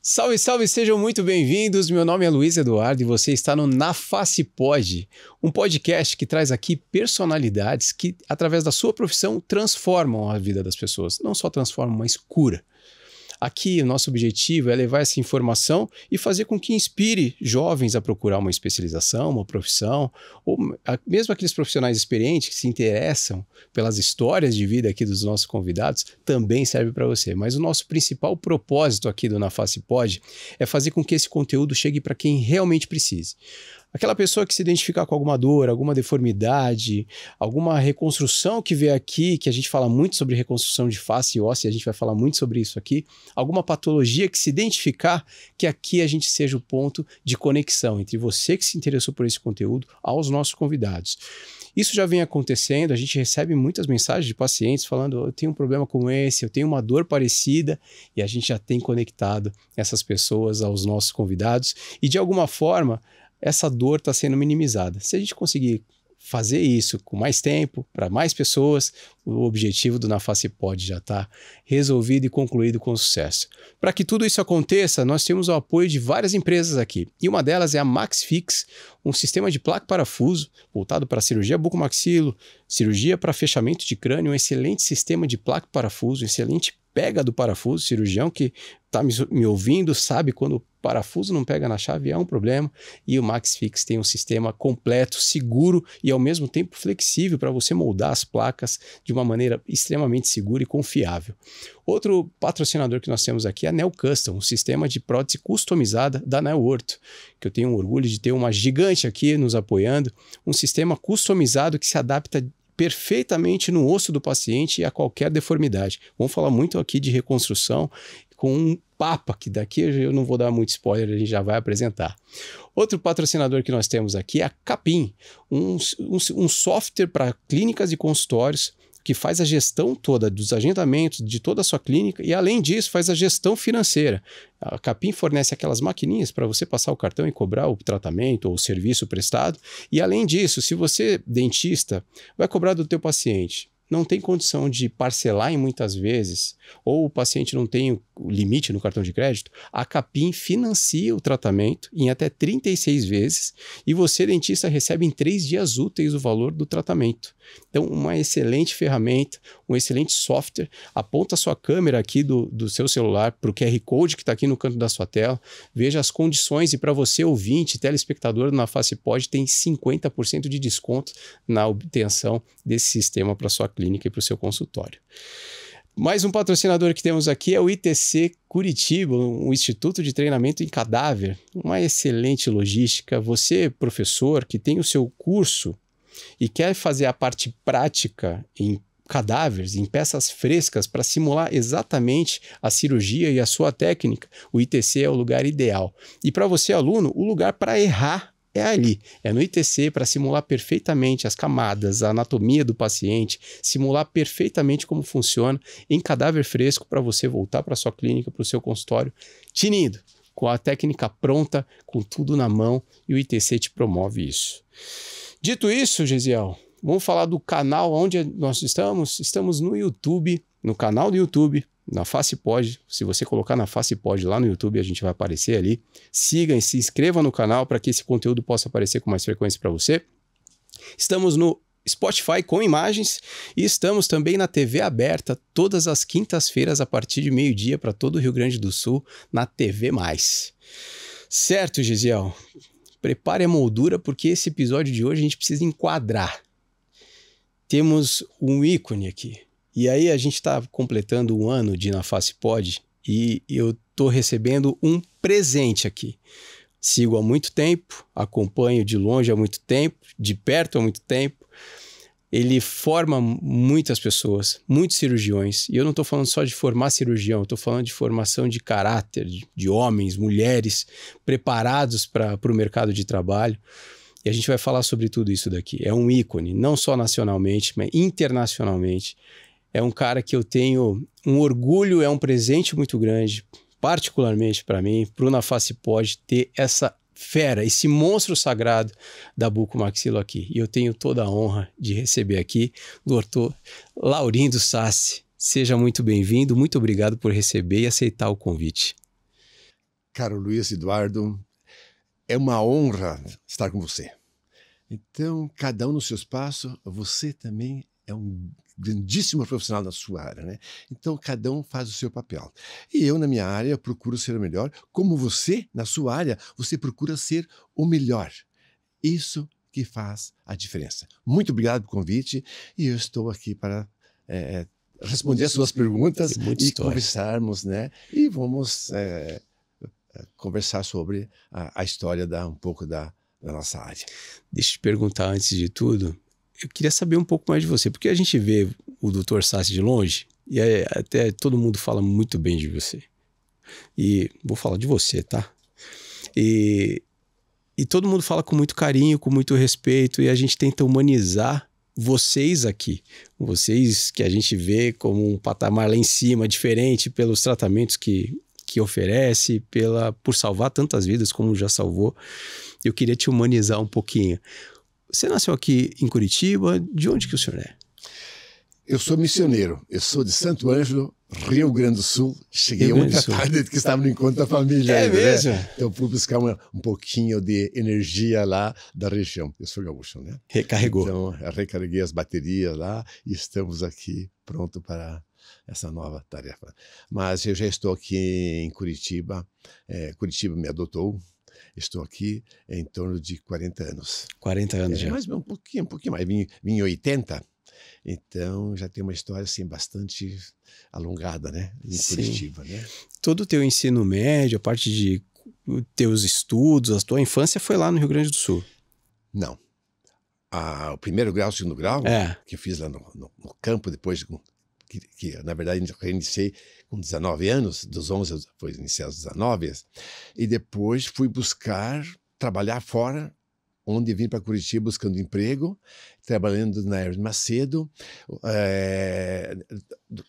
Salve, salve, sejam muito bem-vindos. Meu nome é Luiz Eduardo e você está no Na Face Pod, um podcast que traz aqui personalidades que, através da sua profissão, transformam a vida das pessoas. Não só transformam, mas cura. Aqui, o nosso objetivo é levar essa informação e fazer com que inspire jovens a procurar uma especialização, uma profissão, ou mesmo aqueles profissionais experientes que se interessam pelas histórias de vida aqui dos nossos convidados, também serve para você. Mas o nosso principal propósito aqui do Na Face Pod é fazer com que esse conteúdo chegue para quem realmente precise. Aquela pessoa que se identificar com alguma dor, alguma deformidade, alguma reconstrução que vê aqui, que a gente fala muito sobre reconstrução de face e óssea, a gente vai falar muito sobre isso aqui, alguma patologia que se identificar, que aqui a gente seja o ponto de conexão entre você que se interessou por esse conteúdo aos nossos convidados. Isso já vem acontecendo, a gente recebe muitas mensagens de pacientes falando, eu tenho um problema como esse, eu tenho uma dor parecida, e a gente já tem conectado essas pessoas aos nossos convidados, e de alguma forma, essa dor está sendo minimizada. Se a gente conseguir fazer isso com mais tempo, para mais pessoas, o objetivo do Na Face Pod já está resolvido e concluído com sucesso. Para que tudo isso aconteça, nós temos o apoio de várias empresas aqui. E uma delas é a MaxFix, um sistema de placa-parafuso voltado para cirurgia bucomaxilo, cirurgia para fechamento de crânio, um excelente sistema de placa-parafuso, um excelente pega do parafuso, cirurgião que está me ouvindo sabe quando o parafuso não pega na chave é um problema, e o MaxFix tem um sistema completo, seguro e ao mesmo tempo flexível para você moldar as placas de uma maneira extremamente segura e confiável. Outro patrocinador que nós temos aqui é a Neo Custom, um sistema de prótese customizada da Neo Ortho, que eu tenho um orgulho de ter uma gigante aqui nos apoiando, um sistema customizado que se adapta perfeitamente no osso do paciente e a qualquer deformidade. Vamos falar muito aqui de reconstrução com um papa, que daqui eu não vou dar muito spoiler, a gente já vai apresentar. Outro patrocinador que nós temos aqui é a Capim, um software para clínicas e consultórios que faz a gestão toda dos agendamentos de toda a sua clínica e, além disso, faz a gestão financeira. A Capim fornece aquelas maquininhas para você passar o cartão e cobrar o tratamento ou o serviço prestado. E, além disso, se você, dentista, vai cobrar do teu paciente, não tem condição de parcelar em muitas vezes, ou o paciente não tem o limite no cartão de crédito, a Capim financia o tratamento em até 36 vezes e você, dentista, recebe em 3 dias úteis o valor do tratamento. Então, uma excelente ferramenta, um excelente software. Aponta a sua câmera aqui do seu celular para o QR Code que está aqui no canto da sua tela, veja as condições e para você, ouvinte, telespectador do Na Face Pod, tem 50% de desconto na obtenção desse sistema para sua clínica e para o seu consultório. Mais um patrocinador que temos aqui é o ITC Curitiba, um Instituto de Treinamento em Cadáver, uma excelente logística. Você, professor, que tem o seu curso e quer fazer a parte prática em cadáveres, em peças frescas, para simular exatamente a cirurgia e a sua técnica, o ITC é o lugar ideal. E para você, aluno, o lugar para errar é ali, é no ITC, para simular perfeitamente as camadas, a anatomia do paciente, simular perfeitamente como funciona em cadáver fresco para você voltar para a sua clínica, para o seu consultório, tinindo, com a técnica pronta, com tudo na mão, e o ITC te promove isso. Dito isso, Gesiel, vamos falar do canal onde nós estamos. Estamos no YouTube, no canal do YouTube, Na Face Pod. Se você colocar Na Face Pod lá no YouTube, a gente vai aparecer ali. Siga e se inscreva no canal para que esse conteúdo possa aparecer com mais frequência para você. Estamos no Spotify com imagens e estamos também na TV aberta todas as quintas-feiras a partir de meio-dia para todo o Rio Grande do Sul na TV+. Certo, Gesiel? Prepare a moldura porque esse episódio de hoje a gente precisa enquadrar. Temos um ícone aqui. E aí a gente está completando um ano de Na Face Pod e eu estou recebendo um presente aqui. Sigo há muito tempo, acompanho de longe há muito tempo, de perto há muito tempo. Ele forma muitas pessoas, muitos cirurgiões. E eu não estou falando só de formar cirurgião, eu estou falando de formação de caráter, de homens, mulheres preparados para o mercado de trabalho. E a gente vai falar sobre tudo isso daqui. É um ícone, não só nacionalmente, mas internacionalmente. É um cara que eu tenho um orgulho, é um presente muito grande, particularmente para mim, para o Na Face Pod ter essa fera, esse monstro sagrado da bucomaxilo aqui. E eu tenho toda a honra de receber aqui o doutor Laurindo Sassi. Seja muito bem-vindo, muito obrigado por receber e aceitar o convite. Caro Luiz Eduardo, é uma honra estar com você. Então, cada um no seu espaço, você também é um grandíssimo profissional na sua área, né? Então, cada um faz o seu papel. E eu, na minha área, procuro ser o melhor. Como você, na sua área, você procura ser o melhor. Isso que faz a diferença. Muito obrigado pelo convite e eu estou aqui para responder as suas perguntas e conversarmos, né? E vamos conversar sobre a história um pouco da nossa área. Deixa eu te perguntar antes de tudo, eu queria saber um pouco mais de você, porque a gente vê o Dr. Sassi de longe e até todo mundo fala muito bem de você. E vou falar de você, tá? E todo mundo fala com muito carinho, com muito respeito, e a gente tenta humanizar vocês aqui. Vocês que a gente vê como um patamar lá em cima, diferente pelos tratamentos que oferece, por salvar tantas vidas como já salvou. Eu queria te humanizar um pouquinho. Você nasceu aqui em Curitiba, de onde que o senhor é? Eu sou missioneiro, eu sou de Santo Ângelo, Rio Grande do Sul. Cheguei ontem à tarde que estava no encontro da família. É mesmo? Né? Então fui buscar um pouquinho de energia lá da região. Eu sou gaúcho, né? Recarregou. Então recarreguei as baterias lá e estamos aqui pronto para essa nova tarefa. Mas eu já estou aqui em Curitiba. Curitiba me adotou. Estou aqui em torno de 40 anos. 40 anos já. Mas um pouquinho mais. Vim em 80. Então, já tem uma história assim, bastante alongada, né? Em Curitiba, né? Todo o teu ensino médio, a parte de teus estudos, a tua infância foi lá no Rio Grande do Sul? Não. O primeiro grau, o segundo grau, que eu fiz lá no campo, depois que na verdade eu iniciei com 19 anos, dos 11 eu fui iniciar aos 19, e depois fui trabalhar fora, onde vim para Curitiba buscando emprego, trabalhando na Hermes Macedo.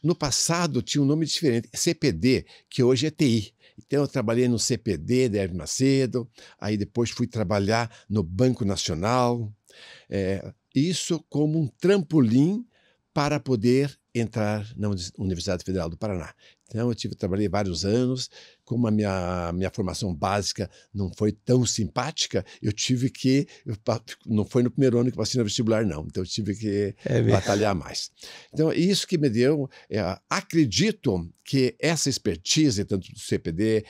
No passado tinha um nome diferente, CPD, que hoje é TI. Então eu trabalhei no CPD da Hermes Macedo, aí depois fui trabalhar no Banco Nacional, isso como um trampolim para poder entrar na Universidade Federal do Paraná. Então eu trabalhei vários anos, como a minha formação básica não foi tão simpática, não foi no primeiro ano que eu passei no vestibular, não. Então eu tive que batalhar mais. Então isso que me deu, acredito que essa expertise, tanto do CPD,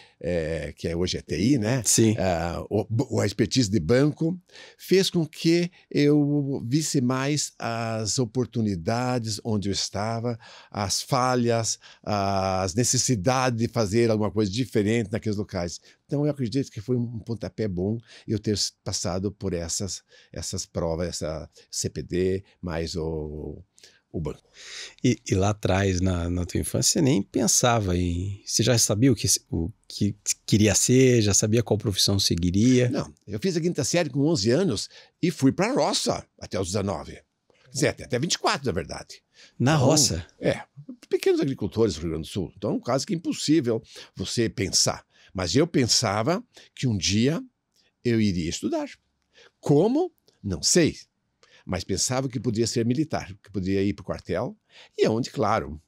que hoje é TI, né? Sim. A expertise de banco, fez com que eu visse mais as oportunidades onde eu estava, as falhas, as necessidades de fazer alguma coisa diferente naqueles locais. Então eu acredito que foi um pontapé bom eu ter passado por essas provas, essa CPD, mais o banco. E lá atrás, na tua infância, você nem pensava em... Você já sabia o que queria ser? Já sabia qual profissão seguiria? Não, eu fiz a quinta série com 11 anos e fui para a roça até os 19. Quer dizer, até 24, na verdade. Na roça? Pequenos agricultores do Rio Grande do Sul. Então é um caso que é impossível você pensar. Mas eu pensava que um dia eu iria estudar. Como? Não sei. Mas pensava que podia ser militar, que podia ir para o quartel. E é onde, claro,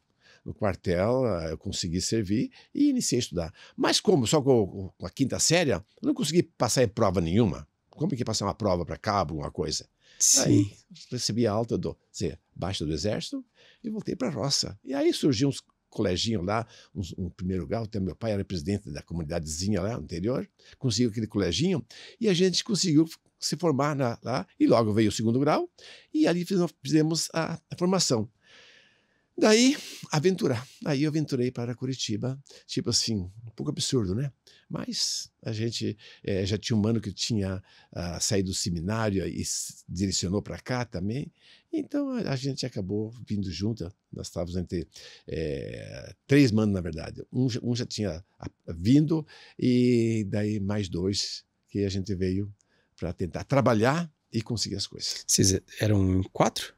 no quartel eu consegui servir e iniciei a estudar. Mas como? Só com a quinta série, eu não consegui passar em prova nenhuma. Como que ia passar uma prova para cabo, alguma coisa? Sim. Aí recebi a alta baixa do exército e voltei para a roça. E aí surgiu uns coleginhos lá, um primeiro grau, até meu pai era presidente da comunidadezinha lá no interior, conseguiu aquele coleginho e a gente conseguiu se formar lá, e logo veio o segundo grau, e ali fizemos a formação. Daí, aventurar. Aí eu aventurei para Curitiba, tipo assim, um pouco absurdo, né? Mas a gente já tinha um mano que tinha saído do seminário e se direcionou para cá também. Então a gente acabou vindo junto. Nós estávamos entre 3 manos, na verdade. Um já tinha vindo e daí mais 2 que a gente veio para tentar trabalhar e conseguir as coisas. Vocês eram 4?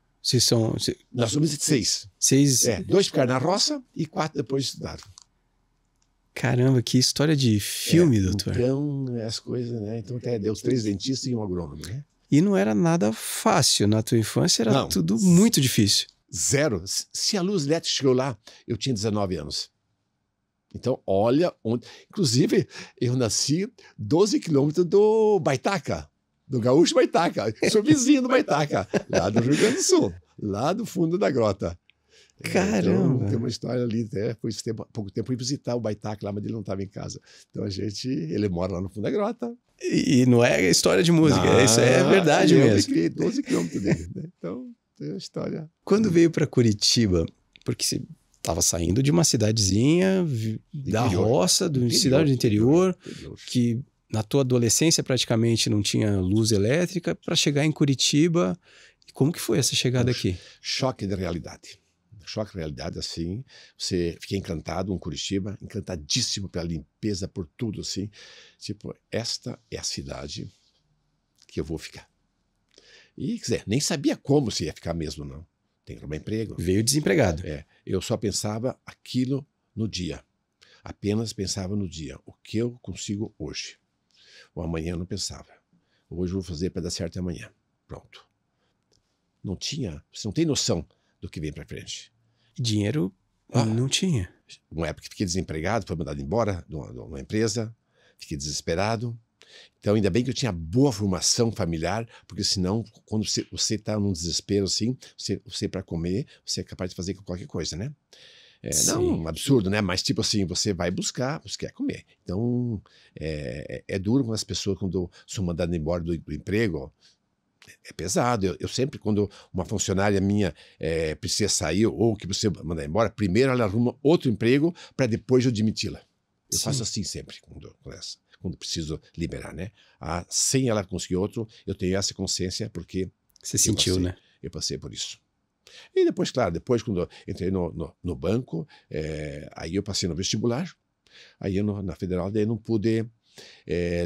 Nós somos 6. 6? 2 ficaram na roça e 4 depois estudaram. Caramba, que história de filme, doutor. Então, as coisas, né? Então, até deu os 3 dentistas e um agrônomo, né? E não era nada fácil. Na tua infância era tudo muito difícil. Zero. Se a luz elétrica chegou lá, eu tinha 19 anos. Então, olha onde... Inclusive, eu nasci 12 quilômetros do Baitaca, do Gaúcho Baitaca. Sou vizinho do Baitaca, lá do Rio Grande do Sul, lá do fundo da grota. Caramba! Então, tem uma história ali, até há pouco tempo fui visitar o Baitaca lá, mas ele não estava em casa. Então ele mora lá no fundo da grota. E não é história de música, isso é verdade mesmo. Eu criei 12 quilômetros dele, né? Então, tem uma história. Quando veio para Curitiba, porque você estava saindo de uma cidadezinha da roça, cidade do interior, que na tua adolescência praticamente não tinha luz elétrica, para chegar em Curitiba. Como que foi essa chegada aqui? Choque de realidade. Choque de realidade, assim, você fica encantado com Curitiba, encantadíssimo pela limpeza, por tudo, assim. Tipo, esta é a cidade que eu vou ficar. E, quer dizer, nem sabia como se ia ficar mesmo, não. Tem que arrumar emprego. Veio desempregado. Eu só pensava aquilo no dia. Apenas pensava no dia. O que eu consigo hoje. O amanhã eu não pensava. Hoje eu vou fazer para dar certo amanhã. Pronto. Você não tem noção do que vem para frente. Dinheiro não tinha. Uma época que fiquei desempregado, foi mandado embora de uma empresa, fiquei desesperado. Então, ainda bem que eu tinha boa formação familiar, porque senão, quando você está num desespero assim, você para comer, você é capaz de fazer qualquer coisa, né? Não um absurdo, né? Mas tipo assim, você vai buscar, você quer comer. Então, é duro com as pessoas quando são mandadas embora do emprego. É pesado. Eu sempre, quando uma funcionária minha precisa sair ou que você mandar embora, primeiro ela arruma outro emprego para depois eu demiti-la. Eu faço assim sempre quando preciso liberar, né? Sem ela conseguir outro, eu tenho essa consciência porque você sentiu, né? Eu passei por isso. E depois, claro, quando eu entrei no banco, aí eu passei no vestibular, aí na federal daí eu não pude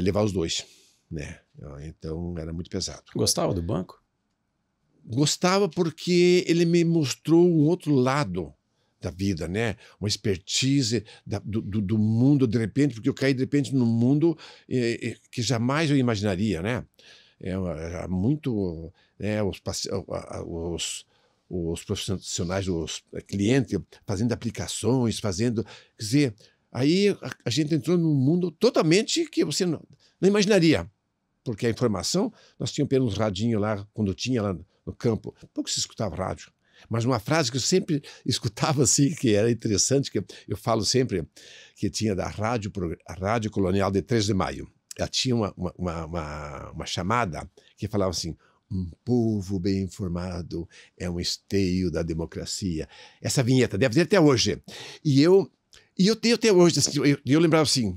levar os dois. Né? Então era muito pesado. Gostava do banco? Gostava porque ele me mostrou um outro lado da vida, né? Uma expertise do mundo de repente, porque eu caí de repente num mundo que jamais eu imaginaria, né? Era muito, né? Os profissionais, os clientes fazendo aplicações, quer dizer, aí a gente entrou num mundo totalmente que você não imaginaria. Porque a informação, nós tínhamos apenas um radinho lá, quando tinha lá no campo, pouco se escutava rádio. Mas uma frase que eu sempre escutava assim, que era interessante, que eu falo sempre, que tinha a Rádio Colonial de 3 de Maio. Ela tinha uma chamada que falava assim: um povo bem informado é um esteio da democracia. Essa vinheta deve ter até hoje. E eu tenho até hoje, assim, eu lembrava assim,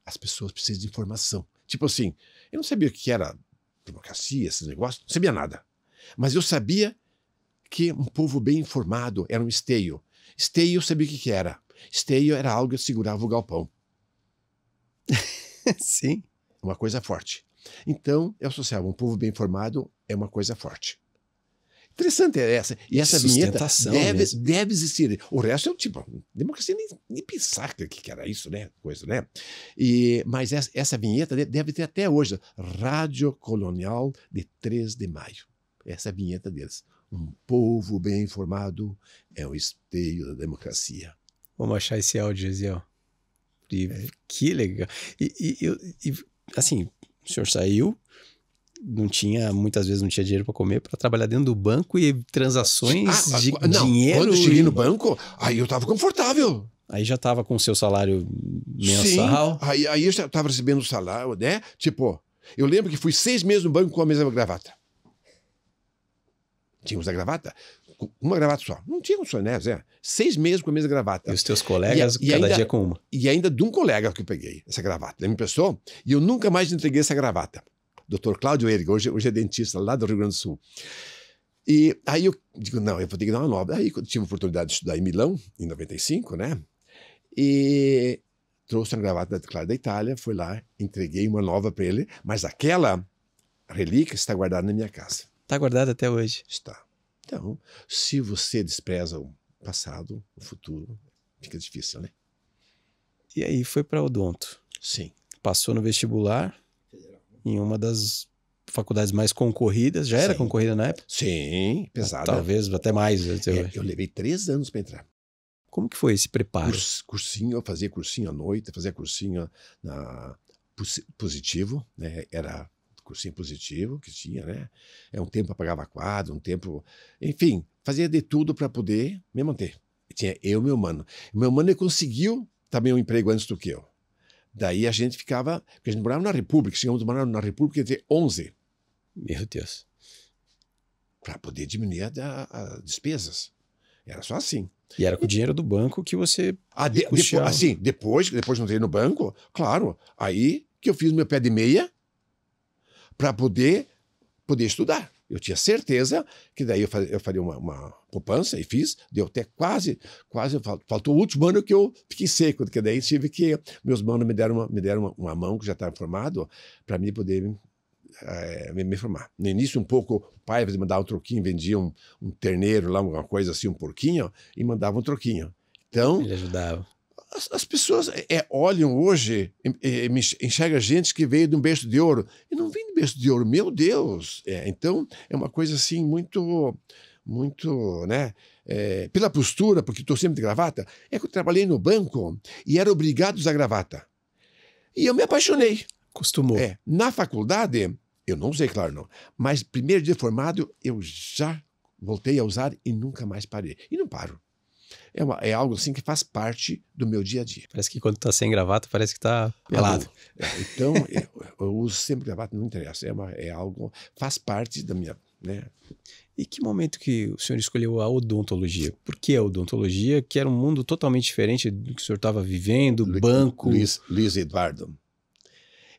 as pessoas precisam de informação. Tipo assim, eu não sabia o que era democracia, esses negócios, não sabia nada. Mas eu sabia que um povo bem informado era um esteio. Esteio eu sabia o que era. Esteio era algo que segurava o galpão. Sim. Uma coisa forte. Então, eu associava um povo bem informado é uma coisa forte. Interessante é essa. E essa vinheta deve existir. O resto é tipo, democracia nem pensar que era isso, né? Coisa, né? Mas essa vinheta deve ter até hoje. Rádio Colonial de 3 de Maio. Essa é a vinheta deles. Um povo bem informado é o esteio da democracia. Vamos achar esse áudio, Gesiel. Que legal. E assim, o senhor saiu, muitas vezes não tinha dinheiro para comer, para trabalhar dentro do banco e transações de dinheiro. Quando eu cheguei no banco, aí eu estava confortável. Aí já estava com o seu salário mensal? Sim, aí eu já estava recebendo o salário, né? Tipo, eu lembro que fui 6 meses no banco com a mesma gravata. Tínhamos a gravata? Uma gravata só. Não tínhamos só, né, Zé? 6 meses com a mesma gravata. E os teus colegas, cada dia com uma? E ainda de um colega que eu peguei essa gravata. Ele me emprestou e eu nunca mais entreguei essa gravata. Dr. Cláudio Eriga, hoje é dentista lá do Rio Grande do Sul. E aí eu digo, não, eu vou ter que dar uma nova. Aí eu tive a oportunidade de estudar em Milão, em 95, né? E trouxe uma gravata da Itália, fui lá, entreguei uma nova para ele, mas aquela relíquia está guardada na minha casa. Está guardada até hoje? Está. Então, se você despreza o passado, o futuro, fica difícil, né? E aí foi para odonto? Sim. Passou no vestibular, em uma das faculdades mais concorridas. Já era concorrida na época? Sim, pesada. Talvez até mais. Eu levei 3 anos para entrar. Como que foi esse preparo? Cursinho, eu fazia cursinho à noite, fazia cursinho positivo, né? Era cursinho positivo que tinha, né? Um tempo eu pagava quadro, um tempo... Enfim, fazia de tudo para poder me manter. Tinha eu e meu mano. Meu mano ele conseguiu também um emprego antes do que eu. Daí a gente ficava... Porque a gente morava na República, chegamos a morar na República entre 11. Meu Deus. Para poder diminuir as despesas. Era só assim. E era com o dinheiro do banco que você depois que eu entrei no banco, claro, aí que eu fiz meu pé de meia para poder estudar. Eu tinha certeza que daí eu faria uma poupança e fiz, deu até quase, faltou o último ano que eu fiquei seco, porque daí tive que, meus manos me deram uma mão que já estava formado para mim poder me formar. No início um pouco, o pai me mandava um troquinho, vendia um terneiro lá, uma coisa assim, um porquinho, e mandava um troquinho. Então, ele ajudava. As pessoas olham hoje, enxergam gente que veio de um berço de ouro. E não vem de berço de ouro, meu Deus! Então, é uma coisa assim muito, né? Pela postura, porque estou sempre de gravata, é que eu trabalhei no banco e era obrigado a usar gravata. E eu me apaixonei. Acostumou. Na faculdade, eu não usei, claro, não. Mas primeiro dia formado, eu já voltei a usar e nunca mais parei. E não paro. É algo assim que faz parte do meu dia a dia. Parece que quando tá sem gravata, parece que tá pelado. Então, eu uso sempre gravata, não interessa. É algo, faz parte da minha... né? E que momento que o senhor escolheu a odontologia? Por que a odontologia, que era um mundo totalmente diferente do que o senhor estava vivendo, banco... Luiz Eduardo,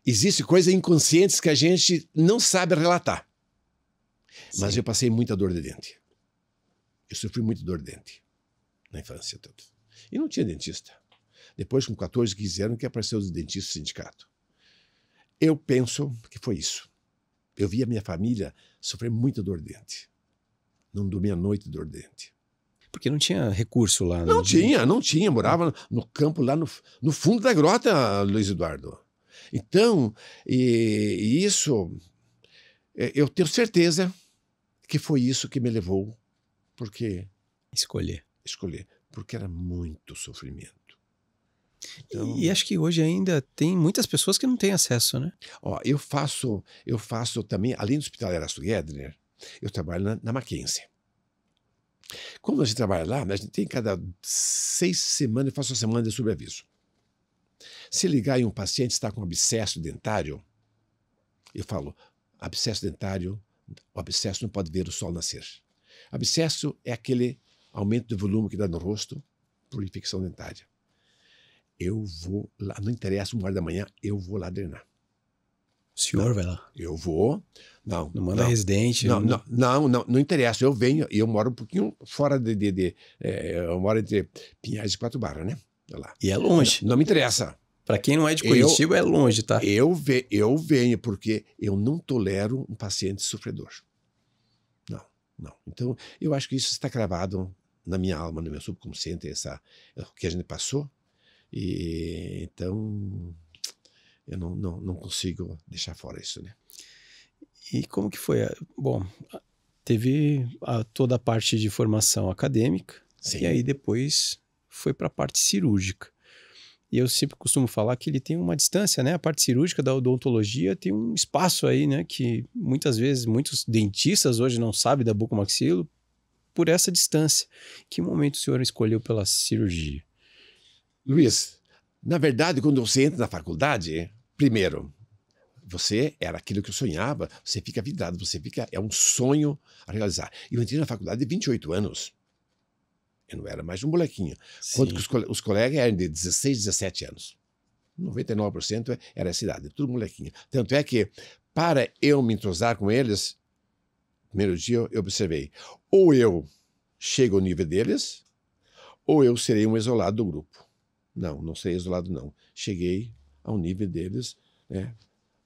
existem coisas inconscientes que a gente não sabe relatar. Sim. Mas eu passei muita dor de dente. Eu sofri muito dor de dente. Na infância toda. E não tinha dentista. Depois, com 14, 15 anos, que apareceu os dentistas do sindicato. Eu penso que foi isso. Eu vi a minha família sofrer muita dor de dente. Não dormia à noite de dor de dente. Porque não tinha recurso lá. Não tinha. Morava no campo, lá no fundo da grota, Luiz Eduardo. Então, e isso, eu tenho certeza que foi isso que me levou, porque... Escolher, porque era muito sofrimento. Então, e acho que hoje ainda tem muitas pessoas que não têm acesso, né? Eu faço também, além do Hospital Erasto Gedner, eu trabalho na Mackenzie. Como a gente trabalha lá, a gente tem cada 6 semanas, eu faço uma semana de sobreaviso. Se ligar e um paciente está com abscesso dentário, eu falo, abscesso dentário, o abscesso não pode ver o sol nascer. Abscesso é aquele aumento do volume que dá no rosto por infecção dentária. Eu vou lá, não interessa, 1 hora da manhã, eu vou lá drenar. O senhor vai lá? Eu vou. Não manda residente? Não interessa, eu venho, e eu moro um pouquinho fora eu moro entre Pinhais e 4 Barras, né? Lá. E é longe. Não me interessa. Para quem não é de Curitiba, é longe, tá? Eu venho porque eu não tolero um paciente sofredor. Não. Então, eu acho que isso está cravado na minha alma, no meu subconsciente, o que a gente passou. E então, eu não consigo deixar fora isso, né? E como que foi? Bom, teve toda a parte de formação acadêmica. Sim. E aí depois foi para a parte cirúrgica. E eu sempre costumo falar que ele tem uma distância, né? A parte cirúrgica da odontologia tem um espaço aí, né? Que muitas vezes, muitos dentistas hoje não sabem da bucomaxilo por essa distância. Que momento o senhor escolheu pela cirurgia? Luiz, na verdade, quando você entra na faculdade, primeiro, você era aquilo que eu sonhava, você fica vidrado, é um sonho a realizar. E eu entrei na faculdade de 28 anos. Eu não era mais um molequinho. Quanto que os colegas eram de 16, 17 anos. 99% era essa idade, tudo molequinho. Tanto é que, para eu me entrosar com eles, no primeiro dia eu observei, ou eu chego ao nível deles, ou eu serei um isolado do grupo. Não serei isolado, não. Cheguei ao nível deles, né,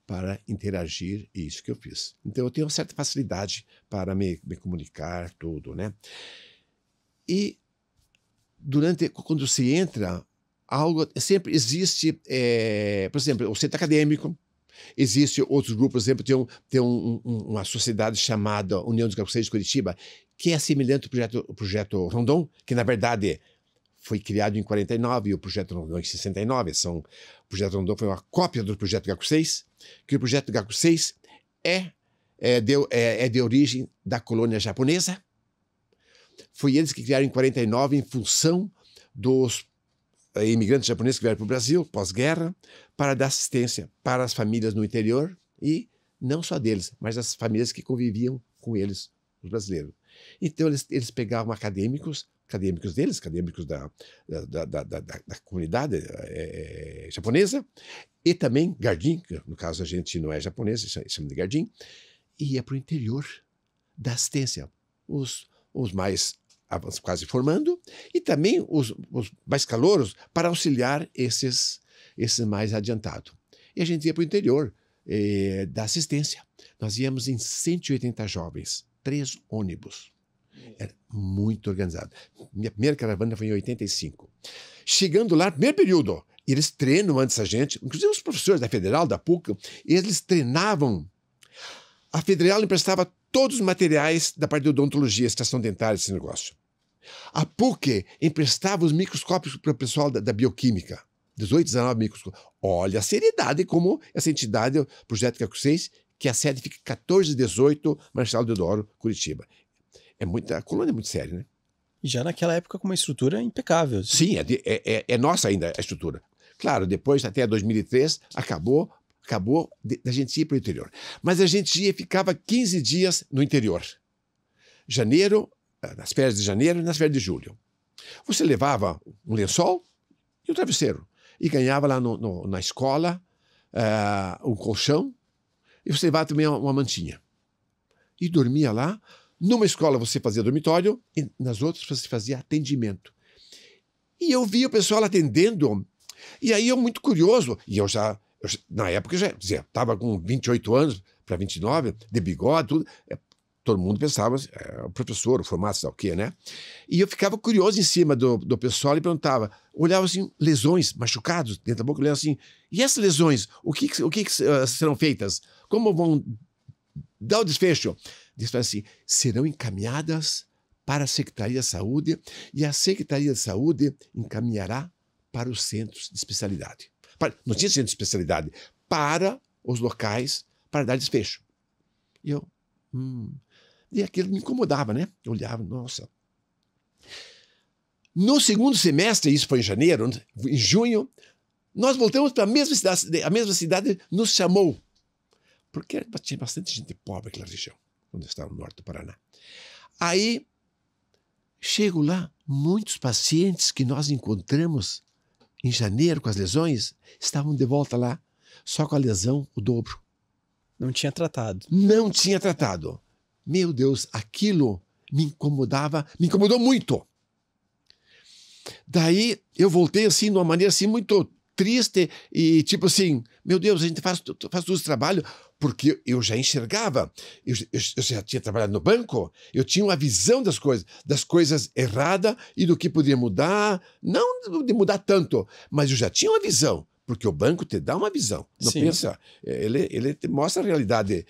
para interagir, e isso que eu fiz. Então eu tenho uma certa facilidade para me comunicar, tudo, né? E quando se entra, algo sempre existe, por exemplo, o centro acadêmico, existe outros grupos, por exemplo, tem uma sociedade chamada União dos Carpoceiros de Curitiba, que é semelhante ao projeto Rondon, que na verdade foi criado em 49 e o projeto Rondon em 69. O projeto Rondon foi uma cópia do projeto GACO 6, que o projeto GACO 6 é de origem da colônia japonesa. Foi eles que criaram em 49 em função dos imigrantes japoneses que vieram para o Brasil, pós-guerra, para dar assistência para as famílias no interior e não só deles, mas das famílias que conviviam com eles, os brasileiros. Então, eles pegavam acadêmicos deles, acadêmicos da comunidade japonesa, e também Gardim, que no caso a gente não é japonês, chama de Gardim, e ia para o interior da assistência. Os mais quase formando, e também os mais calouros para auxiliar esses mais adiantados. E a gente ia para o interior da assistência. Nós íamos em 180 jovens, 3 ônibus. Era muito organizado. Minha primeira caravana foi em 85. Chegando lá, primeiro período, eles treinam antes a gente, inclusive os professores da Federal, da PUC, eles treinavam. A Federal emprestava todos os materiais da parte de odontologia, extração dentária, esse negócio. A PUC emprestava os microscópios para o pessoal da bioquímica. 18, 19 microscópios. Olha a seriedade como essa entidade, o Projeto GACO 6, que a sede fica 14 e 18, Marechal Deodoro, Curitiba. A colônia é muito séria, né? E já naquela época com uma estrutura impecável. Sim, é nossa ainda a estrutura. Claro, depois, até 2003, acabou da gente ir para o interior. Mas a gente ficava 15 dias no interior. Janeiro, nas férias de janeiro e nas férias de julho. Você levava um lençol e um travesseiro. E ganhava lá na escola um colchão. E você levava também uma mantinha. E dormia lá. Numa escola você fazia dormitório e nas outras você fazia atendimento. E eu via o pessoal atendendo. E aí eu, muito curioso, e na época eu já estava com 28 anos para 29, de bigode, tudo. Todo mundo pensava, o professor, o formato, sei lá o quê, né? E eu ficava curioso em cima do pessoal e perguntava, olhava assim, lesões, machucados dentro da boca, olhava assim, e essas lesões, o que serão feitas? Como vão dar o desfecho? Diz assim, serão encaminhadas para a Secretaria de Saúde e a Secretaria de Saúde encaminhará para os centros de especialidade. Não tinha centro de especialidade, para os locais para dar desfecho. E eu, e aquilo me incomodava, né? Eu olhava, nossa. No segundo semestre, isso foi em janeiro, em junho, nós voltamos para a mesma cidade nos chamou. Porque tinha bastante gente pobre naquela região, quando eu estava no norte do Paraná. Aí, chego lá, muitos pacientes que nós encontramos em janeiro com as lesões, estavam de volta lá, só com a lesão, o dobro. Não tinha tratado. Não tinha tratado. Meu Deus, aquilo me incomodou muito. Daí eu voltei assim, de uma maneira assim muito triste e tipo assim, meu Deus, a gente faz todo esse trabalho, porque eu já enxergava, eu já tinha trabalhado no banco, eu tinha uma visão das coisas erradas e do que poderia mudar, não de mudar tanto, mas eu já tinha uma visão, porque o banco te dá uma visão, não Sim. pensa, ele te mostra a realidade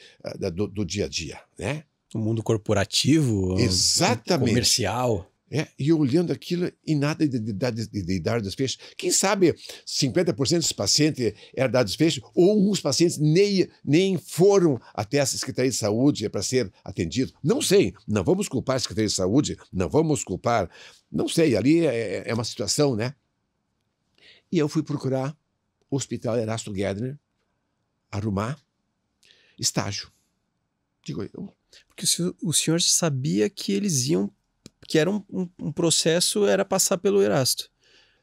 do dia a dia, né? O mundo corporativo, exatamente, comercial. E eu olhando aquilo e nada de dar desfecho. Quem sabe 50% dos pacientes eram dados desfecho, ou alguns pacientes nem foram até a Secretaria de Saúde para ser atendidos. Não sei, não vamos culpar a Secretaria de Saúde, não vamos culpar, não sei, ali é uma situação, né? E eu fui procurar o Hospital Erasto Gedner, arrumar estágio. Digo eu. Porque o senhor sabia que eles iam, que era um processo, era passar pelo Erasto.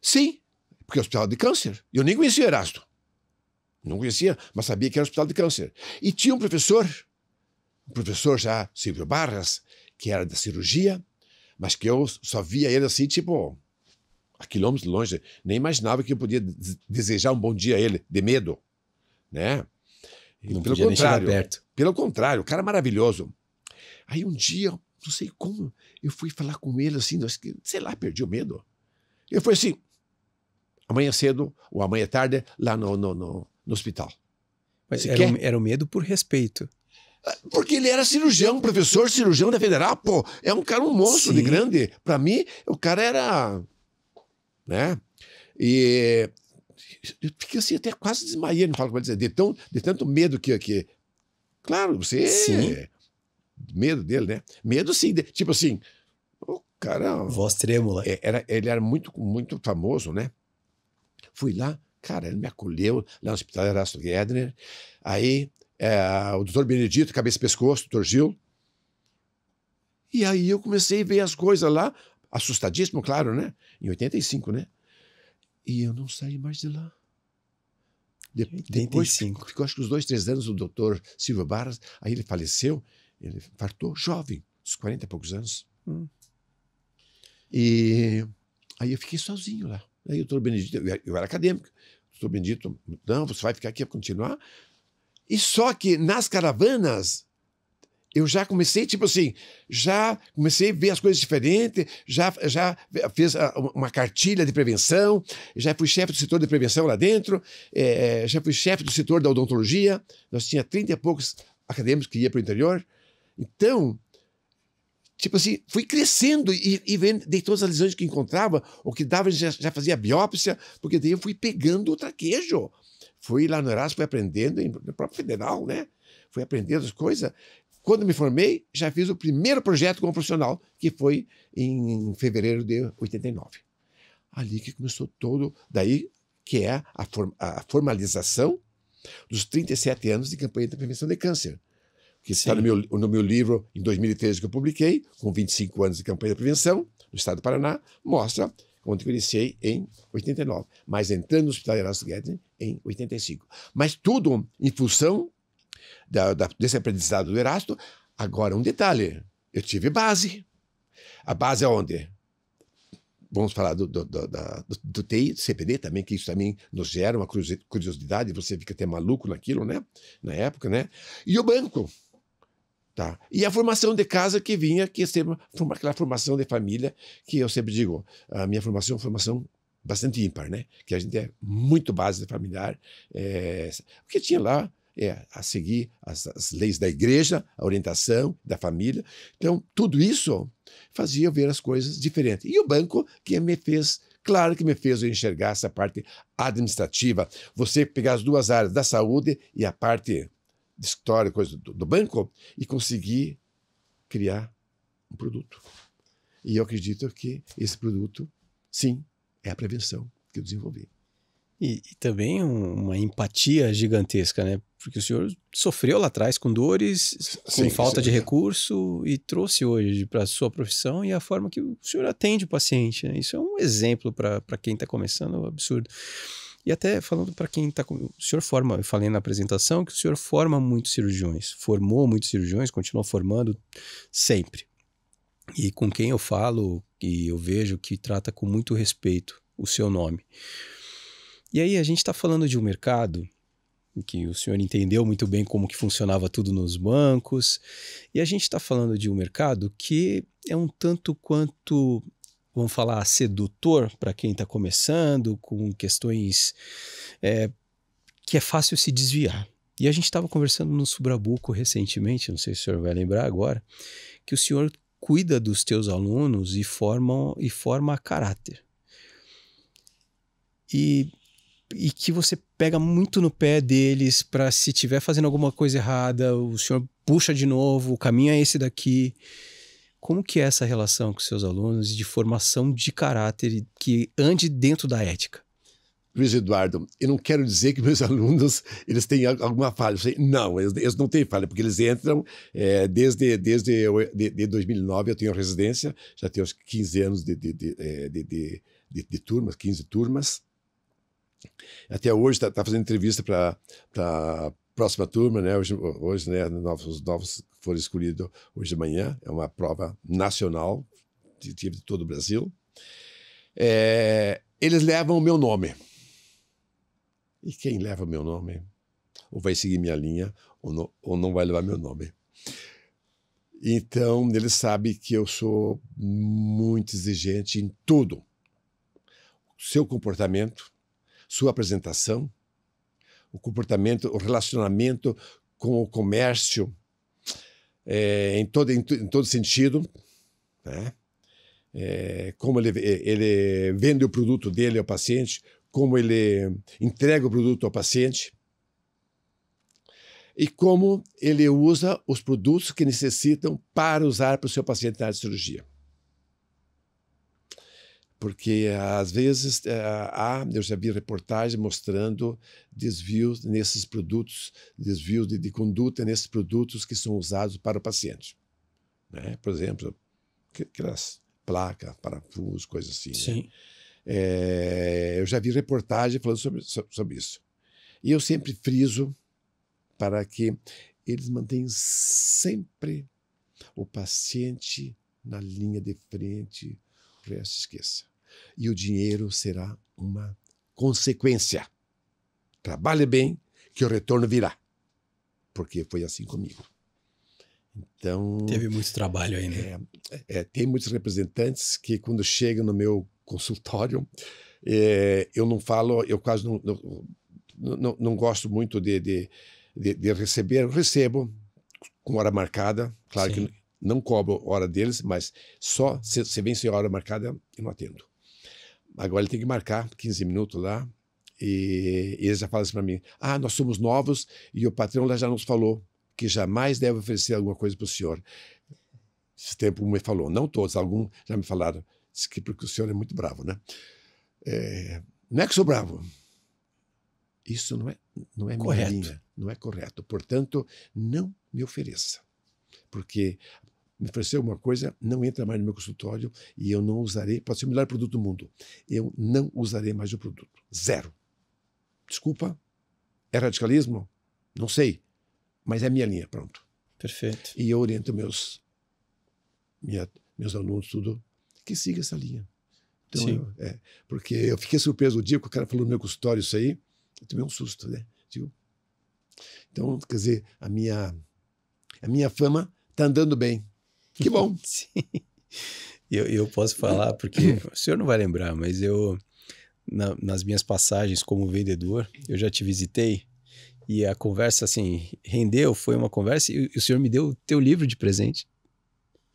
Sim, porque é hospital de câncer. Eu nem conhecia o Erasto. Não conhecia, mas sabia que era hospital de câncer. E tinha um professor já, Silvio Barras, que era da cirurgia, mas que eu só via ele assim, tipo, a quilômetros longe. Nem imaginava que eu podia desejar um bom dia a ele, de medo, né? Não podia nem chegar perto. Pelo contrário, o cara maravilhoso. Aí um dia, não sei como, eu fui falar com ele assim, sei lá, perdi o medo. Eu fui assim, amanhã cedo ou amanhã tarde, lá no hospital. Mas era o medo por respeito. Porque ele era cirurgião, professor cirurgião da Federal, pô. É um cara, um monstro. Sim. De grande. Pra mim, o cara era né? E eu fiquei assim, até quase desmaiei, não falo como dizer, de tanto medo que... Claro, você... Sim. Medo dele, né? Medo sim, tipo assim, o cara... Voz trêmula. Ele era muito, muito famoso, né? Fui lá, cara, ele me acolheu lá no Hospital Erasto Gedner. Aí o doutor Benedito, cabeça e pescoço, doutor Gil. E aí eu comecei a ver as coisas lá, assustadíssimo, claro, né? Em 85, né? E eu não saí mais de lá. Depois, 85. ficou acho que uns 2, 3 anos, o doutor Silvio Barras, aí ele faleceu, ele infartou jovem, uns 40 e poucos anos. E aí eu fiquei sozinho lá. Aí o doutor Benedito, eu era acadêmico, o doutor Benedito, não, você vai ficar aqui para continuar. E só que nas caravanas, eu já comecei, tipo assim, já comecei a ver as coisas diferentes, já fiz uma cartilha de prevenção, já fui chefe do setor de prevenção lá dentro, já fui chefe do setor da odontologia, nós tínhamos 30 e poucos acadêmicos que iam para o interior. Então, tipo assim, fui crescendo e vendo de todas as lesões que encontrava, o que dava, já fazia biópsia, porque daí eu fui pegando o traquejo. Fui lá no Erasmo, fui aprendendo, no próprio Federal, né? Fui aprendendo as coisas. Quando me formei, já fiz o primeiro projeto como profissional, que foi em fevereiro de 89. Ali que começou todo, daí que é a formalização dos 37 anos de campanha de prevenção de câncer, que está no meu livro, em 2013, que eu publiquei, com 25 anos de campanha de prevenção, no estado do Paraná, mostra onde eu iniciei em 89, mas entrando no Hospital Erasto Gedner em 85. Mas tudo em função desse aprendizado do Erasto. Agora, um detalhe, eu tive base. A base é onde? Vamos falar do TI, do CPD também, que isso também nos gera uma curiosidade, você fica até maluco naquilo, né? Na época, né? E o banco. Tá. E a formação de casa que vinha, que é sempre aquela formação de família, que eu sempre digo, a minha formação é uma formação bastante ímpar, né? Que a gente é muito base familiar, porque tinha lá a seguir as leis da igreja, a orientação da família. Então, tudo isso fazia eu ver as coisas diferentes. E o banco que me fez, claro que me fez eu enxergar essa parte administrativa, você pegar as duas áreas da saúde e a parte de história, coisa do banco, e conseguir criar um produto. E eu acredito que esse produto, sim, é a prevenção que eu desenvolvi. E também uma empatia gigantesca, né? Porque o senhor sofreu lá atrás com dores, com falta de recurso, e trouxe hoje para a sua profissão e a forma que o senhor atende o paciente, né? Isso é um exemplo para quem está começando, absurdo. E até falando para quem está... O senhor forma, eu falei na apresentação que o senhor forma muitos cirurgiões, formou muitos cirurgiões, continua formando sempre. E com quem eu falo, e eu vejo que trata com muito respeito o seu nome. E aí a gente está falando de um mercado em que o senhor entendeu muito bem como que funcionava tudo nos bancos, e a gente está falando de um mercado que é um tanto quanto... vamos falar, sedutor para quem está começando, com questões que é fácil se desviar. E a gente estava conversando no Subrabuco recentemente, não sei se o senhor vai lembrar agora, que o senhor cuida dos teus alunos e forma caráter. E que você pega muito no pé deles para, se tiver fazendo alguma coisa errada, o senhor puxa de novo, o caminho é esse daqui. Como que é essa relação com seus alunos de formação de caráter que ande dentro da ética? Luiz Eduardo, eu não quero dizer que meus alunos eles têm alguma falha. Não, eles não têm falha, porque eles entram desde 2009, eu tenho residência, já tenho uns 15 anos de turmas, 15 turmas. Até hoje está fazendo entrevista para a próxima turma, né? Hoje, né, os novos foram escolhidos hoje de manhã. É uma prova nacional de todo o Brasil. Eles levam o meu nome. E quem leva o meu nome ou vai seguir minha linha ou não vai levar meu nome. Então, eles sabem que eu sou muito exigente em tudo. Seu comportamento, sua apresentação, o comportamento, o relacionamento com o comércio, em todo sentido, né? como ele vende o produto dele ao paciente, como ele entrega o produto ao paciente e como ele usa os produtos que necessitam para usar para o seu paciente na área de cirurgia. Porque, às vezes, eu já vi reportagem mostrando desvios nesses produtos, desvios de conduta nesses produtos que são usados para o paciente. Né? Por exemplo, aquelas placas, parafusos, coisas assim. Sim. Né? Eu já vi reportagem falando sobre isso. E eu sempre friso para que eles mantenham sempre o paciente na linha de frente, o resto esqueça. E o dinheiro será uma consequência. Trabalhe bem, que o retorno virá. Porque foi assim comigo. Então, teve muito trabalho aí, né? Tem muitos representantes que, quando chegam no meu consultório, eu não falo, eu quase não gosto muito de receber. Eu recebo com hora marcada, claro. Sim. Que não cobro hora deles, mas só se vem sem hora marcada, eu não atendo. Agora ele tem que marcar 15 minutos lá, e eles já falam assim para mim: nós somos novos e o patrão lá já nos falou que jamais deve oferecer alguma coisa para o senhor. Esse tempo me falou, não todos, alguns já me falaram, porque o senhor é muito bravo, né? Não é que sou bravo. Isso não é minha linha, não é correto. Portanto, não me ofereça. Porque me oferecer alguma coisa, não entra mais no meu consultório e eu não usarei, pode ser o melhor produto do mundo, eu não usarei mais o produto. Zero. Desculpa, é radicalismo? Não sei, mas é minha linha, pronto. Perfeito. E eu oriento meus alunos, tudo, que siga essa linha. Então, sim. Porque eu fiquei surpreso o dia que o cara falou no meu consultório isso aí, eu tomei um susto, né? Então, quer dizer, a minha fama está andando bem. Que bom. Sim. Eu posso falar, porque o senhor não vai lembrar, mas nas minhas passagens como vendedor, eu já te visitei e a conversa, assim, rendeu, foi uma conversa e o senhor me deu o teu livro de presente.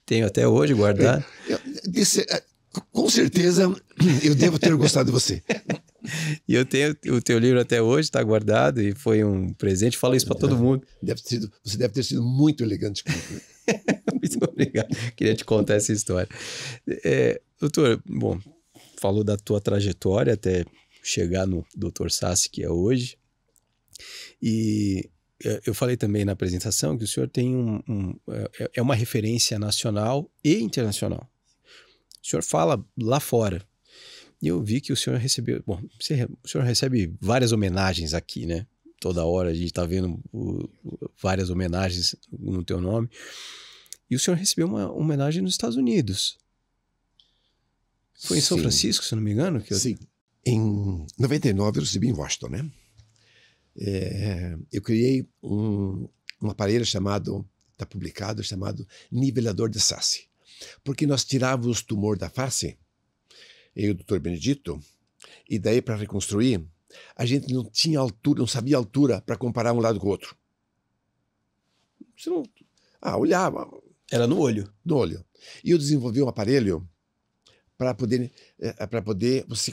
Tenho até hoje guardado. Com certeza eu devo ter gostado de você. E eu tenho o teu livro até hoje, está guardado e foi um presente. Falo isso para todo mundo. Você deve ter sido muito elegante comigo. Muito obrigado. Queria te contar essa história. Doutor, bom, falou da tua trajetória até chegar no Dr. Sassi, que é hoje. E eu falei também na apresentação que o senhor tem é uma referência nacional e internacional. O senhor fala lá fora. E eu vi que o senhor recebeu... Bom, o senhor recebe várias homenagens aqui, né? Toda hora a gente está vendo várias homenagens no teu nome. E o senhor recebeu uma homenagem nos Estados Unidos. Foi em São Francisco, se não me engano? Sim. Em 99 eu recebi em Washington, né? Eu criei um aparelho chamado, está publicado, chamado nivelador de Sassi. Porque nós tirávamos o tumor da face, eu e o doutor Benedito, e daí para reconstruir, a gente não tinha altura, não sabia a altura para comparar um lado com o outro. Você não... olhava. Era no olho. No olho. E eu desenvolvi um aparelho para poder você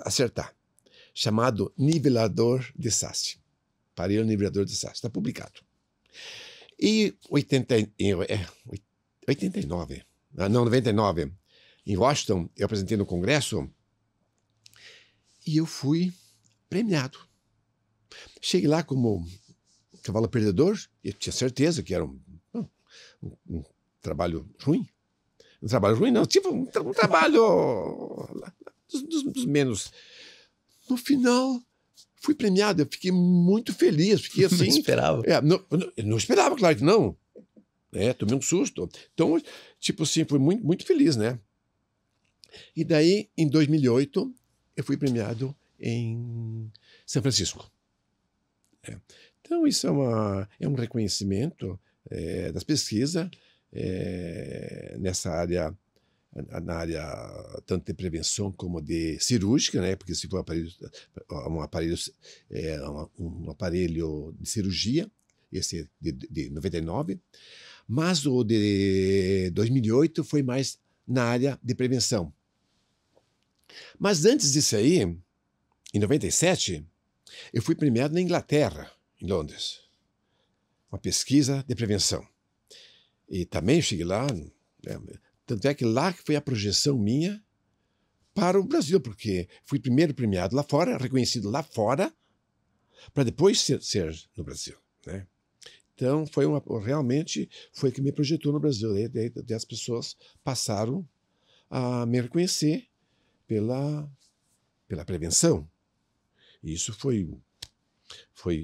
acertar, chamado nivelador de Sassi. Aparelho nivelador de Sassi. Está publicado. E 99, em Washington, eu apresentei no Congresso e eu fui premiado. Cheguei lá como cavalo perdedor, e eu tinha certeza que era um trabalho ruim. Um trabalho ruim, não, tipo um trabalho dos menos. No final, fui premiado, eu fiquei muito feliz, fiquei assim... Não esperava. Não esperava, claro que não. Tomei um susto. Então, tipo assim, fui muito, muito feliz, né? E daí, em 2008, eu fui premiado em São Francisco. Então, isso é um reconhecimento das pesquisas nessa área, na área tanto de prevenção como de cirúrgica, né? Porque se for um aparelho de cirurgia, esse é de 99, mas o de 2008 foi mais na área de prevenção. Mas antes disso aí, em 97, eu fui premiado na Inglaterra, em Londres. Uma pesquisa de prevenção. E também cheguei lá, tanto é que lá que foi a projeção minha para o Brasil, porque fui primeiro premiado lá fora, reconhecido lá fora, para depois ser no Brasil, né? Então, realmente foi que me projetou no Brasil. Daí as pessoas passaram a me reconhecer pela prevenção. E isso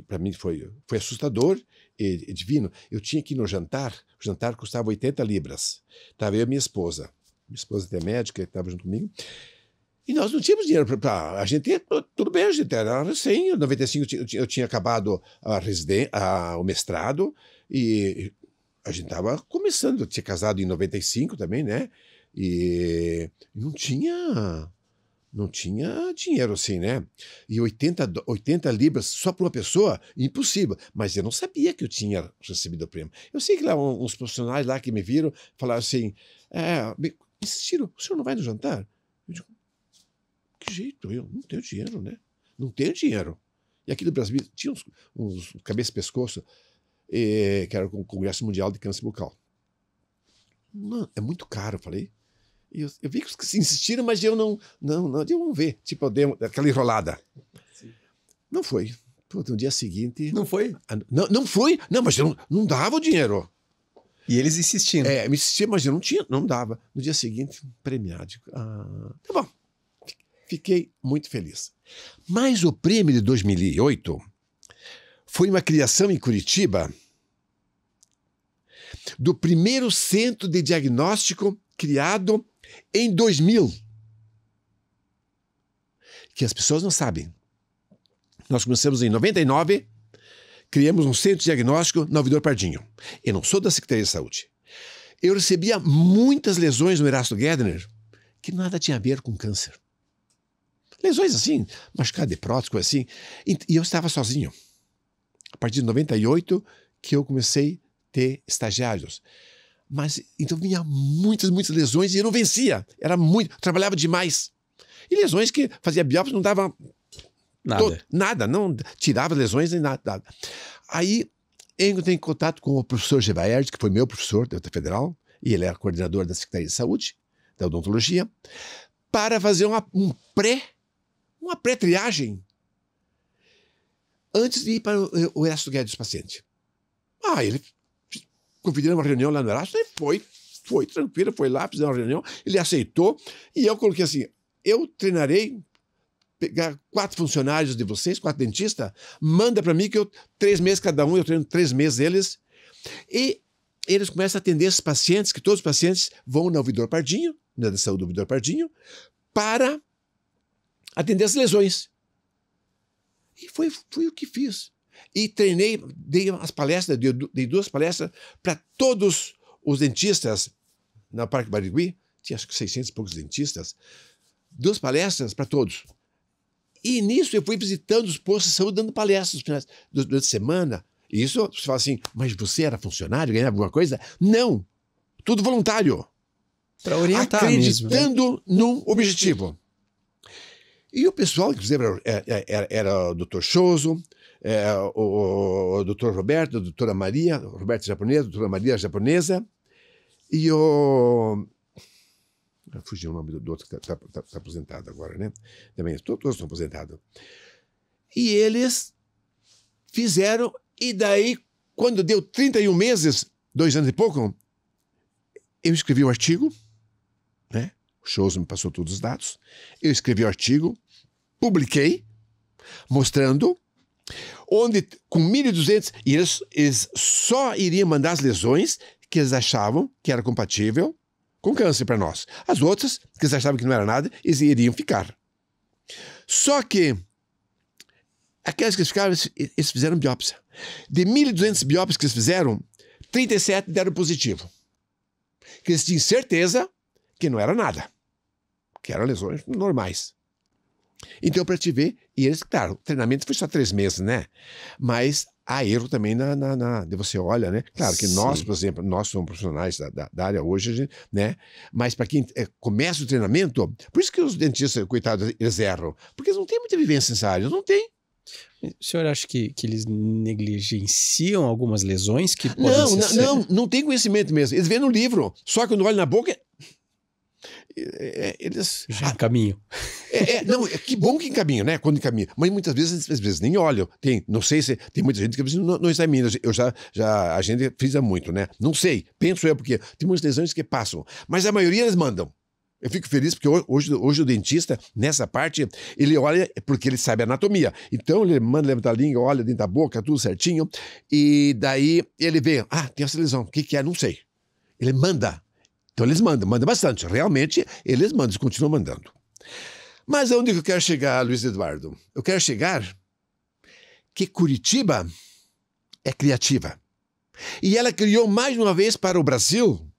para mim foi assustador e divino. Eu tinha que ir no jantar, o jantar custava 80 libras. Estava eu e minha esposa até médica, estava junto comigo. E nós não tínhamos dinheiro para a gente, tudo bem, a gente era recém, em 95 eu tinha acabado o mestrado e a gente estava começando, eu tinha casado em 95 também, né? E não tinha dinheiro assim, né? E 80 libras só para uma pessoa, impossível. Mas eu não sabia que eu tinha recebido o prêmio. Eu sei que lá uns profissionais lá que me viram falaram assim, me insistiram, o senhor não vai no jantar? Eu digo, que jeito? Eu não tenho dinheiro, né? Não tenho dinheiro. E aqui no Brasil tinha uns cabeça e pescoço, que era o Congresso Mundial de Câncer Bucal. Não, é muito caro, eu falei. E eu vi que eles insistiram, mas eu não, vamos ver. Tipo, eu dei aquela enrolada. Sim. Não foi. Puta, no dia seguinte... Não foi? Não foi. Não, mas eu não dava o dinheiro. E eles insistindo. Me insistiam, mas eu não dava. No dia seguinte, premiado. Tá bom. Fiquei muito feliz. Mas o prêmio de 2008 foi uma criação em Curitiba do primeiro centro de diagnóstico criado em 2000. Que as pessoas não sabem. Nós começamos em 99, criamos um centro de diagnóstico na Ouvidor Pardinho. Eu não sou da Secretaria de Saúde. Eu recebia muitas lesões no Erasto Gedner que nada tinha a ver com câncer. Lesões assim, machucado de prótese, coisa assim. E eu estava sozinho. A partir de 98 que eu comecei a ter estagiários. Mas então vinha muitas lesões e eu não vencia. Era muito, trabalhava demais. E lesões que fazia biópsia não dava nada, não tirava lesões nem nada. Aí eu entrei em contato com o professor Gevaerd, que foi meu professor da Federal, e ele era coordenador da Secretaria de Saúde, da odontologia, para fazer uma pré-triagem antes de ir para o Erasto Gedner dos pacientes. Ele convidou uma reunião lá no Erasto e foi tranquilo, foi lá, fizemos uma reunião, ele aceitou e eu coloquei assim, eu treinarei, pegar 4 funcionários de vocês, 4 dentistas, manda para mim que 3 meses cada um, eu treino 3 meses eles, e eles começam a atender esses pacientes, que todos os pacientes vão na Ouvidor Pardinho, na da saúde do Ouvidor Pardinho, para atender as lesões. E foi o que fiz. E treinei, dei 2 palestras para todos os dentistas na Parque Barigui, tinha acho que 600 e poucos dentistas, 2 palestras para todos. E nisso eu fui visitando os postos de saúde, dando palestras durante a semana. E isso, você fala assim, mas você era funcionário, ganhava alguma coisa? Não, tudo voluntário. Para orientar acreditando mesmo, né? num objetivo. E o pessoal, inclusive, era o Dr. Choso, o Dr. Roberto, a doutora Maria, Roberto japonesa, a doutora Maria japonesa, e o... Fugiu o nome do outro que está aposentado agora, né? Também, todos estão aposentados. E eles fizeram, e daí, quando deu 31 meses, 2 anos e pouco, eu escrevi o artigo, né? O Choso me passou todos os dados, eu escrevi o artigo, publiquei, mostrando, onde com 1.200, e eles só iriam mandar as lesões que eles achavam que era compatível com câncer para nós. As outras, que eles achavam que não era nada, eles iriam ficar. Só que, aquelas que eles ficaram, eles fizeram biópsia. De 1.200 biópsias que eles fizeram, 37 deram positivo. Que eles tinham certeza que não era nada. Que eram lesões normais. Então, para te ver, e eles, claro, o treinamento foi só 3 meses, né? Mas há erro também você olha, né? Claro que nós, Sim. por exemplo, nós somos profissionais da área hoje, né? Mas para quem começa o treinamento, por isso que os dentistas, coitados, eles erram, porque eles não têm muita vivência nessa área, eles não têm. O senhor acha que eles negligenciam algumas lesões que podem ser sérias? Não tem conhecimento mesmo. Eles veem no livro, só que quando olham na boca, eles... Já caminho. Não, que bom que encaminham, né? Quando encaminham. Mas muitas vezes, às vezes nem olham. Não sei se tem muita gente que não examina. A gente frisa muito, né? Não sei, penso eu, porque tem muitas lesões que passam. Mas a maioria eles mandam. Eu fico feliz porque hoje o dentista, nessa parte, ele olha porque ele sabe a anatomia. Então ele manda levantar a língua, olha dentro da boca, tudo certinho. E daí ele vê, tem essa lesão, o que é? Não sei. Ele manda. Então eles mandam bastante. Realmente, eles mandam, eles continuam mandando. Mas aonde eu quero chegar, Luiz Eduardo? Eu quero chegar que Curitiba é criativa. E ela criou mais uma vez para o Brasil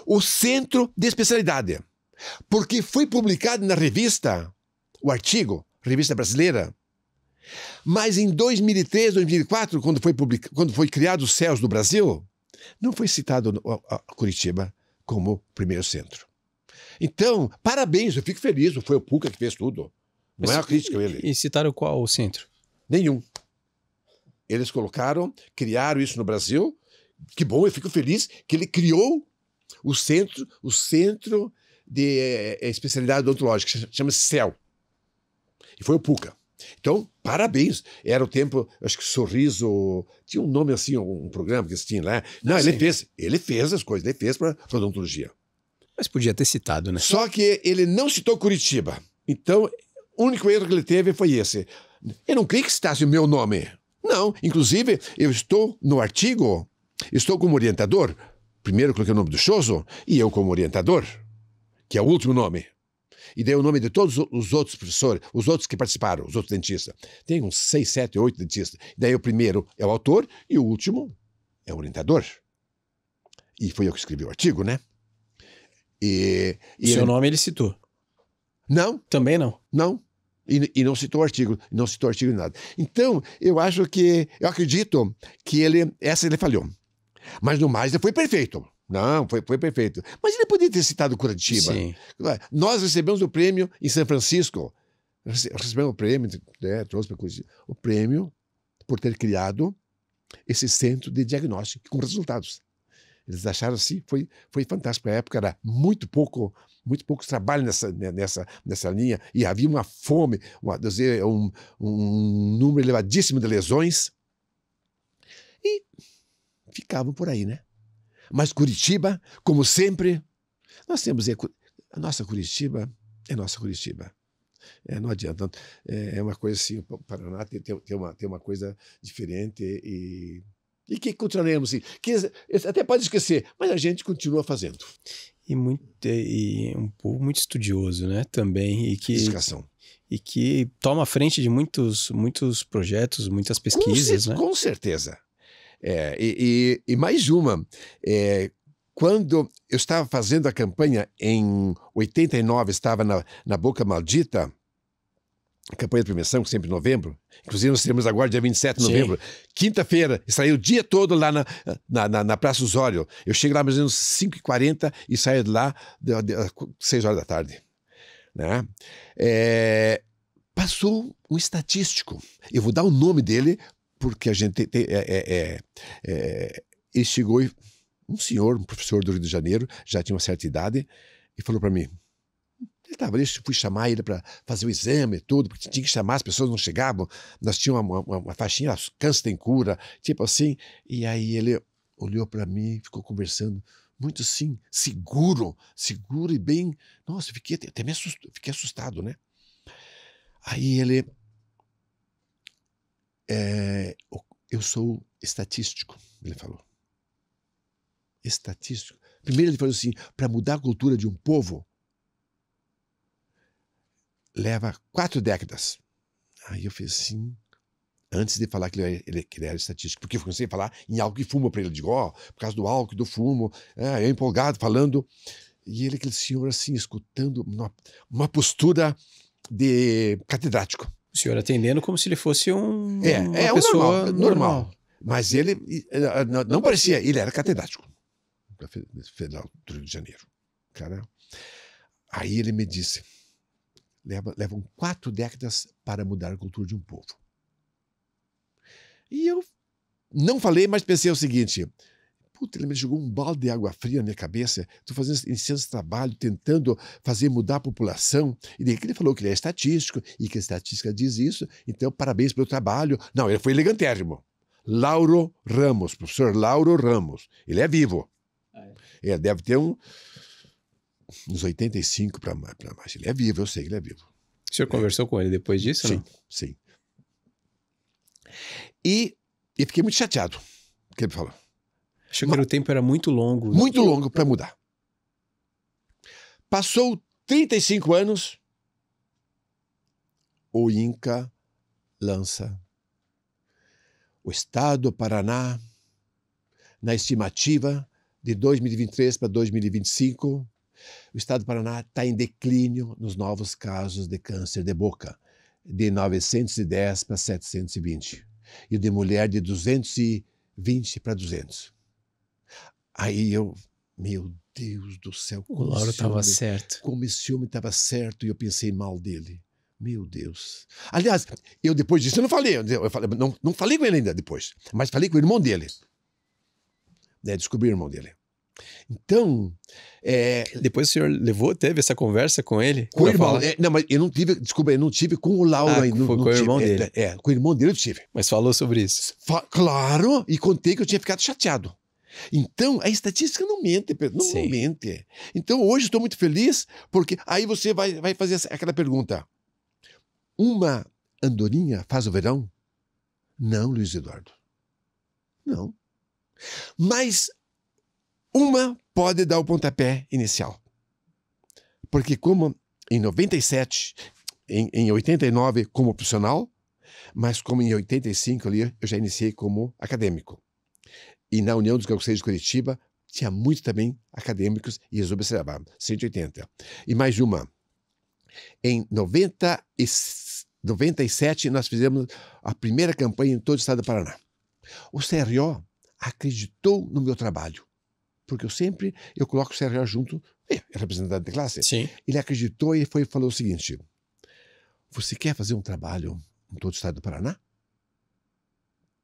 o Centro de Especialidade. Porque foi publicado na revista, o artigo, revista brasileira. Mas em 2003, 2004, quando foi criado os CELS do Brasil, não foi citado a Curitiba como primeiro centro. Então, parabéns, eu fico feliz, foi o Puca que fez tudo. Não é uma crítica a ele. E citaram qual o centro? Nenhum. Eles criaram isso no Brasil. Que bom, eu fico feliz que ele criou o centro de especialidade odontológica, chama-se CEL. E foi o Puca. Então, parabéns. Era o tempo, acho que Sorriso, tinha um nome assim, um programa que eles tinham lá. Não, ele fez as coisas, ele fez para odontologia. Mas podia ter citado, né? Só que ele não citou Curitiba. Então, o único erro que ele teve foi esse. Eu não queria que citasse o meu nome. Não, inclusive, eu estou no artigo, estou como orientador. Primeiro eu coloquei o nome do Choso e eu como orientador, que é o último nome. E dei o nome de todos os outros professores, os outros que participaram, os outros dentistas. Tem uns 6, 7, 8 dentistas. Daí o primeiro é o autor e o último é o orientador. E foi eu que escrevi o artigo, né? O seu nome ele citou? Não. Também não? Não. E não citou o artigo, em nada. Então, eu acredito que essa ele falhou. Mas no mais, ele foi perfeito. Não, foi perfeito. Mas ele poderia ter citado Curitiba. Sim. Nós recebemos o prêmio em São Francisco. Recebemos o prêmio, trouxe para Curitiba. O prêmio por ter criado esse centro de diagnóstico com resultados. Eles acharam assim, foi fantástico. Na época era muito poucos trabalhos nessa linha, e havia uma fome, um número elevadíssimo de lesões, e ficavam por aí, né? Mas Curitiba, como sempre, nós temos a nossa Curitiba é nossa Curitiba. Não adianta. É uma coisa assim, o Paraná tem uma coisa diferente e que continuaremos assim. Que até pode esquecer, mas a gente continua fazendo. E um povo muito estudioso, né? Também. Dedicação. E que toma a frente de muitos projetos, muitas pesquisas, né? Com certeza. E mais uma. Quando eu estava fazendo a campanha em 89, estava na Boca Maldita, a campanha de premiação, sempre em novembro. Inclusive, nós teremos agora, dia 27 de novembro. Quinta-feira, saí o dia todo lá na Praça Osório. Eu chego lá mais ou menos 5h40 e saio de lá às 6 horas da tarde. Né? Passou um estatístico. Eu vou dar o nome dele, porque a gente ele chegou, um senhor, um professor do Rio de Janeiro, já tinha uma certa idade, e falou para mim, eu fui chamar ele para fazer o exame e tudo, porque tinha que chamar, as pessoas não chegavam, nós tínhamos uma faixinha, câncer tem cura, tipo assim, e aí ele olhou para mim, ficou conversando, muito assim, seguro e bem, nossa, fiquei assustado, né? Aí ele, eu sou estatístico, ele falou. Estatístico. Primeiro ele falou assim, para mudar a cultura de um povo, leva 4 décadas. Aí eu fiz assim, antes de falar que ele era estatístico, porque eu comecei a falar em álcool e fumo para ele. Eu digo, por causa do álcool, do fumo, eu empolgado, falando. E ele, aquele senhor assim, escutando, uma postura de catedrático. O senhor atendendo como se ele fosse uma um pessoa normal. Mas ele não parecia, ele era catedrático da Federal do Rio de Janeiro. Cara, aí ele me disse, levam 4 décadas para mudar a cultura de um povo. E eu não falei, mas pensei o seguinte, puta, ele me jogou um balde de água fria na minha cabeça, estou iniciando esse trabalho, tentando fazer mudar a população, e daí que ele falou que ele é estatístico, e que a estatística diz isso, então parabéns pelo trabalho. Não, ele foi elegantérrimo. Lauro Ramos, professor Lauro Ramos. Ele é vivo. Ele deve ter uns 85 para mais. Ele é vivo, eu sei que ele é vivo. O senhor conversou com ele depois disso? Sim, não? sim. E fiquei muito chateado com o que ele falou. Achou que o tempo era muito longo. Muito longo para mudar. Passou 35 anos, o INCA lança o Estado do Paraná, na estimativa de 2023 para 2025, o Estado do Paraná está em declínio nos novos casos de câncer de boca, de 910 para 720, e de mulher de 220 para 200. Aí eu, meu Deus do céu, O Lauro estava certo. Como esse homem estava certo, e eu pensei mal dele. Meu Deus. Aliás, eu depois disso eu não falei. Não falei com ele ainda depois, mas falei com o irmão dele. Descobri o irmão dele. Então... Depois o senhor teve essa conversa com ele? Com o irmão. Não, mas eu não tive, desculpa, eu não tive com o Lauro ainda. Foi com o irmão dele. Com o irmão dele eu tive. Mas falou sobre isso? Claro, e contei que eu tinha ficado chateado. Então, a estatística não mente, não mente. Então, hoje estou muito feliz, porque aí você vai fazer aquela pergunta. Uma andorinha faz o verão? Não, Luiz Eduardo. Não. Mas uma pode dar o pontapé inicial. Porque como em 97, em 89 como profissional, mas como em 85 ali eu já iniciei como acadêmico. E na União dos Calceiros de Curitiba tinha muito também acadêmicos e eles observavam, 180. E mais uma. Em 97, nós fizemos a primeira campanha em todo o estado do Paraná. O CRO acreditou no meu trabalho, porque eu coloco o CRO junto, é representante da classe. Sim. Ele acreditou e falou o seguinte, você quer fazer um trabalho em todo o estado do Paraná?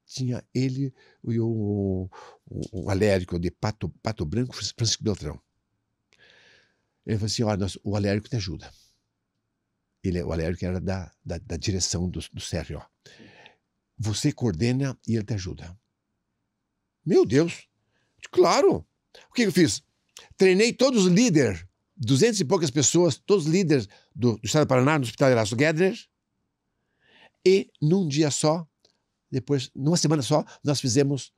Tinha ele e o alérgico de Pato Branco, Francisco Beltrão. Ele falou assim, olha, o alérgico te ajuda. O alérgico era da direção do CRO. Você coordena e ele te ajuda. Meu Deus! Claro! O que eu fiz? Treinei todos os líderes, 200 e poucas pessoas, todos os líderes do estado do Paraná, no Hospital Erasto Guedner, e num dia só, depois, numa semana só, nós fizemos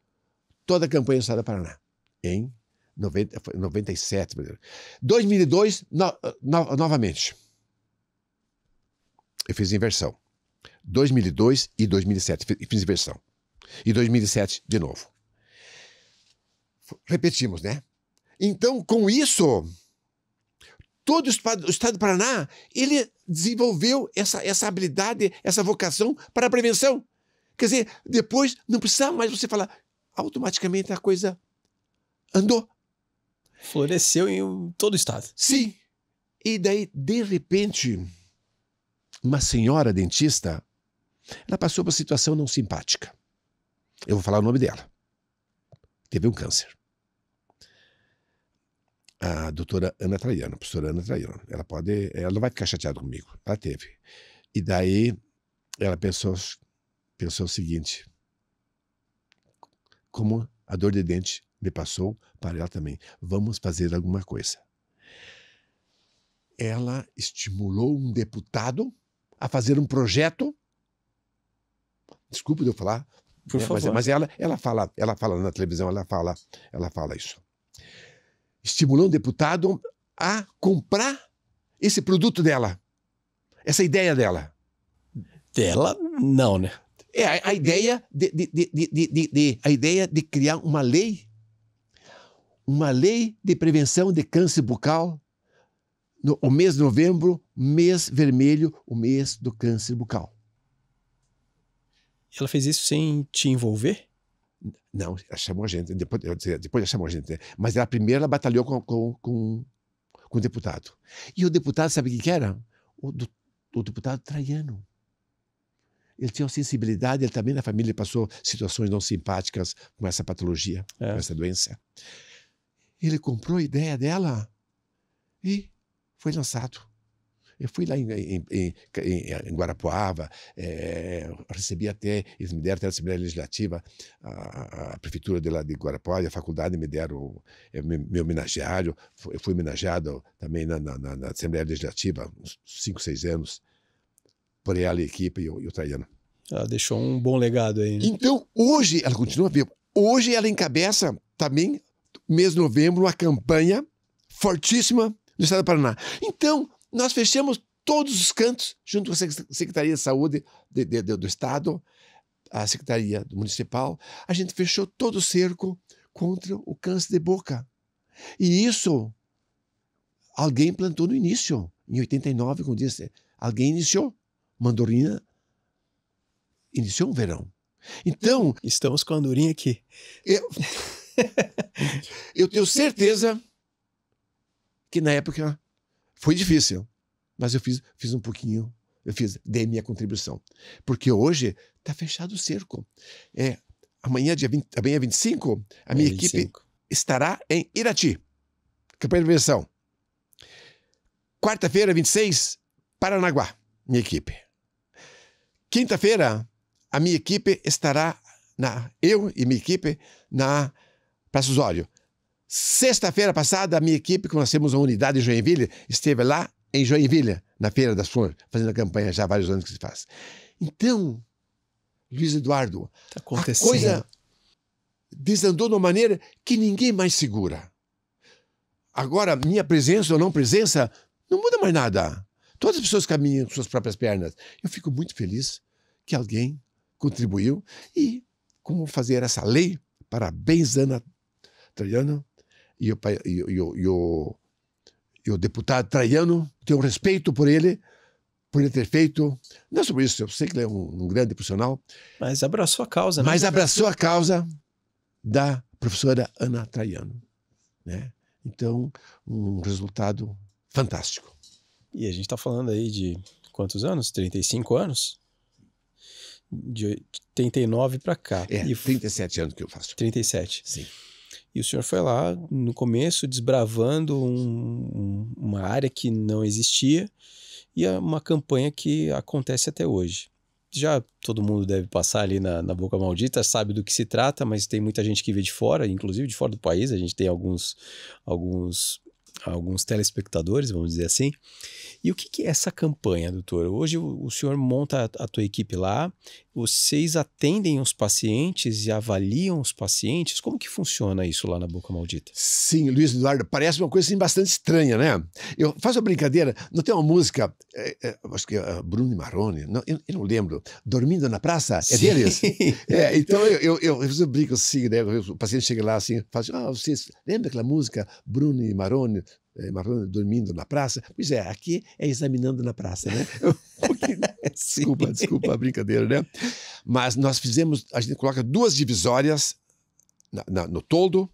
toda a campanha do estado do Paraná, em 97. 2002, novamente. Eu fiz inversão. 2002 e 2007, fiz inversão. E 2007 de novo. Repetimos, né? Então, com isso, todo o estado do Paraná, ele desenvolveu essa habilidade, essa vocação para a prevenção. Quer dizer, depois não precisava mais você falar, automaticamente a coisa andou. Floresceu em todo o estado. Sim. E daí, de repente, uma senhora dentista, ela passou por uma situação não simpática. Eu vou falar o nome dela. Teve um câncer. A doutora Ana Traiano, a professora Ana Traiano, ela não vai ficar chateada comigo. Ela teve. E daí, ela pensou o seguinte, como a dor de dente me passou, para ela também. Vamos fazer alguma coisa. Ela estimulou um deputado a fazer um projeto. Desculpe de eu falar, por favor. Mas ela fala na televisão, ela fala isso. Estimulou um deputado a comprar esse produto dela, essa ideia dela. Dela, não, né? É a ideia a ideia de criar uma lei de prevenção de câncer bucal. O mês de novembro, mês vermelho, o mês do câncer bucal. Ela fez isso sem te envolver? Não, ela chamou a gente, depois ela chamou a gente, né? Mas ela primeiro ela batalhou com o deputado. E o deputado, sabe o que era? O deputado Traiano. Ele tinha uma sensibilidade, ele também na família passou situações não simpáticas com essa patologia, com essa doença. Ele comprou a ideia dela e foi lançado. Eu fui lá em Guarapuava, recebi até, eles me deram até a Assembleia Legislativa, a Prefeitura de Guarapuava, a faculdade me deram meu homenageário, eu fui homenageado também na Assembleia Legislativa, uns 5, 6 anos, por ela e a equipe e o Traiano. Ela deixou um bom legado aí, né? Então, hoje, ela continua viva, hoje ela encabeça também, mês de novembro, uma campanha fortíssima no estado do Paraná. Então, nós fechamos todos os cantos, junto com a Secretaria de Saúde do Estado, a Secretaria Municipal, a gente fechou todo o cerco contra o câncer de boca. E isso, alguém plantou no início, em 89, como disse, alguém iniciou. Mandorina iniciou um verão. Então... Estamos com a andorinha aqui. Eu tenho certeza que na época foi difícil, mas eu fiz um pouquinho, dei minha contribuição. Porque hoje está fechado o cerco. Amanhã, dia 25, a minha equipe estará em Irati, campanha de prevenção. Quarta-feira, 26, Paranaguá, minha equipe. Quinta-feira, a minha equipe estará, eu e minha equipe, na Praça Osório. Sexta-feira passada, a minha equipe, que nós temos uma unidade em Joinville, esteve lá em Joinville, na Feira das Flores, fazendo a campanha já há vários anos que se faz. Então, Luiz Eduardo, a coisa desandou de uma maneira que ninguém mais segura. Agora, minha presença ou não presença, não muda mais nada. Todas as pessoas caminham com suas próprias pernas. Eu fico muito feliz que alguém contribuiu e como fazer essa lei. Parabéns, Ana Traiano e o deputado Traiano. Tenho respeito por ele ter feito. Não é sobre isso, eu sei que ele é um grande profissional. Mas abraçou a causa, né? Mas abraçou a causa da professora Ana Traiano, né? Então, um resultado fantástico. E a gente está falando aí de quantos anos? 35 anos? De 89 para cá. 37 anos que eu faço. 37. Sim. E o senhor foi lá, no começo, desbravando uma área que não existia e uma campanha que acontece até hoje. Já todo mundo deve passar ali na Boca Maldita, sabe do que se trata, mas tem muita gente que vê de fora, inclusive de fora do país. A gente tem alguns telespectadores, vamos dizer assim. E o que é essa campanha, doutor? Hoje o senhor monta a tua equipe lá, vocês atendem os pacientes e avaliam os pacientes? Como que funciona isso lá na Boca Maldita? Sim, Luiz Eduardo, parece uma coisa assim, bastante estranha, né? Eu faço uma brincadeira, não tem uma música, acho que é Bruno e Marrone, eu não lembro, Dormindo na Praça, é deles? Então eu brinco assim, né? O paciente chega lá assim, fala assim, vocês lembram daquela música Bruno e Marrone dormindo na praça? Pois é, aqui é examinando na praça, né? Desculpa a brincadeira, né? Mas nós fizemos, a gente coloca 2 divisórias no toldo,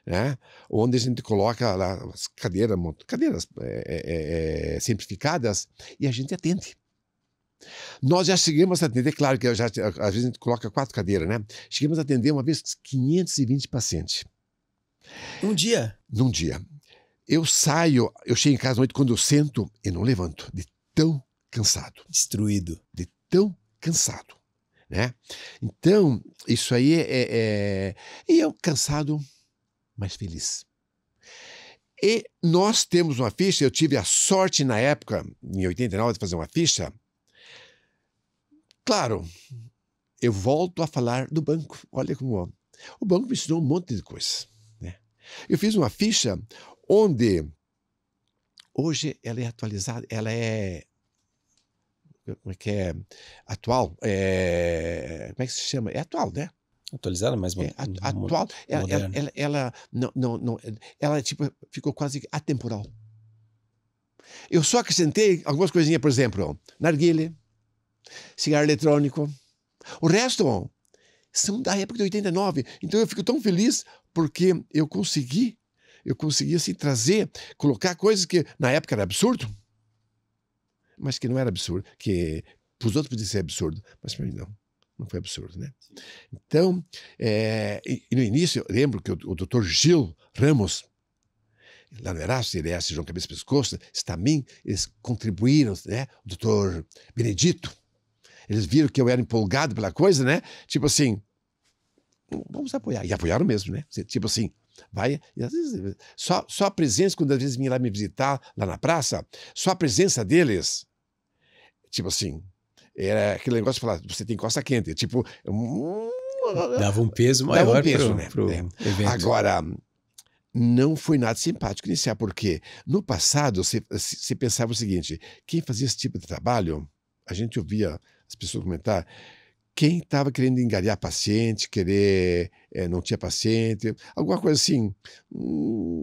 né? Onde a gente coloca lá as cadeiras simplificadas e a gente atende. Nós já chegamos a atender, claro que às vezes a gente coloca 4 cadeiras, né? Chegamos a atender uma vez 520 pacientes. Um dia? Num dia. Eu chego em casa à noite, quando eu sento, eu não levanto, de tão cansado. Destruído. De tão cansado, né? Então, isso aí E eu cansado, mas feliz. E nós temos uma ficha, eu tive a sorte na época, em 89, de fazer uma ficha. Claro, eu volto a falar do banco. Olha como... O banco me ensinou um monte de coisas, né? Eu fiz uma ficha onde hoje ela é atualizada, ela é... Como é que é? Atual. Como é que se chama? É atual, né? Atualizada, mas atual. Ela tipo, ficou quase atemporal. Eu só acrescentei algumas coisinhas, por exemplo, narguilé, cigarro eletrônico, O resto são da época de 89. Então eu fico tão feliz porque eu consegui assim trazer, colocar coisas que na época era absurdo, mas que não era absurdo, que para os outros podia ser absurdo, mas para mim não foi absurdo, né? Então, e no início, eu lembro que o Dr. Gil Ramos, lá no Erasmo, CLS, João Cabeça Pescoço, também eles contribuíram, né? O Dr. Benedito, eles viram que eu era empolgado pela coisa, né? Tipo assim, vamos apoiar. E apoiaram mesmo, né? Tipo assim, vai. E às vezes, só a presença, quando às vezes vinha lá me visitar, lá na praça, só a presença deles, tipo assim, era aquele negócio de falar, você tem costa quente. Tipo, dava um peso maior. Dava um peso, né? Pro evento. Agora, não foi nada simpático iniciar, porque no passado você pensava o seguinte: quem fazia esse tipo de trabalho, a gente ouvia as pessoas comentar, quem estava querendo enganar paciente, não tinha paciente, alguma coisa assim,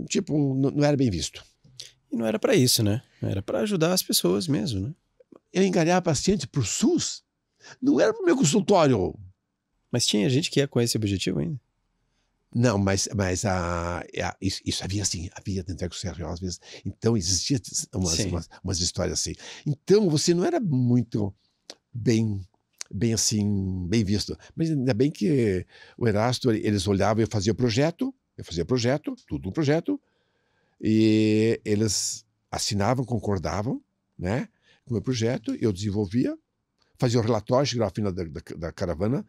tipo, não era bem visto. E não era para isso, né? Era para ajudar as pessoas mesmo, né? Eu enganar paciente para o SUS, não era para o meu consultório. Mas tinha gente que ia com esse objetivo ainda? Não, mas isso havia assim, havia dentro do CRO às vezes. Então existia umas histórias assim. Então você não era muito bem visto. Mas ainda bem que o Erasto, eles olhavam, eu fazia projeto, tudo um projeto, e eles assinavam, concordavam, né, com o meu projeto, eu desenvolvia, fazia o relatório, chegava ao final da caravana,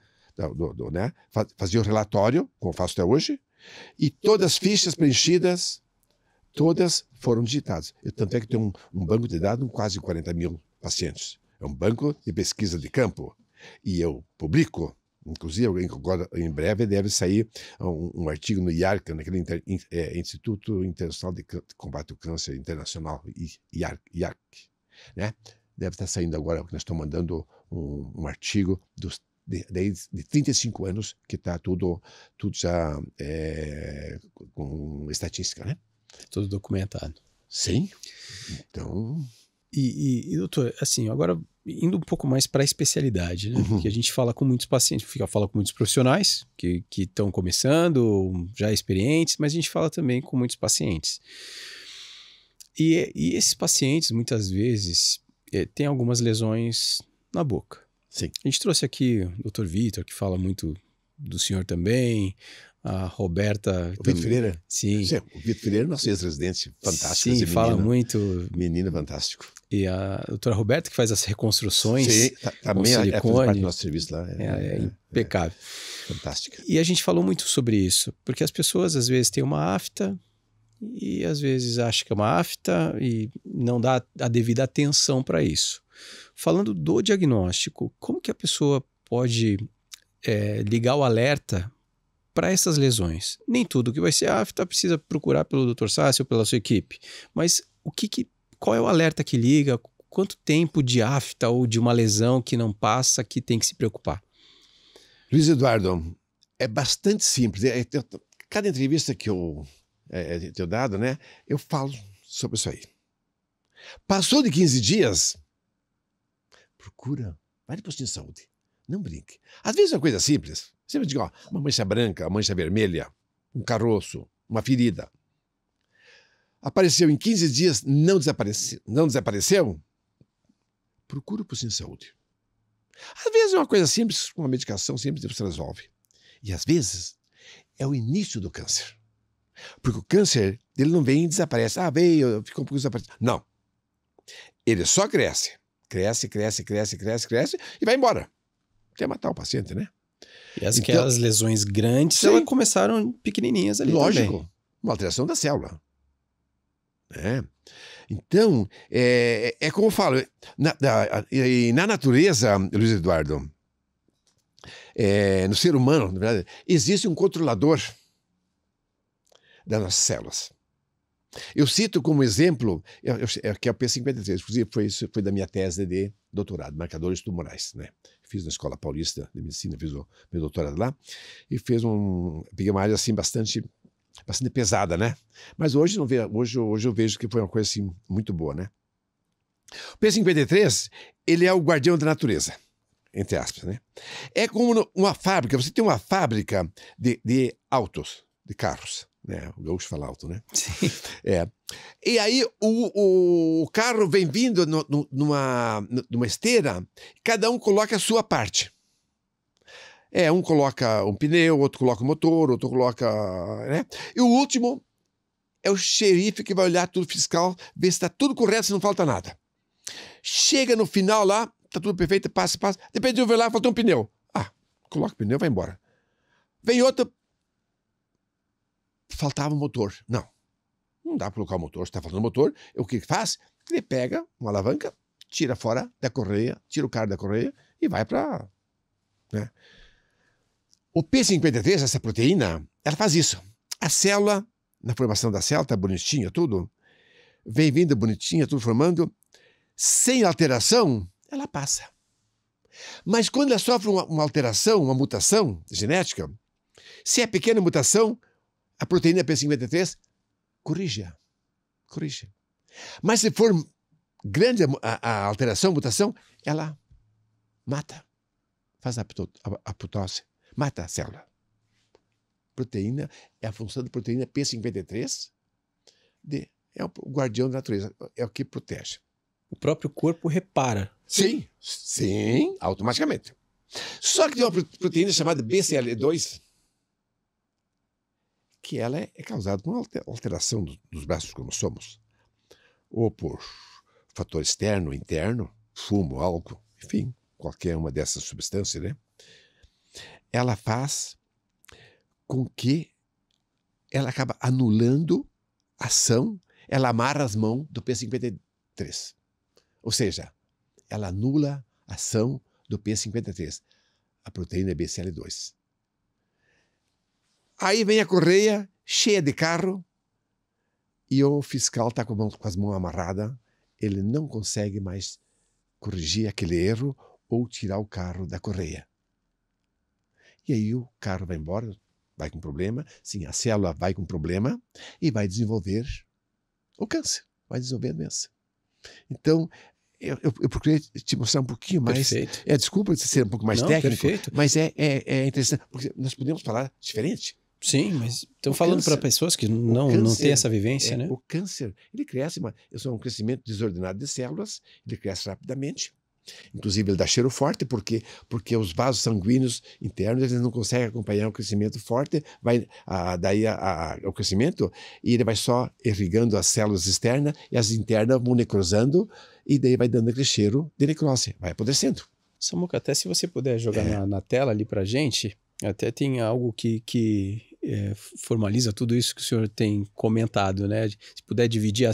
né, fazia o relatório, como eu faço até hoje, e todas as fichas preenchidas, todas foram digitadas. Tanto é que tem um banco de dados com quase 40 mil pacientes. É um banco de pesquisa de campo. E eu publico, inclusive agora, em breve deve sair um artigo no IARC, naquele Instituto Internacional de Combate ao Câncer Internacional, IARC, né? Deve estar saindo agora, porque nós estamos mandando um artigo de 35 anos, que está tudo já com estatística, né? Tudo documentado. Sim. Então... E doutor, assim, agora indo um pouco mais para a especialidade, né? Porque a gente fala com muitos pacientes, fala com muitos profissionais que estão começando, já experientes, mas a gente fala também com muitos pacientes. E esses pacientes, muitas vezes, têm algumas lesões na boca. Sim. A gente trouxe aqui o Dr. Vitor, que fala muito do senhor também, a Roberta... O Vitor Freire? Sim. O Vitor Freire é nosso ex-residente, fantástico. Sim, fala muito. Menino fantástico. E a doutora Roberta, que faz as reconstruções. Sim, também faz parte do nosso serviço lá. É impecável. Fantástica. E a gente falou muito sobre isso, porque as pessoas às vezes têm uma afta e às vezes acham que é uma afta e não dá a devida atenção para isso. Falando do diagnóstico, como que a pessoa pode ligar o alerta para essas lesões? Nem tudo que vai ser afta precisa procurar pelo Dr. Sácio ou pela sua equipe, mas qual é o alerta que liga? Quanto tempo de afta ou de uma lesão que não passa que tem que se preocupar? Luiz Eduardo, é bastante simples. Cada entrevista que eu tenho dado, né, eu falo sobre isso aí. Passou de 15 dias, procura, vai de postinho de saúde. Não brinque. Às vezes é uma coisa simples. Você me diz, uma mancha branca, uma mancha vermelha, um caroço, uma ferida. Apareceu em 15 dias, não desapareceu? Procura o postinho de saúde. Às vezes é uma coisa simples, com uma medicação simples, você resolve. E às vezes é o início do câncer. Porque o câncer, ele não vem e desaparece. Veio, ficou um pouco desaparecido. Não. Ele só cresce. Cresce e vai embora. Quer matar o paciente, né? E aquelas lesões grandes, elas começaram pequenininhas ali. Lógico. Também. Uma alteração da célula. Então, como eu falo, na natureza, Luiz Eduardo, no ser humano, na verdade, existe um controlador das nossas células. Eu cito como exemplo, que é o P53, inclusive foi da minha tese de doutorado, marcadores tumorais, né? Fiz na Escola Paulista de Medicina, fiz o meu doutorado lá, e peguei uma área assim bastante pesada, né? Mas hoje eu vejo que foi uma coisa assim muito boa, né? O P53, ele é o guardião da natureza. entre aspas, né? É como uma fábrica, você tem uma fábrica de autos, de carros, né? O gaúcho fala auto, né? Sim. E aí o carro vem vindo numa esteira, cada um coloca a sua parte. Um coloca um pneu, outro coloca o motor, outro coloca... né? E o último é o xerife que vai olhar tudo fiscal, ver se está tudo correto, se não falta nada. Chega no final lá, está tudo perfeito, passa. Depois eu vou lá, faltou um pneu. Coloca o pneu e vai embora. Vem outro, faltava o motor. Não dá para colocar o motor, se está faltando o motor. O que faz? Ele pega uma alavanca, tira fora da correia, tira o cara da correia e vai para... né? O P53, essa proteína, ela faz isso. A célula, na formação da célula, tá bonitinha tudo, vem vindo bonitinha, tudo formando, sem alteração, ela passa. Mas quando ela sofre uma alteração, uma mutação genética, se é pequena mutação, a proteína P53 corrige. Mas se for grande a alteração, mutação, ela mata. Faz a apoptose. Mata a célula. Proteína é a função da proteína P53. É o guardião da natureza. É o que protege. O próprio corpo repara. Sim, automaticamente. Só que tem uma proteína chamada BCL2, que ela é causada por uma alteração dos braços cromossomos. Ou por fator externo, interno, fumo, álcool, enfim, qualquer uma dessas substâncias, né? Ela faz com que ela acaba anulando a ação, ela amarra as mãos do P53. Ou seja, ela anula a ação do P53, a proteína BCL2. Aí vem a correia cheia de carro e o fiscal está com as mãos amarradas, ele não consegue mais corrigir aquele erro ou tirar o carro da correia. E aí o carro vai embora, vai com problema, sim, a célula vai com problema e vai desenvolver o câncer, vai desenvolver a doença. Então, eu procurei te mostrar um pouquinho mais. Perfeito. Desculpa ser um pouco mais técnico, perfeito. mas é interessante, porque nós podemos falar diferente. Sim, mas estamos falando para pessoas que não têm essa vivência, né? O câncer, ele cresce, um crescimento desordenado de células, ele cresce rapidamente. Inclusive, ele dá cheiro forte, porque os vasos sanguíneos internos eles não conseguem acompanhar o crescimento forte, daí o crescimento, e ele vai só irrigando as células externas, e as internas vão necrosando, e daí vai dando aquele cheiro de necrose, vai apodrecendo. Samuca, até se você puder jogar na tela ali pra gente, até tem algo que formaliza tudo isso que o senhor tem comentado, né? Se puder dividir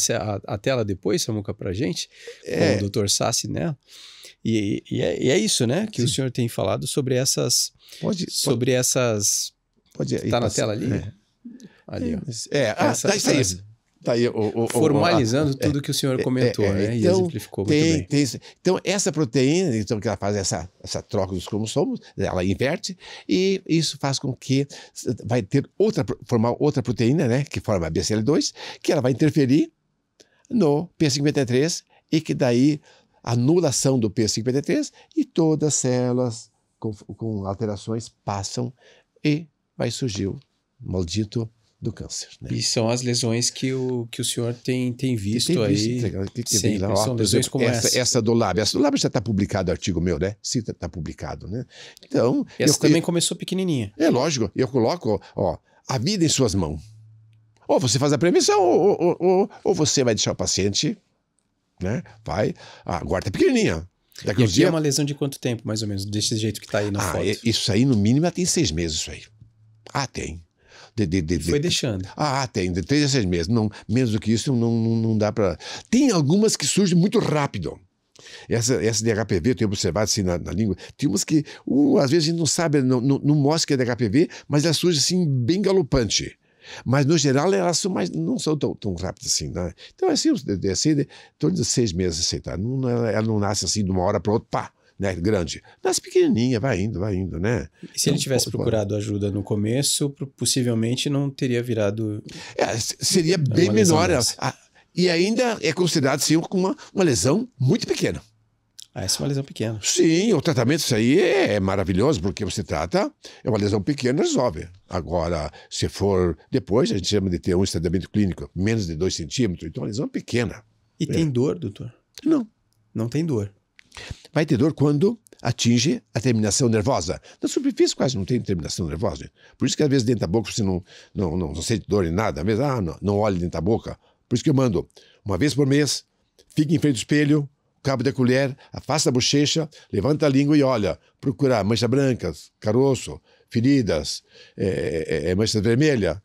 a tela depois, Samuca, pra gente, com o Dr. Sassi, né? E é isso, né? Que o senhor tem falado sobre essas... Pode tá na tela ali? Ali, ó. Tá isso aí. Tá aí formalizando tudo que o senhor comentou, né? E exemplificou muito bem. Então, essa proteína, então, que ela faz essa troca dos cromossomos, ela inverte, e isso faz com que vai formar outra proteína, né? Que forma a BCL2, que ela vai interferir no P53, e que daí anula a ação do P53, e todas as células com alterações passam, e vai surgir o maldito do câncer. Né? E são as lesões que o senhor tem visto aí. Sempre, são lesões como essa. Essa do lábio. Essa do lábio já está publicado, artigo meu, né? Sim, está publicado, né? Então... Essa também começou pequenininha. É lógico. Eu coloco, a vida em suas mãos. Ou você faz a prevenção, ou você vai deixar o paciente, né? Vai... agora está pequenininha. Daqui e é uma lesão de quanto tempo, mais ou menos, desse jeito que está aí na foto? Isso aí, no mínimo, tem 6 meses, isso aí. Tem. Foi deixando. Tem, de 3 a 6 meses. Não, menos do que isso não dá para... Tem algumas que surgem muito rápido. Essa de HPV, eu tenho observado assim na língua, tem umas que, às vezes a gente não sabe, não mostra que é de HPV, mas ela surge assim bem galopante. Mas, no geral, elas não são tão rápidas assim, né? Então, assim, em torno de 6 meses, assim, tá? Ela não nasce assim de uma hora para outra, pá, né? Grande. Nasce pequenininha, vai indo, né? E se ele tivesse procurado ajuda no começo, possivelmente não teria virado... seria bem menor. E ainda é considerado, assim, como uma lesão muito pequena. Ah, essa é uma lesão pequena. Sim, o tratamento isso aí é maravilhoso, porque você trata, é uma lesão pequena, resolve. Agora, se for depois, a gente chama de ter um estadiamento clínico, menos de 2 centímetros, então é uma lesão pequena. E tem dor, doutor? Não. Não tem dor. Vai ter dor quando atinge a terminação nervosa. Na superfície quase não tem terminação nervosa. Por isso que às vezes dentro da boca você não sente dor em nada. Às vezes, não olhe dentro da boca. Por isso que eu mando, uma vez por mês, fique em frente ao espelho, cabo da colher, afasta a bochecha, levanta a língua e olha. Procura manchas brancas, caroço, feridas, manchas vermelhas.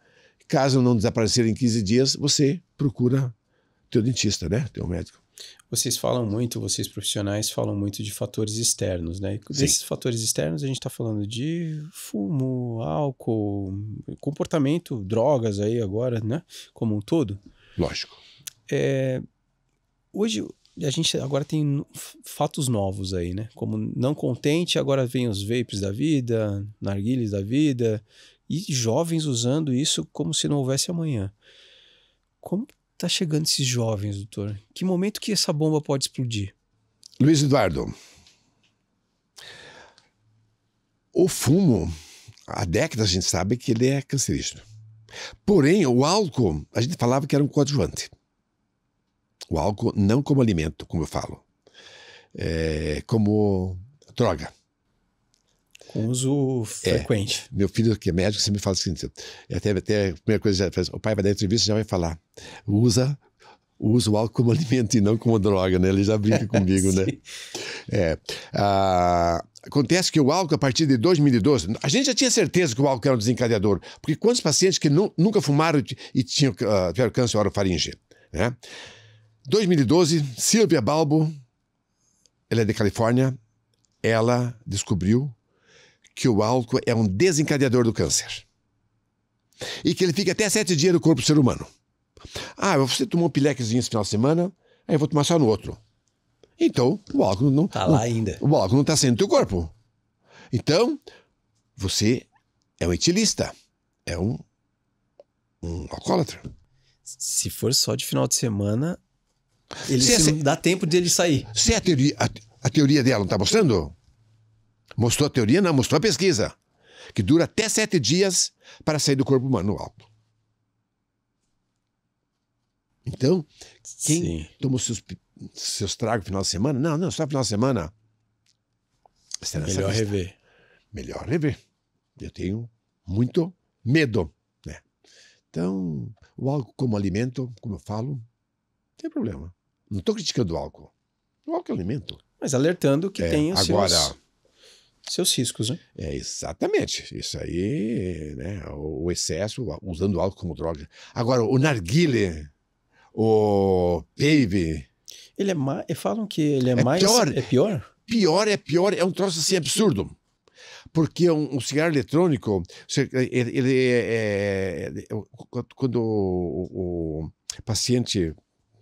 Caso não desaparecer em 15 dias, você procura teu dentista, né? Teu médico. Vocês falam muito, vocês profissionais falam muito de fatores externos, né? E desses fatores externos a gente está falando de fumo, álcool, comportamento, drogas aí agora, né? Como um todo. Lógico. Hoje a gente agora tem fatos novos aí, né? Como não contente, agora vem os vapes da vida, narguilés da vida, e jovens usando isso como se não houvesse amanhã. Como tá chegando esses jovens, doutor? Que momento que essa bomba pode explodir? Luiz Eduardo, o fumo, há décadas a gente sabe que ele é cancerígeno. Porém, o álcool, a gente falava que era um coadjuvante. O álcool não como alimento, como eu falo, como droga. Com uso frequente. Meu filho, que é médico, sempre fala o seguinte, até a primeira coisa que o pai vai dar entrevista já vai falar, usa o álcool como alimento e não como droga, né? Ele já brinca comigo, né? Acontece que o álcool, a partir de 2012, a gente já tinha certeza que o álcool era um desencadeador, porque quantos pacientes que nunca fumaram e tiveram câncer orofaringe, né? 2012, Silvia Balbo, ela é de Califórnia, ela descobriu que o álcool é um desencadeador do câncer. E que ele fica até 7 dias no corpo do ser humano. Você tomou um pilequezinho esse final de semana, aí eu vou tomar só no outro. Então, o álcool não... Tá lá ainda. O álcool não está saindo do teu corpo. Então, você é um etilista. É um alcoólatra. Se for só de final de semana, não dá tempo dele sair. Se a teoria dela não está mostrando? Mostrou a teoria? Não, mostrou a pesquisa. Que dura até 7 dias para sair do corpo humano o álcool. Então, quem toma os seus tragos no final de semana? Não, só no final de semana. Melhor rever. Melhor rever. Eu tenho muito medo, né? Então, o álcool como alimento, como eu falo, não tem problema. Não estou criticando o álcool. O álcool é alimento. Mas alertando que tem os agora, seus riscos, né? Exatamente. Isso aí, né? O excesso, usando o álcool como droga. Agora, o narguilé, o vape... Falam que ele é mais... Pior. É pior? Pior. É um troço assim absurdo. Porque um cigarro eletrônico, quando o paciente,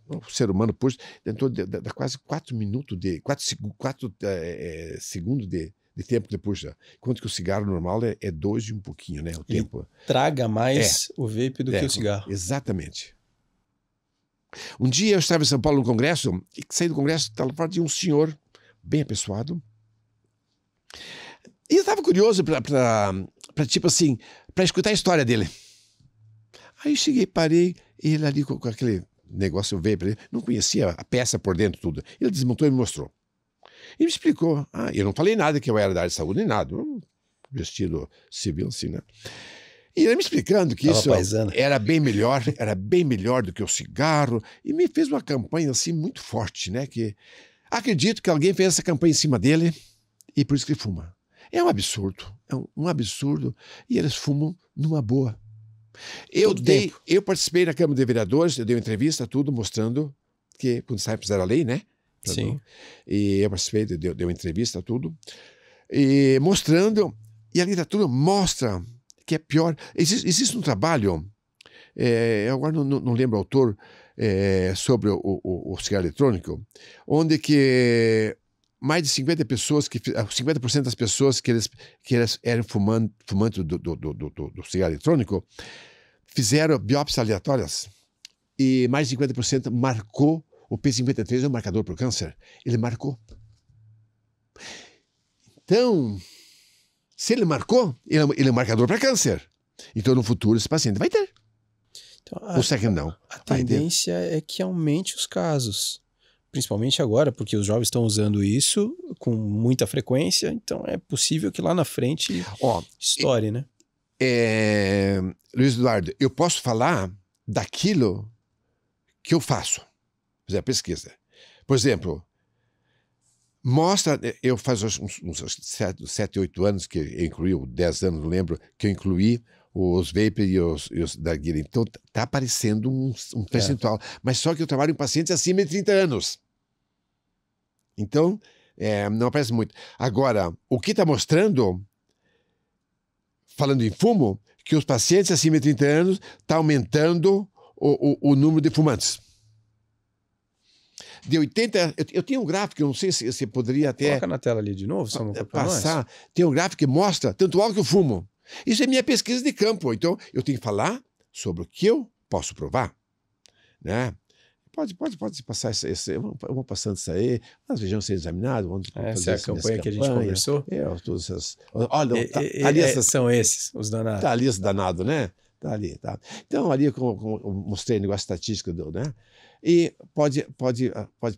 o ser humano, pôs, dentro de quase 4 minutos, 4 segundos de tempo depois. Enquanto que o cigarro normal é 2 e um pouquinho, né? O tempo. Traga mais o vape do que o cigarro. Exatamente. Um dia eu estava em São Paulo no congresso, e saí do congresso, estava fora de um senhor bem apessoado. E eu estava curioso para tipo assim, para escutar a história dele. Aí eu cheguei, parei, ele ali com aquele negócio vape, não conhecia a peça por dentro, tudo. Ele desmontou e me mostrou. E me explicou. Eu não falei nada que eu era da área de saúde, nem nada. Vestido civil, assim, né? E ele me explicando que isso era bem melhor do que o cigarro. E me fez uma campanha, assim, muito forte, né? Que acredito que alguém fez essa campanha em cima dele e por isso que ele fuma. É um absurdo. É um absurdo. E eles fumam numa boa. Eu participei na Câmara de Vereadores, eu dei uma entrevista, tudo, mostrando que, quando fizeram a lei, né? Sim. E eu participei, dei uma entrevista, tudo. E mostrando, e a literatura mostra que é pior. Existe um trabalho, eu agora não lembro o autor, sobre o cigarro eletrônico, onde que mais de 50% das pessoas que eles eram fumantes do cigarro eletrônico fizeram biópsias aleatórias e mais de 50% marcou. O P53 é um marcador para o câncer. Ele marcou. Então, se ele marcou, ele é um marcador para câncer. Então, no futuro, esse paciente vai ter. Então, Ou será que não? A tendência é que aumente os casos. Principalmente agora, porque os jovens estão usando isso com muita frequência, então é possível que lá na frente estoure, né? Luiz Eduardo, eu posso falar daquilo que eu faço. Por exemplo, pesquisa. Por exemplo, mostra, eu faz uns 7, 8 anos que eu incluí, 10 anos, não lembro, que eu incluí os vape e os narguilé. Então, está aparecendo um percentual. Mas só que eu trabalho em pacientes acima de 30 anos. Então, não aparece muito. Agora, o que está mostrando, falando em fumo, que os pacientes acima de 30 anos está aumentando o número de fumantes. De 80, eu tenho um gráfico, eu não sei se poderia até... Coloca na tela ali de novo, só passar. Tem um gráfico que mostra tanto álcool que o fumo. Isso é minha pesquisa de campo. Então, eu tenho que falar sobre o que eu posso provar. Né? Pode passar esse eu vou passando isso aí. Nós vejamos ser examinado. Vamos fazer essa campanha que a gente conversou. Todas essas, olha, ali são esses, os danados. Está ali esse danado, né? Está ali. Tá. Então, ali eu mostrei o negócio estatístico, né? E pode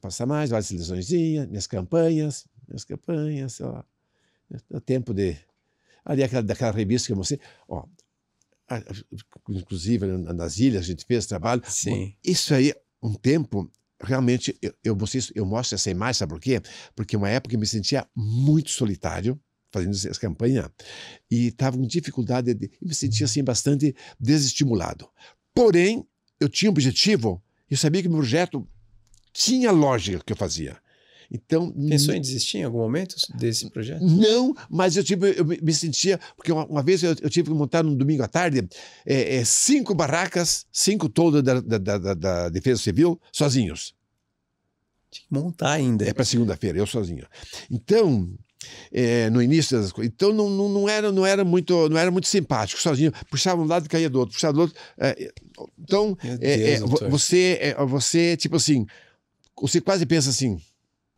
passar mais, várias seleçõezinhas, minhas campanhas, ó, o tempo de... Ali daquela revista que eu mostrei, ó, inclusive nas ilhas a gente fez trabalho. Sim. Isso aí, um tempo, realmente, eu mostro essa imagem, sabe por quê? Porque uma época eu me sentia muito solitário, fazendo essa campanha, e estava com dificuldade, e me sentia assim bastante desestimulado. Porém, eu tinha um objetivo. Eu sabia que o meu projeto tinha lógica que eu fazia. Então, pensou em desistir em algum momento desse projeto? Não, mas eu me sentia... Porque uma vez eu tive que montar num domingo à tarde 5 barracas, 5 toldos da Defesa Civil, sozinhos. Tinha que montar ainda. Para segunda-feira, eu sozinho. Então... no início das coisas. Então não era muito simpático, sozinho. Puxava um lado e caía do outro, puxava do outro. Então, você, tipo assim, você quase pensa assim: o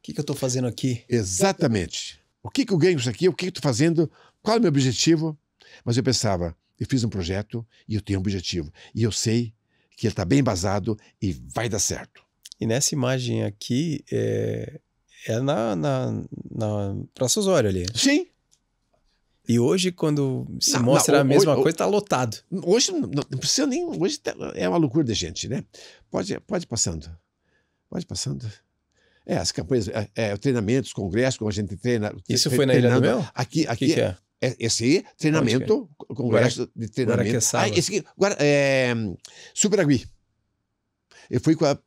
que eu estou fazendo aqui? Exatamente. O que eu ganho com isso aqui? O que eu estou fazendo? Qual é o meu objetivo? Mas eu pensava, eu fiz um projeto e eu tenho um objetivo. E eu sei que ele está bem embasado e vai dar certo. E nessa imagem aqui, é na Praça Osório ali. Sim. E hoje, quando se mostra a mesma coisa, está lotado. Hoje não precisa nem... Hoje é uma loucura de gente, né? Pode passando. Pode passando. As campanhas, o treinamento, os congressos, como a gente treina... Isso foi na Ilha do Mel? Aqui que é? Esse treinamento, congresso de treinamento... Esse aqui, Superagui. Eu fui com a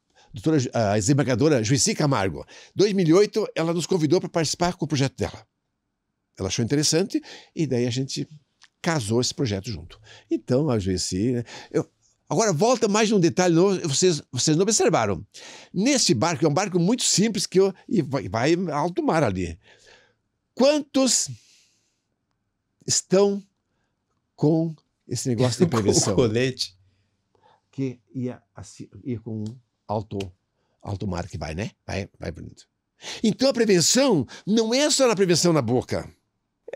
desembargadora Juicy Camargo. Em 2008, ela nos convidou para participar com o projeto dela. Ela achou interessante e daí a gente casou esse projeto junto. Então, a Juicy... Né, agora, volta mais um detalhe novo, vocês não observaram. Nesse barco, é um barco muito simples e vai alto mar ali. Quantos estão com esse negócio de prevenção? Com o colete. Que ia com alto mar que vai, né? Vai bonito. Então a prevenção não é só na prevenção na boca.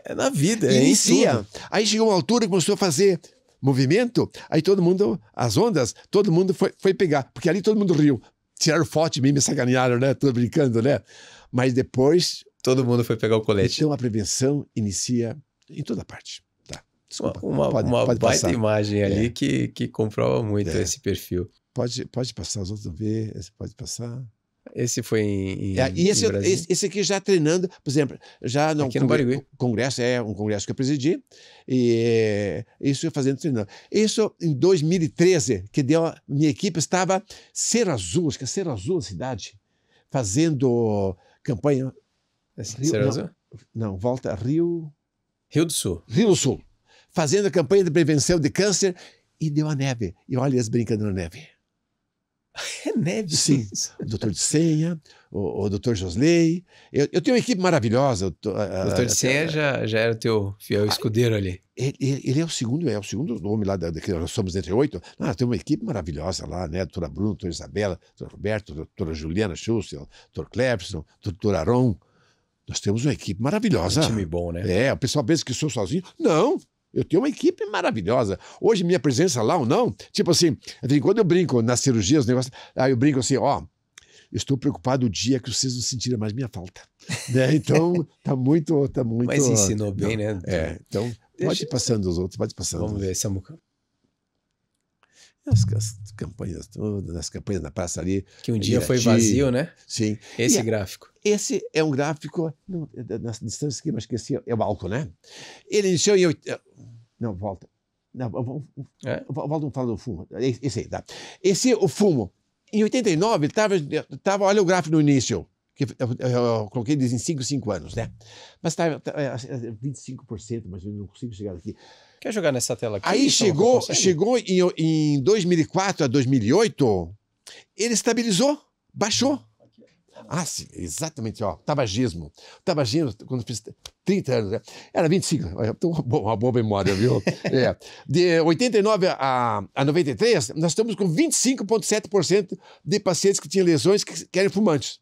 É na vida, inicia. Aí chegou uma altura que começou a fazer movimento, aí todo mundo, as ondas, todo mundo foi pegar, porque ali todo mundo riu. Tiraram foto de mim, me sacanearam, né? Tô brincando, né? Mas depois... Todo mundo foi pegar o colete. Então a prevenção inicia em toda parte. Tá. Desculpa. Uma pode baita passar. imagem ali que comprova muito esse perfil. Pode passar, os outros não vê, pode passar. Esse foi em esse aqui já treinando, por exemplo, já no congresso, um congresso que eu presidi, e isso eu fazendo treinando. Isso em 2013, que minha equipe estava Cerro Azul, acho que é Cerro Azul a cidade, fazendo campanha. Cerro Azul? Não, volta Rio do Sul. Rio do Sul. Fazendo a campanha de prevenção de câncer e deu a neve. E olha eles brincando na neve. É neve? Sim. O doutor de Senha, o doutor Josley. Eu tenho uma equipe maravilhosa. O doutor de Senha já era o teu fiel escudeiro ali. Ele é o segundo homem lá, que nós somos entre 8. Tem uma equipe maravilhosa lá, né? Doutora Bruno, doutora Isabela, doutor Roberto, doutora Juliana Schultz, doutor Cleverson, doutor Aron. Nós temos uma equipe maravilhosa. Um time bom, né? É, o pessoal pensa que sou sozinho. Não, eu tenho uma equipe maravilhosa. Hoje, minha presença lá ou não, tipo assim, quando eu brinco nas cirurgias, aí eu brinco assim, ó, estou preocupado o dia que vocês não sentirem mais minha falta. Né? Então, tá muito... Mas ensinou bem, né? É, então, pode ir passando os outros, pode ir passando. Vamos ver, Samuca. As campanhas todas, as campanhas na praça ali. Que um dia foi vazio, né? Sim. Esse gráfico. Esse é um gráfico, não, na distância aqui, mas esqueci, é o álcool, né? Ele iniciou em... Não, volta. Não, volta a falar do fumo. Esse aí, tá? Esse, o fumo. Em 89, tava, olha o gráfico no início, que eu coloquei em 5 anos, né? Mas estava 25%, mas eu não consigo chegar aqui. Quer jogar nessa tela aqui? Aí chegou em 2004 a 2008, ele estabilizou, baixou. Ah, sim, exatamente, ó, tabagismo. Tabagismo, quando eu fiz 30 anos, né? Era 25, uma boa memória, viu? É. De 89 a 93, nós estamos com 25,7% de pacientes que tinham lesões que eram fumantes.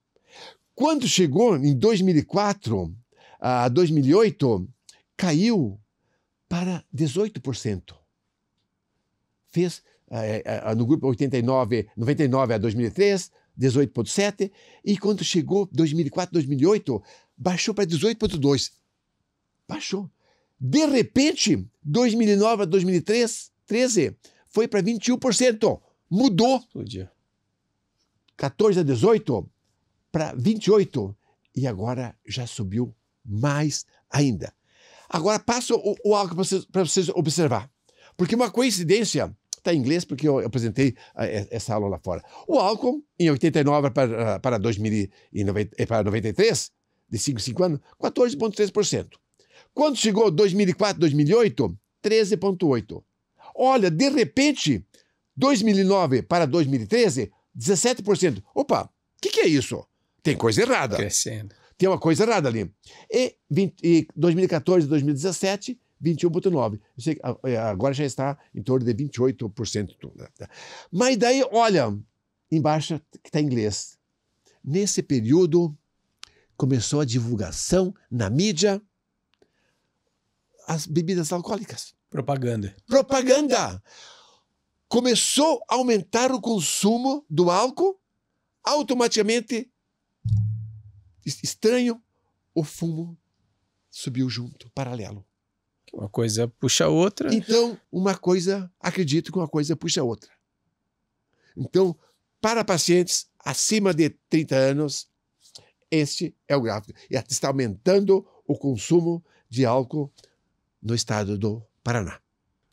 Quando chegou em 2004 a 2008, caiu para 18%. Fez no grupo 99 a 2003, 18,7%, e quando chegou 2004, 2008, baixou para 18,2%. Baixou. De repente, 2009 a 2013, foi para 21%. Mudou. Explodiu. 14 a 18 para 28%. E agora já subiu mais ainda. Agora passa o álcool para vocês observar. Porque uma coincidência, está em inglês porque eu apresentei essa aula lá fora. O álcool, em 89 para 93, de 5 anos, 14,3%. Quando chegou 2004, 2008, 13,8%. Olha, de repente, 2009 para 2013, 17%. Opa, o que é isso? Tem coisa errada. Crescendo. Tem uma coisa errada ali. E 2014, 2017, 21,9%. Agora já está em torno de 28%. Mas daí, olha, embaixo que está em inglês. Nesse período, começou a divulgação na mídia as bebidas alcoólicas. Propaganda. Propaganda! Começou a aumentar o consumo do álcool, automaticamente, estranho, o fumo subiu junto, paralelo. Uma coisa puxa a outra. Então, acredito que uma coisa puxa a outra. Então, para pacientes acima de 30 anos, este é o gráfico. E está aumentando o consumo de álcool no estado do Paraná.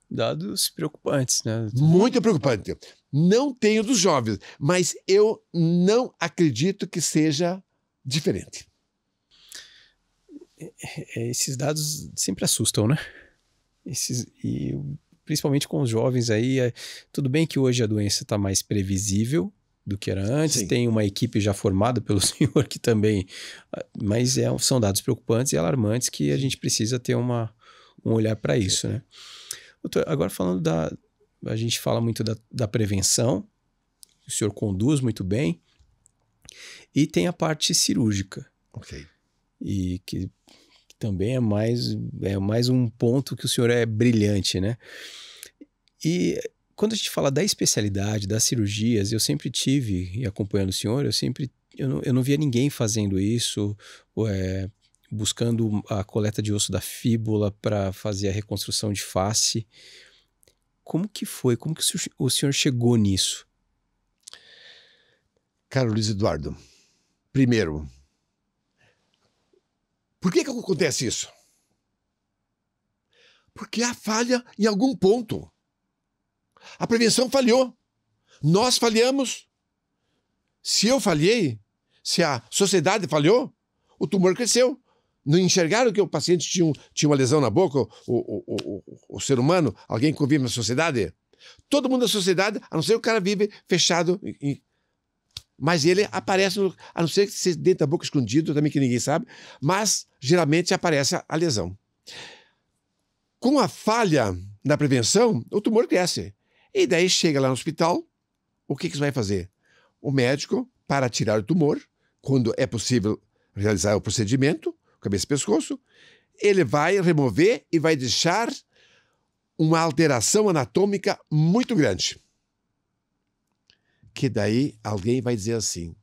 Dados preocupantes, né? Muito preocupante. Não tenho dos jovens, mas eu não acredito que seja diferente. Esses dados sempre assustam, né? E principalmente com os jovens aí. Tudo bem que hoje a doença está mais previsível do que era antes. Sim. Tem uma equipe já formada pelo senhor que também... Mas são dados preocupantes e alarmantes que a gente precisa ter um olhar para isso, né? Doutor, agora falando a gente fala muito da prevenção, o senhor conduz muito bem, e tem a parte cirúrgica. Ok. E que também é mais um ponto que o senhor é brilhante, né? E quando a gente fala da especialidade, das cirurgias, eu sempre tive, e acompanhando o senhor, eu não via ninguém fazendo isso, buscando a coleta de osso da fíbula para fazer a reconstrução de face. Como que foi? Como que o senhor chegou nisso? Caro Luiz Eduardo, primeiro, por que acontece isso? Porque há falha em algum ponto. A prevenção falhou. Nós falhamos. Se eu falhei, se a sociedade falhou, o tumor cresceu. Não enxergaram que o paciente tinha uma lesão na boca, o ser humano, alguém que convive na sociedade? Todo mundo na sociedade, a não ser que o cara vive fechado. Mas ele aparece, a não ser que seja dentro da boca escondido, também que ninguém sabe, mas geralmente aparece a lesão. Com a falha na prevenção, o tumor cresce. E daí chega lá no hospital, o que você vai fazer? O médico, para tirar o tumor, quando é possível realizar o procedimento, cabeça e pescoço, ele vai remover e vai deixar uma alteração anatômica muito grande. Que daí alguém vai dizer assim,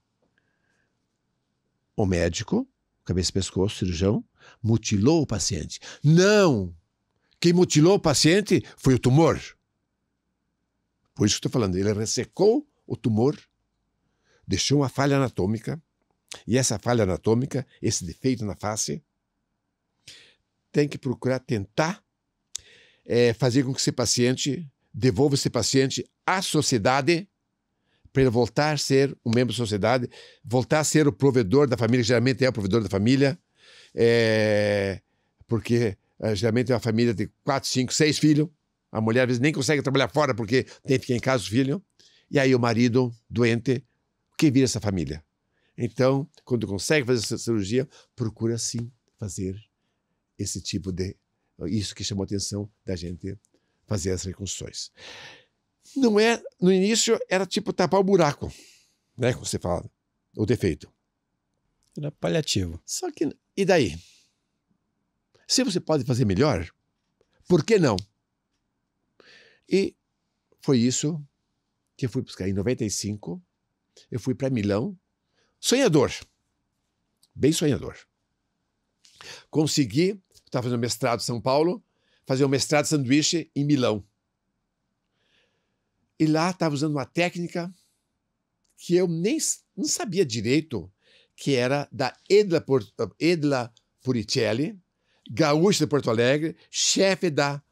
o médico, cabeça e pescoço, cirurgião, mutilou o paciente. Não! Quem mutilou o paciente foi o tumor. Por isso que estou falando, ele ressecou o tumor, deixou uma falha anatômica, e essa falha anatômica, esse defeito na face, tem que procurar tentar fazer com que esse paciente devolva esse paciente à sociedade para ele voltar a ser um membro da sociedade, voltar a ser o provedor da família, que geralmente é o provedor da família, porque geralmente é uma família de 4, 5, 6 filhos, a mulher às vezes nem consegue trabalhar fora porque tem que ficar em casa os filhos, e aí o marido doente, quem vira essa família? Então, quando consegue fazer essa cirurgia, procura sim fazer esse tipo de... Isso que chamou a atenção da gente fazer as reconstruções. Não é... No início era tipo tapar o buraco, né? Como você fala, o defeito. Era paliativo. Só que... E daí? Se você pode fazer melhor, por que não? E foi isso que eu fui buscar. Em 95, eu fui para Milão, sonhador, bem sonhador. Consegui, estava fazendo mestrado em São Paulo, fazer um mestrado de sanduíche em Milão. E lá estava usando uma técnica que eu nem não sabia direito, que era da Edla Puricelli, gaúcha de Porto Alegre, chefe da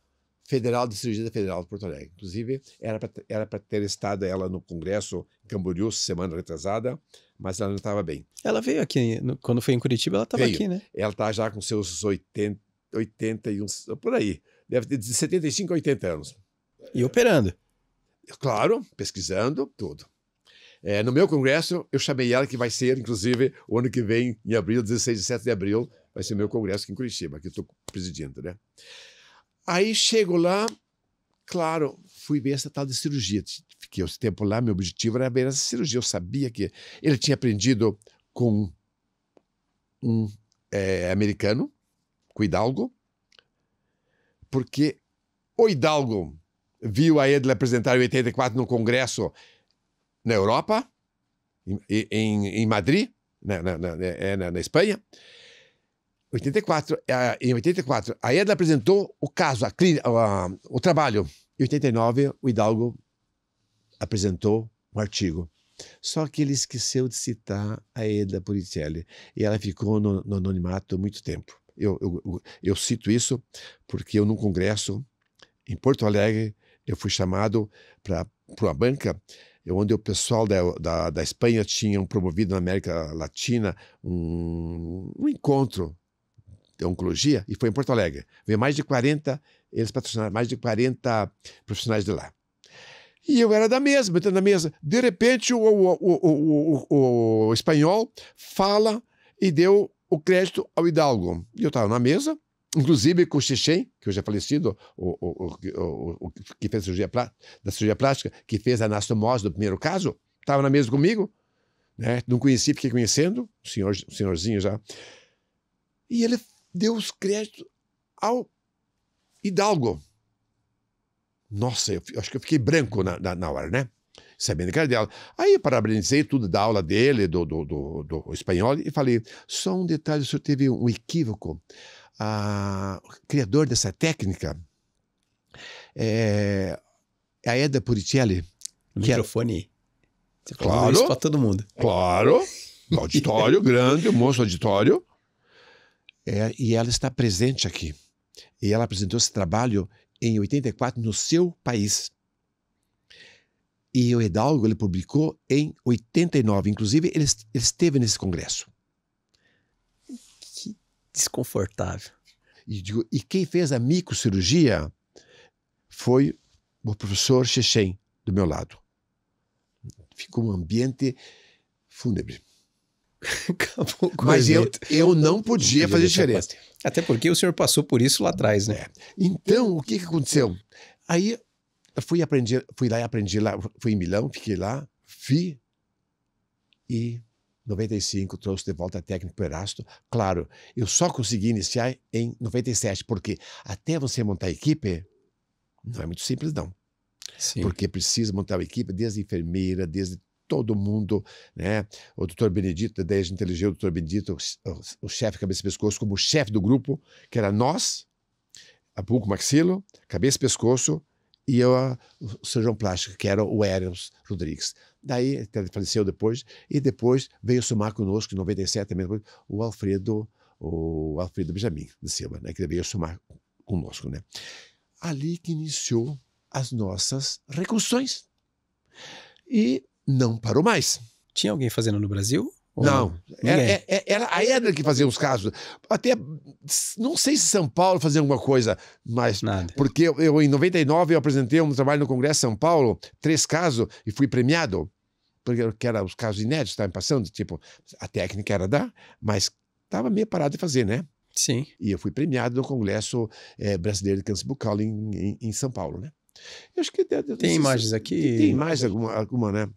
Federal de Cirurgia da Federal de Porto Alegre. Inclusive, era para ter estado ela no Congresso em Camboriú, semana retrasada, mas ela não estava bem. Ela veio aqui, quando foi em Curitiba, ela estava aqui, né? Ela está já com seus 80 e uns, por aí. Deve ter de 75 a 80 anos. E operando. Claro, pesquisando, tudo. No meu congresso, eu chamei ela, que vai ser, inclusive, o ano que vem, em abril, 16 e 17 de abril, vai ser o meu congresso aqui em Curitiba, que eu estou presidindo, né? Aí chego lá, claro, fui ver essa tal de cirurgia. Fiquei esse tempo lá, meu objetivo era ver essa cirurgia. Eu sabia que ele tinha aprendido com um americano, com o Hidalgo, porque o Hidalgo viu a Edla apresentar em 84 no congresso na Europa, em Madrid, na Espanha. Em 84, a Edla apresentou o caso, o trabalho. Em 89, o Hidalgo apresentou um artigo. Só que ele esqueceu de citar a Edla Puricelli. E ela ficou no anonimato muito tempo. Eu cito isso porque eu, num congresso em Porto Alegre, eu fui chamado para uma banca onde o pessoal da Espanha tinham promovido na América Latina um encontro de oncologia, e foi em Porto Alegre. Veio mais de 40, eles patrocinaram mais de 40 profissionais de lá. E eu era da mesa, metendo na mesa. De repente, o espanhol fala e deu o crédito ao Hidalgo. E eu estava na mesa, inclusive com o Chechen, que hoje é falecido, o que fez da cirurgia plástica, que fez a anastomose do primeiro caso, estava na mesa comigo, né? Não conheci, fiquei conhecendo, o senhorzinho já. E ele deu os créditos ao Hidalgo. Nossa, eu acho que eu fiquei branco na hora, né? Sabendo que era dela. Aí eu parabenizei tudo da aula dele, do espanhol, e falei, só um detalhe, o senhor teve um equívoco. O criador dessa técnica é a Edla Puricelli. Microfone. Você falou Claro, isso para todo mundo. Claro. Auditório grande, um monstro auditório. E ela está presente aqui. E ela apresentou esse trabalho em 84 no seu país. E o Hidalgo, ele publicou em 89. Inclusive, ele esteve nesse congresso. Que desconfortável. E quem fez a microcirurgia foi o professor Chechen, do meu lado. Ficou um ambiente fúnebre. Acabou com Mas eu não podia fazer diferença. Até porque o senhor passou por isso lá atrás, né? Então, o que aconteceu? Aí eu fui lá e aprendi lá, fui em Milão, fiquei lá, e 95, trouxe de volta a técnica para o Erasto. Claro, eu só consegui iniciar em 97, porque até você montar a equipe, não é muito simples, não. Sim. Porque precisa montar uma equipe, desde a enfermeira, desde todo mundo, né? O doutor Benedito, daí a gente elegeu o doutor Benedito, o chefe cabeça e pescoço, como chefe do grupo, que era nós, a buco maxilo, cabeça e pescoço, e eu, o cirurgião plástico, que era o Eros Rodrigues. Daí, ele faleceu depois, e depois veio somar conosco, em 97 também, o Alfredo Benjamin de Silva, né? Que veio somar conosco, né? Ali que iniciou as nossas reconstruções. E não parou mais. Tinha alguém fazendo no Brasil? Ou Não, ninguém? era a Edna que fazia os casos. Até, não sei se São Paulo fazia alguma coisa, mas... Nada. Porque eu, em 99, eu apresentei um trabalho no Congresso de São Paulo, 3 casos, e fui premiado, porque eram os casos inéditos que estavam passando, tipo, a técnica era mas estava meio parado de fazer, né? Sim. E eu fui premiado no Congresso Brasileiro de Câncer Bucal em São Paulo, né? Eu acho que... Tem imagens aqui? Tem mais alguma, né?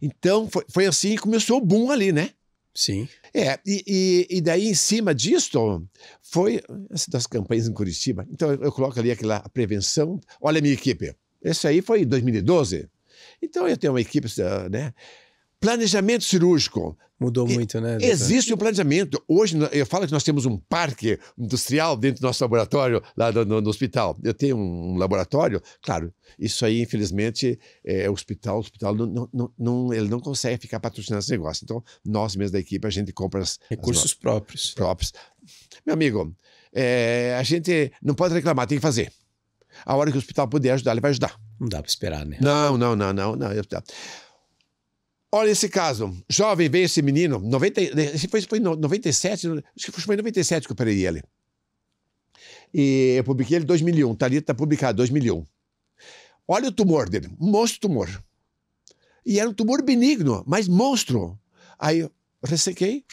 Então, foi assim que começou o boom ali, né? Sim. E daí, em cima disso, foi das campanhas em Curitiba. Então, eu coloco ali a prevenção. Olha a minha equipe. Isso aí foi em 2012. Então, eu tenho uma equipe, né? Planejamento cirúrgico. Mudou muito, né? Existe um planejamento. Hoje, eu falo que nós temos um parque industrial dentro do nosso laboratório, lá no hospital. Eu tenho um laboratório, claro, isso aí, infelizmente, o hospital ele não consegue ficar patrocinando esse negócio. Então, nós mesmos da equipe, a gente compra recursos próprios. Meu amigo, a gente não pode reclamar, tem que fazer. A hora que o hospital puder ajudar, ele vai ajudar. Não dá para esperar, né? Não. Olha esse caso, jovem, veio esse menino, foi em 97, acho que foi em 97 que eu operei ele. E eu publiquei ele em 2001, tá publicado, 2001. Olha o tumor dele, um monstro tumor. E era um tumor benigno, mas monstro. Aí eu ressequei.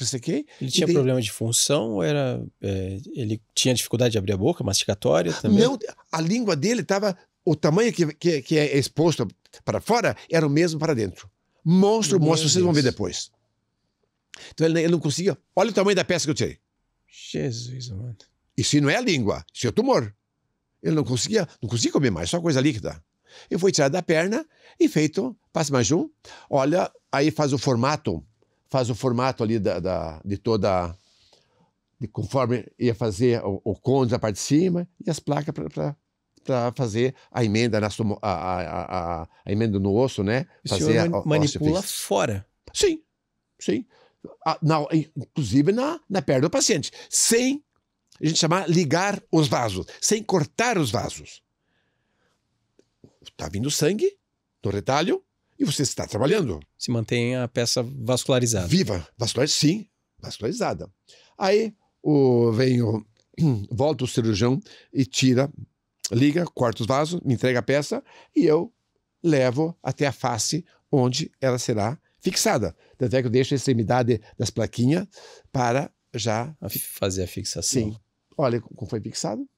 Ele tinha problema de função ou ele tinha dificuldade de abrir a boca, mastigatória também? Não, a língua dele estava, o tamanho que é exposto para fora era o mesmo para dentro. Monstro, vocês vão ver depois. Então ele não conseguia. Olha o tamanho da peça que eu tirei. Jesus, mano. Isso não é a língua, isso é o tumor. Ele não conseguia comer mais, só coisa líquida. Eu fui tirar da perna e feito, passa mais um. Olha, aí faz o formato ali de toda, conforme ia fazer o côndilo da parte de cima e as placas para fazer a emenda a emenda no osso, né? O senhor manipula fora. Sim. Inclusive na perna do paciente. Sem, a gente chama ligar os vasos, sem cortar os vasos. Está vindo sangue do retalho e você está trabalhando. Se mantém a peça vascularizada. Viva, vascularizada. Aí volta o cirurgião e liga, corta os vasos, me entrega a peça e eu levo até a face onde ela será fixada. Tanto é que eu deixo a extremidade das plaquinhas para já... fazer a fixação. Sim. Olha como foi fixado.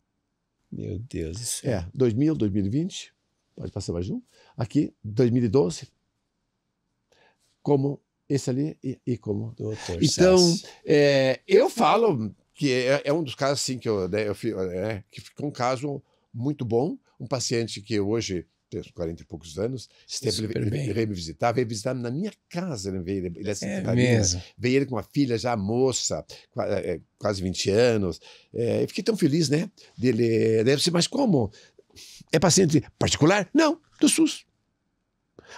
Meu Deus do céu. 2020, pode passar mais um. Aqui, 2012. Como esse ali e como... Doutor então, Sassi. eu falo que é um dos casos assim, que ficou um caso muito bom. Um paciente que hoje tem 40 e poucos anos, ele veio me visitar, na minha casa. Ele veio mesmo. Veio ele com uma filha já moça, quase 20 anos. Eu fiquei tão feliz, né? Deve ser, mas como? É paciente particular? Não, do SUS.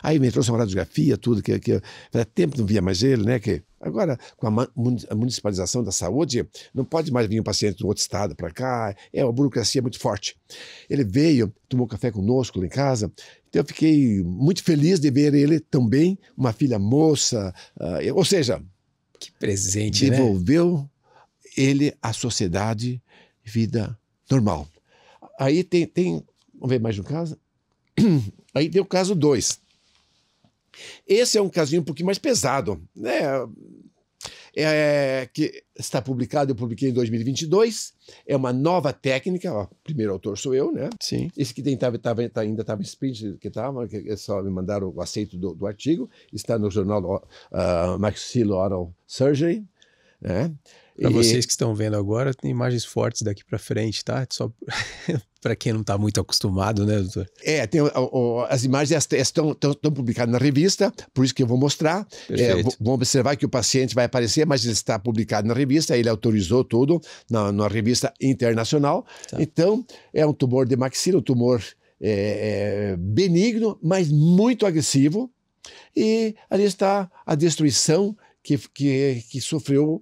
Aí me trouxe uma radiografia, tudo, que fazia tempo que não via mais ele, né? Que agora, com a municipalização da saúde, não pode mais vir um paciente do outro estado para cá, uma burocracia muito forte. Ele veio, tomou café conosco lá em casa, então eu fiquei muito feliz de ver ele também, uma filha moça, ou seja... Que presente, devolveu ele à sociedade, vida normal. Aí tem vamos ver mais um caso? Aí tem o caso 2. Esse é um casinho um pouquinho mais pesado, né? que está publicado, eu publiquei em 2022. É uma nova técnica, ó, o primeiro autor sou eu, né? Sim. Esse que ainda estava em sprint, que só me mandaram o aceito do artigo, está no jornal Maxillofacial Surgery, né? Para vocês que estão vendo agora, tem imagens fortes daqui para frente, tá? Só para quem não está muito acostumado, né, doutor? As imagens estão publicadas na revista, por isso que eu vou mostrar. Vão observar que o paciente vai aparecer, mas ele está publicado na revista, ele autorizou tudo na revista internacional. Tá. Então, é um tumor de maxila, um tumor benigno, mas muito agressivo. E ali está a destruição que sofreu,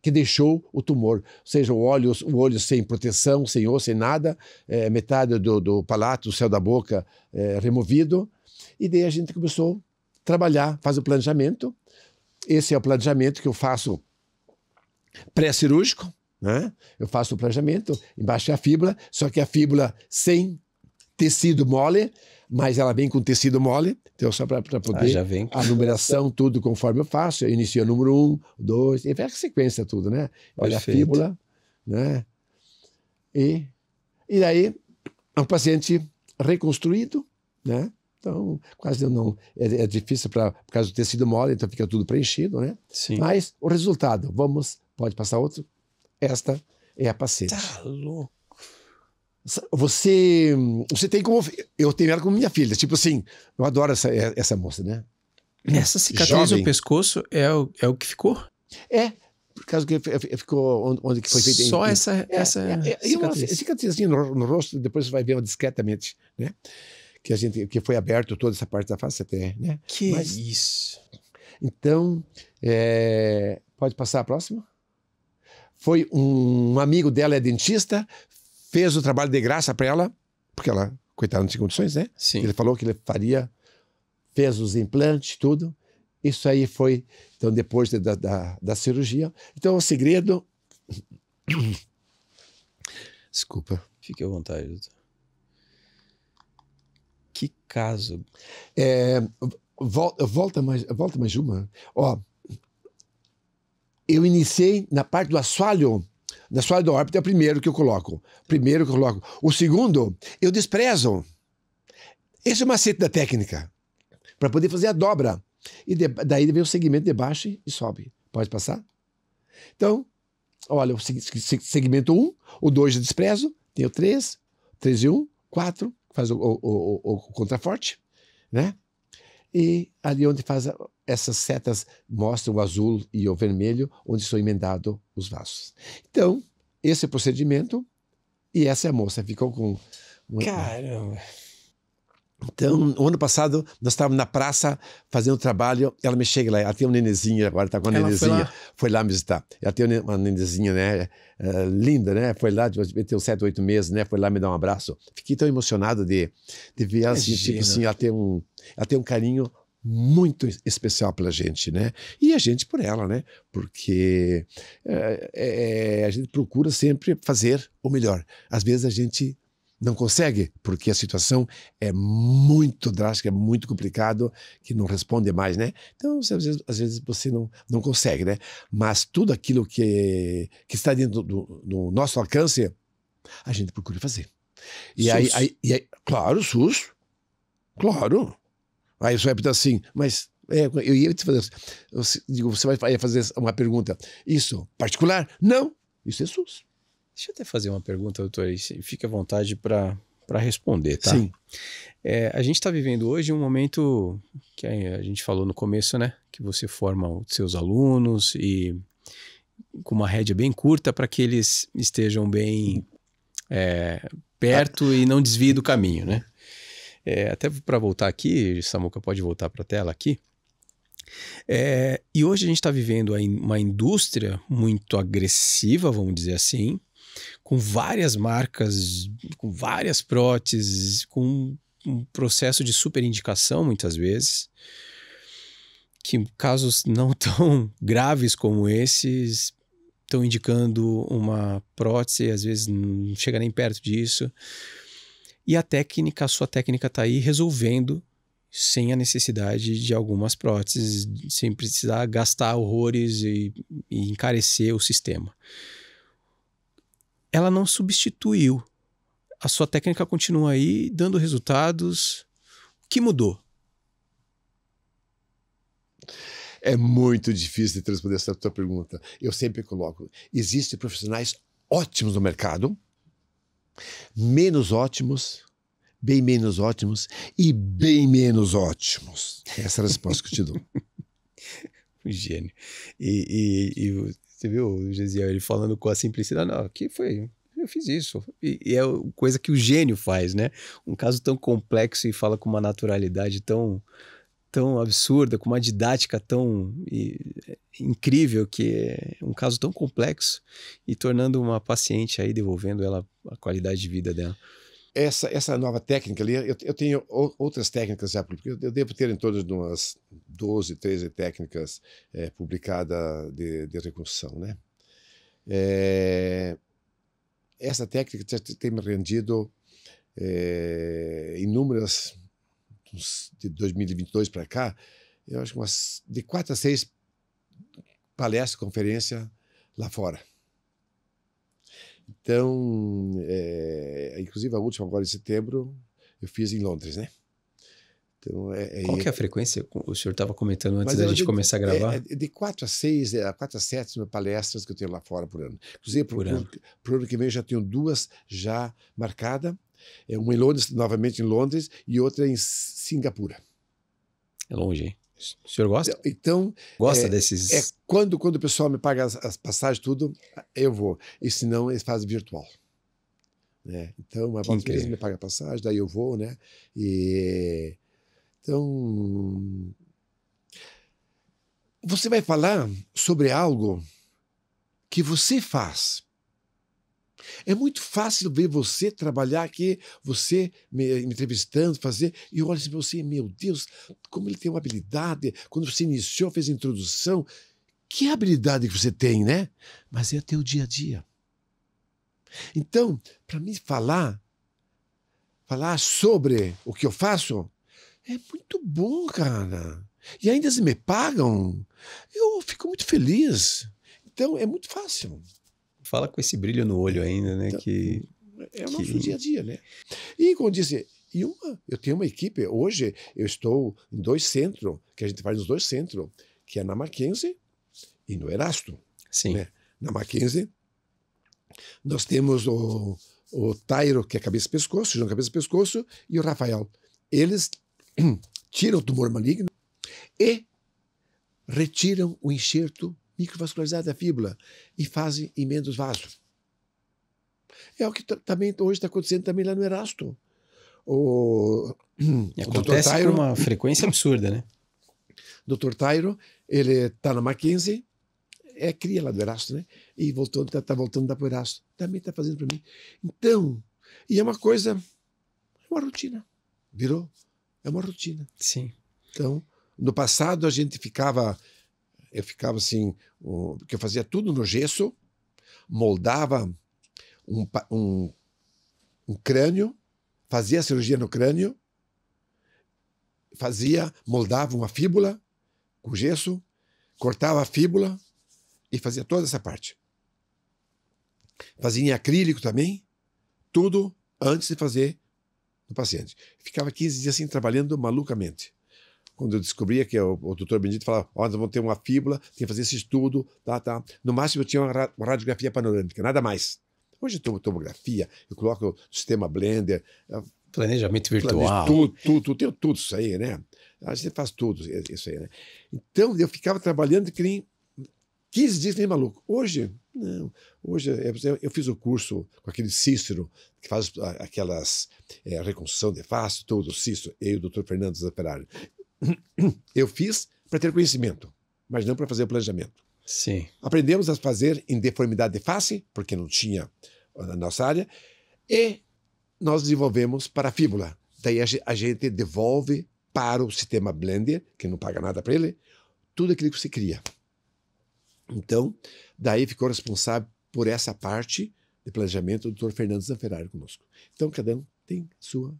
que deixou o tumor. Ou seja, o olho sem proteção, sem osso, sem nada, metade do palato, o céu da boca removido. E daí a gente começou a trabalhar, fazer o planejamento. Esse é o planejamento que eu faço pré-cirúrgico, né? Eu faço o planejamento, embaixo é a fíbula, só que a fíbula sem tecido mole, mas ela vem com tecido mole, então só para poder já vem. A numeração, tudo conforme eu faço, eu inicio o número 1, 2, e vai a sequência tudo, né? Olha a fíbula, né? E daí é um paciente reconstruído, né? Então, quase não é difícil por causa do tecido mole, então fica tudo preenchido, né? Sim. Mas o resultado, pode passar outro. Esta é a paciente. Tá louco. Você tem como... Eu tenho ela como minha filha. Tipo assim, eu adoro essa moça, né? Essa cicatriz no pescoço é o que ficou? Por causa que ficou onde que foi feita... Só essa cicatriz. E uma cicatrizinha no rosto, depois você vai ver discretamente, né? Que foi aberto toda essa parte da face até, né? Isso. Então, pode passar a próxima? Foi um amigo dela, é dentista, fez o trabalho de graça para ela, porque ela, coitada, não tinha condições, né? Sim. Ele falou que ele fez os implantes, tudo. Isso aí foi, então, depois da cirurgia. Então, o segredo... Desculpa. Fique à vontade, doutor. Que caso. Volta mais uma. Ó, eu iniciei na parte do assoalho. Na assoalho da órbita é o primeiro que eu coloco. O segundo, eu desprezo. Esse é o macete da técnica. Para poder fazer a dobra. E daí vem o segmento de baixo e sobe. Pode passar? Então, olha, o segmento 1, o 2 eu desprezo, tem o 3 e 1, 4, faz o contraforte, né? E ali onde faz essas setas mostram o azul e o vermelho, onde são emendados os vasos. Então, esse é o procedimento e essa é a moça. Ficou com... Caramba! Então, o ano passado, nós estávamos na praça fazendo trabalho, ela me chega lá, ela tem uma nenezinha, agora está com uma nenezinha, foi lá me visitar. Ela tem uma nenezinha, né, linda, né, foi lá, tem uns 7, 8 meses, né, foi lá me dar um abraço. Fiquei tão emocionado de ver ela, assim, tipo assim, ela tem um carinho muito especial pela gente, né, e a gente por ela, né, porque a gente procura sempre fazer o melhor. Às vezes a gente não consegue, porque a situação é muito drástica, é muito complicado, que não responde mais, né? Então, às vezes você não consegue, né? Mas tudo aquilo que está dentro do nosso alcance, a gente procura fazer. E aí, claro, SUS, claro. Aí você vai perguntar assim, mas eu ia te fazer, você vai fazer uma pergunta, isso particular? Não, isso é SUS. Deixa eu até fazer uma pergunta, doutor, e fique à vontade para responder, tá? Sim. A gente está vivendo hoje um momento que a gente falou no começo, né? Que você forma os seus alunos e com uma rédea bem curta para que eles estejam bem perto e não desviem do caminho, né? Até para voltar aqui, Samuca pode voltar para a tela aqui. E hoje a gente está vivendo uma indústria muito agressiva, vamos dizer assim, com várias marcas, com várias próteses, com um processo de superindicação muitas vezes, que casos não tão graves como esses estão indicando uma prótese e às vezes não chega nem perto disso. E a sua técnica está aí resolvendo sem a necessidade de algumas próteses, sem precisar gastar horrores e encarecer o sistema. Ela não substituiu. A sua técnica continua aí, dando resultados. O que mudou? É muito difícil de responder essa tua pergunta. Eu sempre coloco, existem profissionais ótimos no mercado, menos ótimos, bem menos ótimos e bem menos ótimos. Essa é a resposta que eu te dou. Gênio. E você viu o Gesiel, ele falando com a simplicidade, não, aqui foi, eu fiz isso. E é coisa que o gênio faz, né? Um caso tão complexo e fala com uma naturalidade tão absurda, com uma didática tão incrível, que é um caso tão complexo, e tornando uma paciente aí, devolvendo ela a qualidade de vida dela. Essa nova técnica ali, eu tenho outras técnicas já, porque eu devo ter em torno de umas 12, 13 técnicas publicadas de reconstrução, né? Essa técnica tem me rendido inúmeras, de 2022 para cá, eu acho que de 4 a 6 palestras, conferências lá fora. Então, inclusive a última agora em setembro, eu fiz em Londres, né? Então, qual que é a frequência? O senhor estava comentando antes da gente começar a gravar? De 4 a 6, 4 a 7 palestras que eu tenho lá fora por ano. Inclusive, por ano que vem eu já tenho 2 já marcadas. Uma em Londres, novamente em Londres, e outra em Singapura. É longe, hein? O senhor gosta? Então, gosta desses... Quando o pessoal me paga as passagens, tudo, eu vou. E se não, eles fazem virtual. Né? Então, eles me pagam a passagem, daí eu vou, né? Então, você vai falar sobre algo que você faz. É muito fácil ver você trabalhar aqui, você me entrevistando, fazer, e olha para você, meu Deus, como ele tem uma habilidade. Quando você iniciou, fez a introdução, que habilidade que você tem, né? Mas é teu dia a dia. Então, para mim falar sobre o que eu faço, é muito bom, cara. E ainda se me pagam, eu fico muito feliz. Então, é muito fácil. Fala com esse brilho no olho ainda, né? Então, é o nosso dia a dia, né? E, como eu disse, eu tenho uma equipe. Hoje, eu estou em 2 centros, que a gente faz nos 2 centros, que é na Mackenzie e no Erasto. Sim. Né? Na Mackenzie, nós temos o Tairo, que é cabeça e pescoço, João cabeça e pescoço, e o Rafael. Eles tiram o tumor maligno e retiram o enxerto microvascularizado da fíbula e fazem emenda dos vasos. É o que também hoje está acontecendo também lá no Erasto. Acontece com uma frequência absurda, né? Dr. Tairo, ele está na Mackenzie, cria lá do Erasto, né? E está voltando para o Erasto. Também está fazendo para mim. Então, e é uma coisa, é uma rotina. Virou? É uma rotina. Sim. Então, no passado eu ficava assim, porque eu fazia tudo no gesso, moldava um crânio, fazia a cirurgia no crânio, moldava uma fíbula com gesso, cortava a fíbula e fazia toda essa parte. Fazia em acrílico também, tudo antes de fazer no paciente. Ficava 15 dias assim trabalhando malucamente. Quando eu descobria que o doutor Benedito falava, nós vamos ter uma fíbula, tem que fazer esse estudo, tá. No máximo eu tinha uma radiografia panorâmica, nada mais. Hoje eu tenho tomografia, eu coloco o sistema Blender. Planejamento virtual. Tenho tudo isso aí, né? A gente faz tudo isso aí, né? Então eu ficava trabalhando que nem 15 dias nem maluco. Hoje, não. Hoje eu fiz o curso com aquele Cícero, que faz aquelas reconstrução de face, todo o Cícero, e o doutor Fernando Zanferari. Eu fiz para ter conhecimento, mas não para fazer o planejamento. Sim. Aprendemos a fazer em deformidade de face, porque não tinha na nossa área, e nós desenvolvemos para a fíbula. Daí a gente devolve para o sistema Blender, que não paga nada para ele, tudo aquilo que você cria. Então, daí ficou responsável por essa parte de planejamento o Dr. Fernando Zanferari conosco. Então, cada um tem sua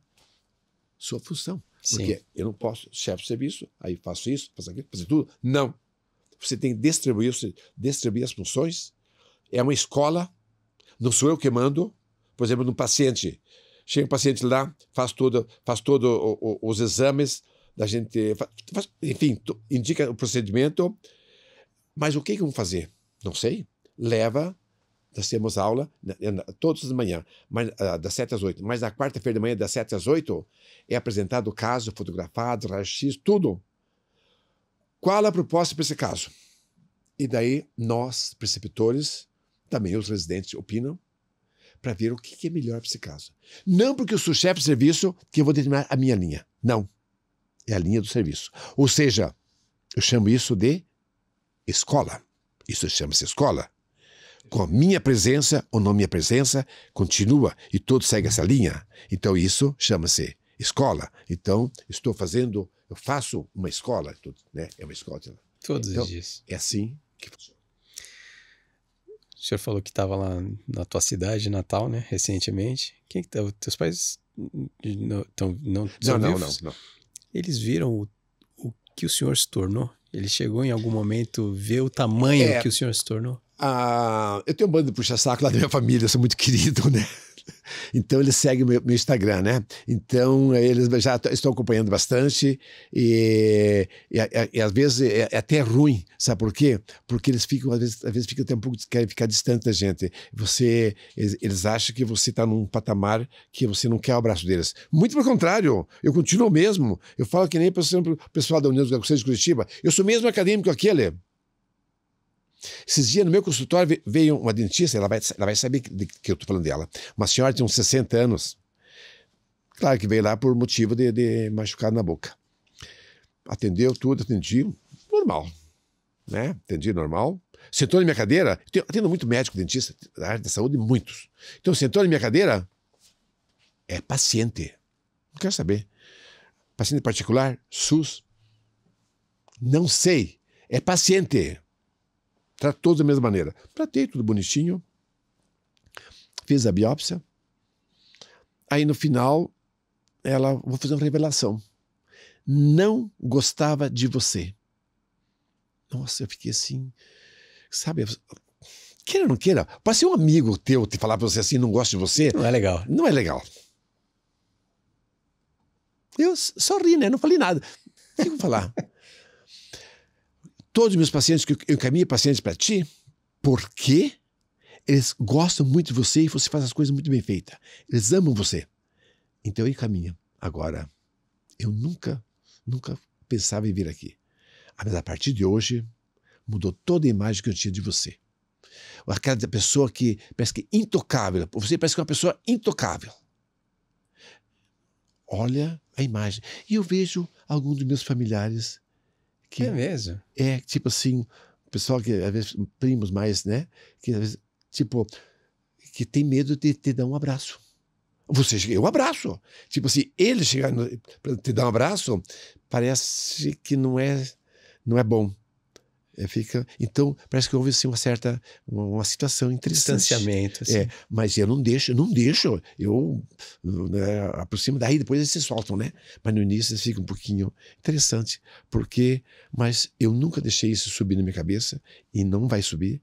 função. Porque eu não posso, chefe de serviço, aí faço isso, faço aquilo, faço tudo. Não. Você tem que distribuir as funções. É uma escola, não sou eu que mando. Por exemplo, num paciente. Chega um paciente lá, faz todo os exames, da gente, enfim, indica o procedimento. Mas o que vamos fazer? Não sei. Leva, nós temos aula todas as manhãs, das 7 às 8. Mas na quarta-feira de manhã, das 7 às 8, é apresentado o caso, fotografado, raio-x, tudo. Qual a proposta para esse caso? E daí nós, preceptores, também os residentes opinam, para ver o que é melhor para esse caso. Não porque eu sou chefe de serviço que eu vou determinar a minha linha. Não. É a linha do serviço. Ou seja, eu chamo isso de escola. Isso chama-se escola. Com a minha presença ou não minha presença, continua e todos seguem essa linha. Então isso chama-se escola. Então eu faço uma escola, né? É uma escola. Todos então, os dias. É assim que funciona. O senhor falou que estava lá na tua cidade natal, né? Recentemente. Quem que tá? Teus pais não são vivos? Não. Eles viram o que o senhor se tornou? Ele chegou em algum momento ver o tamanho que o senhor se tornou? Eu tenho um bando de puxa-saco lá da minha família, eu sou muito querido, né? Então eles seguem meu Instagram, né? Então eles já estão acompanhando bastante e às vezes é até ruim, sabe por quê? Porque eles ficam, às vezes ficam até um pouco, querem ficar distante da gente. Eles acham que você está num patamar que você não quer o abraço deles. Muito pelo contrário, eu continuo o mesmo. Eu falo que nem, por exemplo, o pessoal da União dos Aguaceiros de Curitiba, eu sou mesmo acadêmico aquele. Esses dias no meu consultório veio uma dentista, ela vai saber que eu estou falando dela. Uma senhora de uns 60 anos. Claro que veio lá por motivo de machucado na boca. Atendeu tudo, atendi normal. Né? Atendi normal. Sentou na minha cadeira. Eu atendo muito médico, dentista, da área da saúde, muitos. Então sentou na minha cadeira, é paciente. Não quero saber. Paciente particular, SUS. Não sei. É paciente. Trata todos da mesma maneira. Tratei tudo bonitinho. Fiz a biópsia. Aí no final, vou fazer uma revelação. Não gostava de você. Nossa, eu fiquei assim, sabe, queira ou não queira, pode ser um amigo teu te falar pra você assim, não gosta de você. Não é legal. Não é legal. Eu só ri, né? Não falei nada. O que eu vou falar? Todos os meus pacientes, que eu encaminho pacientes para ti, porque eles gostam muito de você e você faz as coisas muito bem feitas. Eles amam você. Então eu encaminho. Agora, eu nunca pensava em vir aqui. Mas a partir de hoje, mudou toda a imagem que eu tinha de você. Aquela pessoa que parece que é intocável. Você parece que é uma pessoa intocável. Olha a imagem. E eu vejo alguns dos meus familiares que é mesmo? É, tipo assim, o pessoal que, às vezes, primos mais, né? Que, às vezes, tipo, que tem medo de te dar um abraço. Você chega, eu abraço. Tipo assim, ele chegar para te dar um abraço, parece que não é bom. Então, parece que houve assim, uma situação interessante. Distanciamento. Assim. Mas eu não deixo. Eu aproximo, daí depois eles se soltam, né? Mas no início eles ficam um pouquinho interessante. Mas eu nunca deixei isso subir na minha cabeça e não vai subir.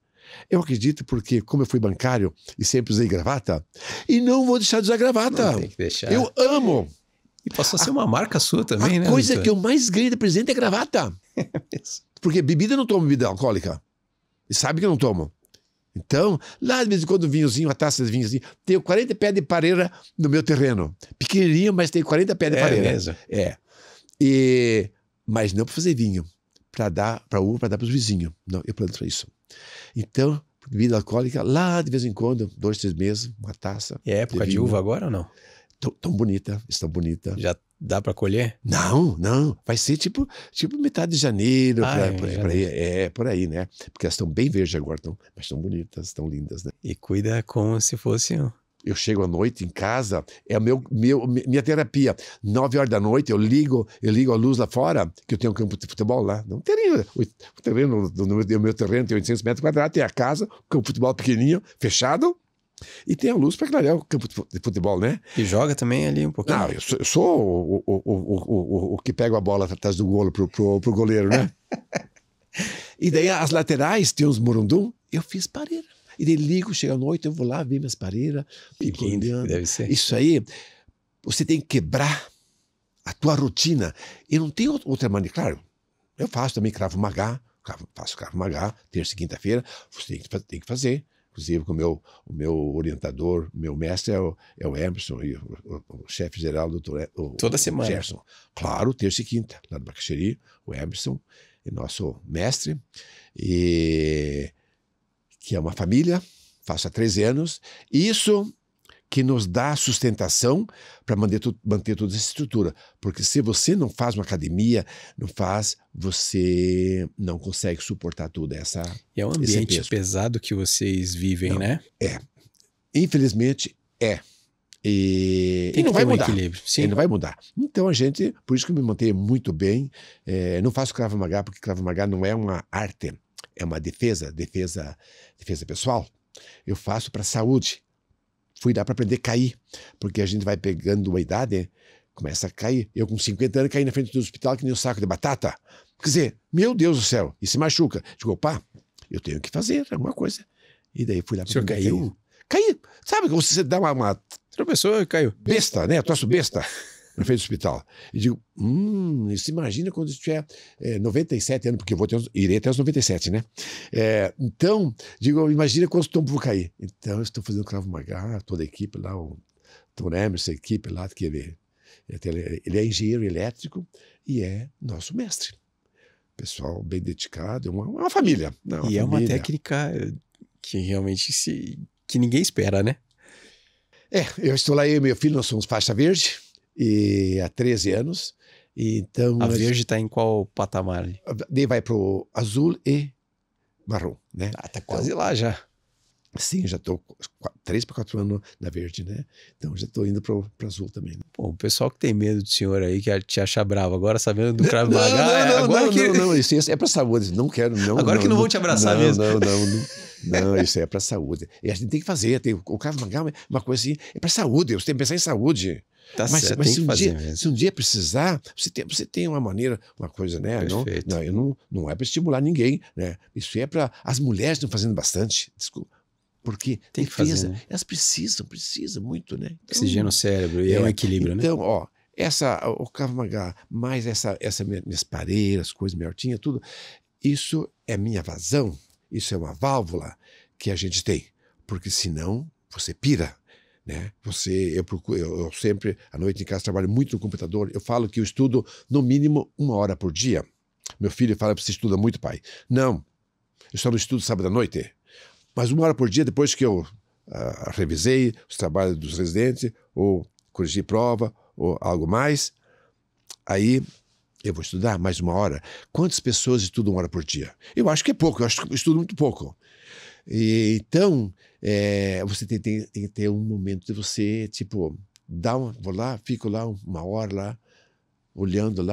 Eu acredito porque, como eu fui bancário e sempre usei gravata, e não vou deixar de usar gravata. Não tem que deixar. Eu amo. E passou a ser uma marca sua também, né? A coisa que eu mais ganhei de presente é gravata. Porque bebida eu não tomo bebida alcoólica. E sabe que eu não tomo. Então, lá de vez em quando um vinhozinho, uma taça de vinhozinho. Tenho 40 pés de pareira no meu terreno. Pequenininho, mas tenho 40 pés de pareira. Mesmo? Mas não para fazer vinho. Para dar para uva, para dar para os vizinhos. Não, eu planto para isso. Então, bebida alcoólica, lá de vez em quando, 2, 3 meses, uma taça. É época de uva agora ou não? Tão bonita, estão bonita. Já dá para colher? Não. Vai ser tipo metade de janeiro, por aí, né? Porque elas estão bem verdes agora, mas estão bonitas, estão lindas, né? E cuida como se fosse... Eu chego à noite em casa, é minha terapia. 9 horas da noite, eu ligo a luz lá fora, que eu tenho um campo de futebol lá. Não teria. O meu terreno tem 800 metros quadrados, tem a casa, campo de futebol pequenininho, fechado. E tem a luz para clarear o campo de futebol, né? E joga também ali um pouquinho. Não, eu sou o que pega a bola atrás do golo pro goleiro, né? E daí as laterais, tem uns morundum, eu fiz pareira. E daí ligo, chega à noite, eu vou lá ver minhas pareiras. Que lindo, deve ser. Isso aí, você tem que quebrar a tua rotina. E não tem outra maneira. Claro, eu faço também Krav Maga, faço Krav Maga, terça e quinta-feira, você tem que fazer. Inclusive, com o meu orientador, meu mestre é o Emerson, e o chefe geral, doutor Toda semana. Gerson. Claro, terça e quinta, lá no Bacaxeri, o Emerson é nosso mestre, e que é uma família, faço há 13 anos. Isso que nos dá sustentação para manter toda essa estrutura. Porque se você não faz uma academia, você não consegue suportar tudo essa. E é um ambiente pesado que vocês vivem, não, né? É. Infelizmente, é. E não vai mudar. Equilíbrio. Sim. Ele não vai mudar. Então por isso que eu me mantenho muito bem. Não faço Krav Maga, porque Krav Maga não é uma arte, é uma defesa pessoal. Eu faço para saúde. Fui lá para aprender a cair, porque a gente vai pegando uma idade, começa a cair. Eu com 50 anos caí na frente do hospital que nem um saco de batata. Quer dizer, meu Deus do céu, e se machuca. Digo, opa, eu tenho que fazer alguma coisa. E daí fui lá para aprender. O senhor caiu? Caí. Sabe quando você dá uma tropeçou e caiu. Besta, né? Troço besta. Na frente do hospital. E digo, isso imagina quando eu tiver 97 anos, porque irei até os 97, né? Então, digo, imagina quantos tombos vou cair. Então, eu estou fazendo Krav Maga, toda a equipe lá, o Tom Emerson, a equipe lá, que ele é engenheiro elétrico e é nosso mestre. Pessoal bem dedicado, uma família. Não, e é uma técnica que realmente que ninguém espera, né? Eu estou lá, eu e meu filho, nós somos faixa verde. E há 13 anos. Então, a verde está em qual patamar ali? Daí vai para o azul e marrom, né? Tá quase lá já. Sim, já estou 3 para 4 anos na verde, né? Então já estou indo para azul também. Né? Pô, o pessoal que tem medo do senhor aí, que te acha bravo, agora sabendo do Krav Maga... Não, isso é para saúde, não quero, não. Agora que não vão te abraçar mesmo. Não, isso é para saúde. E a gente tem que fazer, o Krav Maga é uma coisa assim, é para saúde, você tem que pensar em saúde. Tá mas certo, se um dia precisar, você tem uma maneira, uma coisa, né? Não é para estimular ninguém, né? Isso é para as mulheres estão fazendo bastante, desculpa. Porque tem que fazer, né? Elas precisam muito, né? Então, oxigênio o cérebro e é um equilíbrio, então, né? Então, o Krav Maga, mais essa minhas pareiras, coisas, minha hortinha, tudo, isso é minha vazão, isso é uma válvula que a gente tem, porque senão você pira. Né? Eu sempre, à noite em casa, trabalho muito no computador. Eu falo que eu estudo no mínimo 1 hora por dia. Meu filho fala que você estuda muito, pai. Não, eu só não estudo sábado à noite. Mas 1 hora por dia, depois que eu revisei os trabalhos dos residentes, ou corrigi prova, ou algo mais, aí eu vou estudar mais 1 hora. Quantas pessoas estudam 1 hora por dia? Eu acho que é pouco, eu acho que eu estudo muito pouco. Então, você tem que ter um momento de você, tipo, vou lá, fico lá 1 hora lá, olhando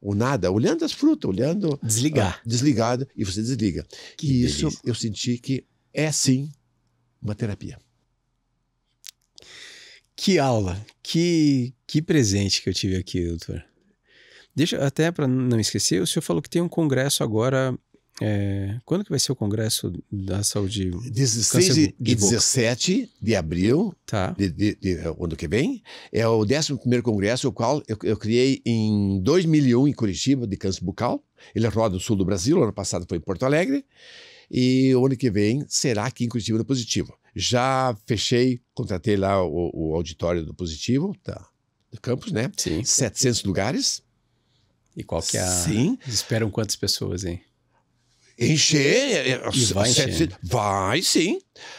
o nada, olhando as frutas, olhando... Desligar. Desligado, e você desliga. E isso eu senti que é, sim, uma terapia. Que aula, que presente que eu tive aqui, doutor. Deixa, até para não esquecer, o senhor falou que tem um congresso agora... quando que vai ser o Congresso da Saúde? 16 e 17 de abril, tá. de ano que vem. É o 11º Congresso, o qual eu criei em 2001 em Curitiba, de câncer bucal. Ele roda no sul do Brasil, ano passado foi em Porto Alegre. E o ano que vem será aqui em Curitiba, no Positivo. Já fechei, contratei lá o auditório do Positivo, do campus, né? Sim. 700 lugares. E qual que é a... Sim. Esperam quantas pessoas, hein? Encher, vai encher. Vai sim.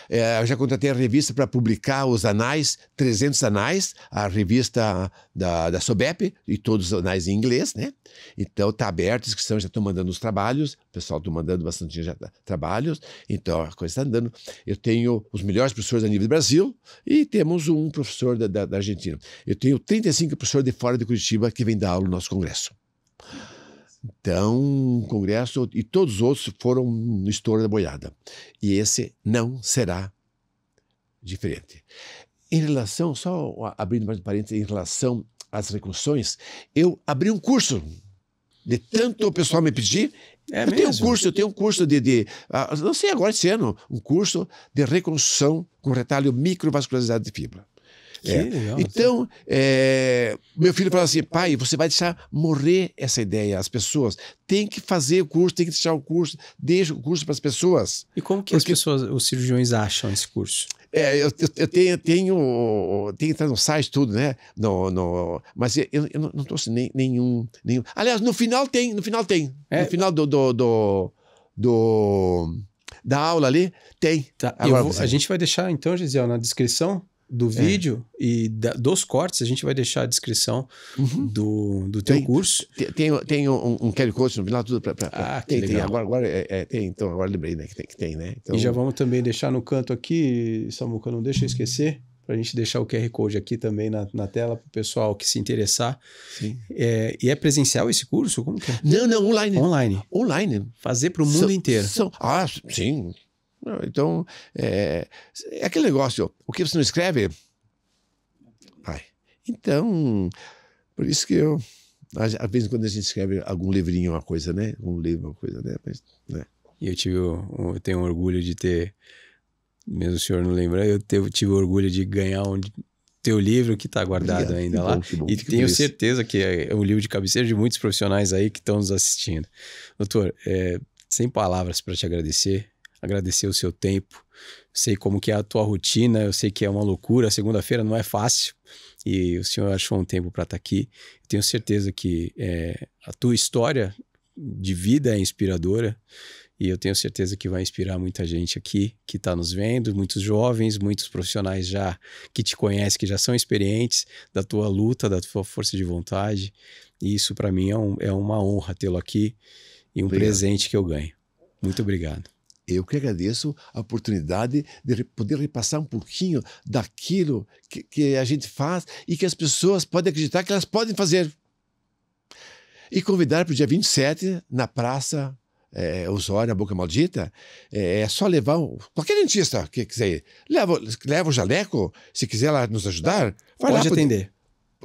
Eu já contratei a revista para publicar os anais, 300 anais, a revista da SOBEP, e todos os anais em inglês, né? Então está aberto, a inscrição, já estão mandando os trabalhos, o pessoal está mandando bastante trabalhos, então a coisa está andando. Eu tenho os melhores professores a nível do Brasil e temos um professor da Argentina. Eu tenho 35 professores de fora de Curitiba que vêm dar aula no nosso congresso. Então, um congresso, e todos os outros foram no estouro da boiada. E esse não será diferente. Em relação, só abrindo mais um parênteses, em relação às reconstruções, eu abri um curso. De tanto o pessoal me pedir, eu tenho um curso não sei agora esse ano, um curso de reconstrução com retalho microvascularizado de fibra. Legal. Então, meu filho falou assim, pai, você vai deixar morrer essa ideia, as pessoas têm que fazer o curso, tem que deixar o curso, deixa o curso para as pessoas. E como que as pessoas, os cirurgiões acham esse curso? Eu tenho entrado no site tudo, né? Mas eu não trouxe nenhum. Aliás, no final tem. No final da aula ali, tem. Tá. A gente vai deixar, então, Gisele, na descrição do vídeo e dos cortes, a gente vai deixar a descrição do teu curso. Tem um QR Code no final, tudo para. Tem. Agora tem, então agora lembrei, né? Que tem, né? Então... E já vamos também deixar no canto aqui, Samuca, não deixa eu esquecer, para a gente deixar o QR Code aqui também na tela para o pessoal que se interessar. Sim. E é presencial esse curso? Como que é? Não, online. Online. Fazer para o mundo inteiro. Sim. Então, é aquele negócio, o que você não escreve? Então, por isso que às vezes quando a gente escreve algum livrinho, uma coisa, né? Um livro, uma coisa, né? Mas, né? E eu tenho orgulho de ter, mesmo o senhor não lembra, eu tive orgulho de ganhar teu livro que está guardado ainda lá. Que bom, e tenho certeza que é um livro de cabeceira de muitos profissionais aí que estão nos assistindo. Doutor, sem palavras para te agradecer o seu tempo. Sei como que é a tua rotina, eu sei que é uma loucura, segunda-feira não é fácil e o senhor achou um tempo para estar aqui. Eu tenho certeza que a tua história de vida é inspiradora e eu tenho certeza que vai inspirar muita gente aqui que está nos vendo, muitos jovens, muitos profissionais já que te conhecem, que já são experientes da tua luta, da tua força de vontade, e isso para mim é uma honra tê-lo aqui e um presente que eu ganho. Muito obrigado. Eu que agradeço a oportunidade de poder repassar um pouquinho daquilo que a gente faz e que as pessoas podem acreditar que elas podem fazer. E convidar para o dia 27, na Praça Osório, a Boca Maldita, é só levar qualquer dentista que quiser ir. Leva o jaleco, se quiser lá nos ajudar. Pode atender.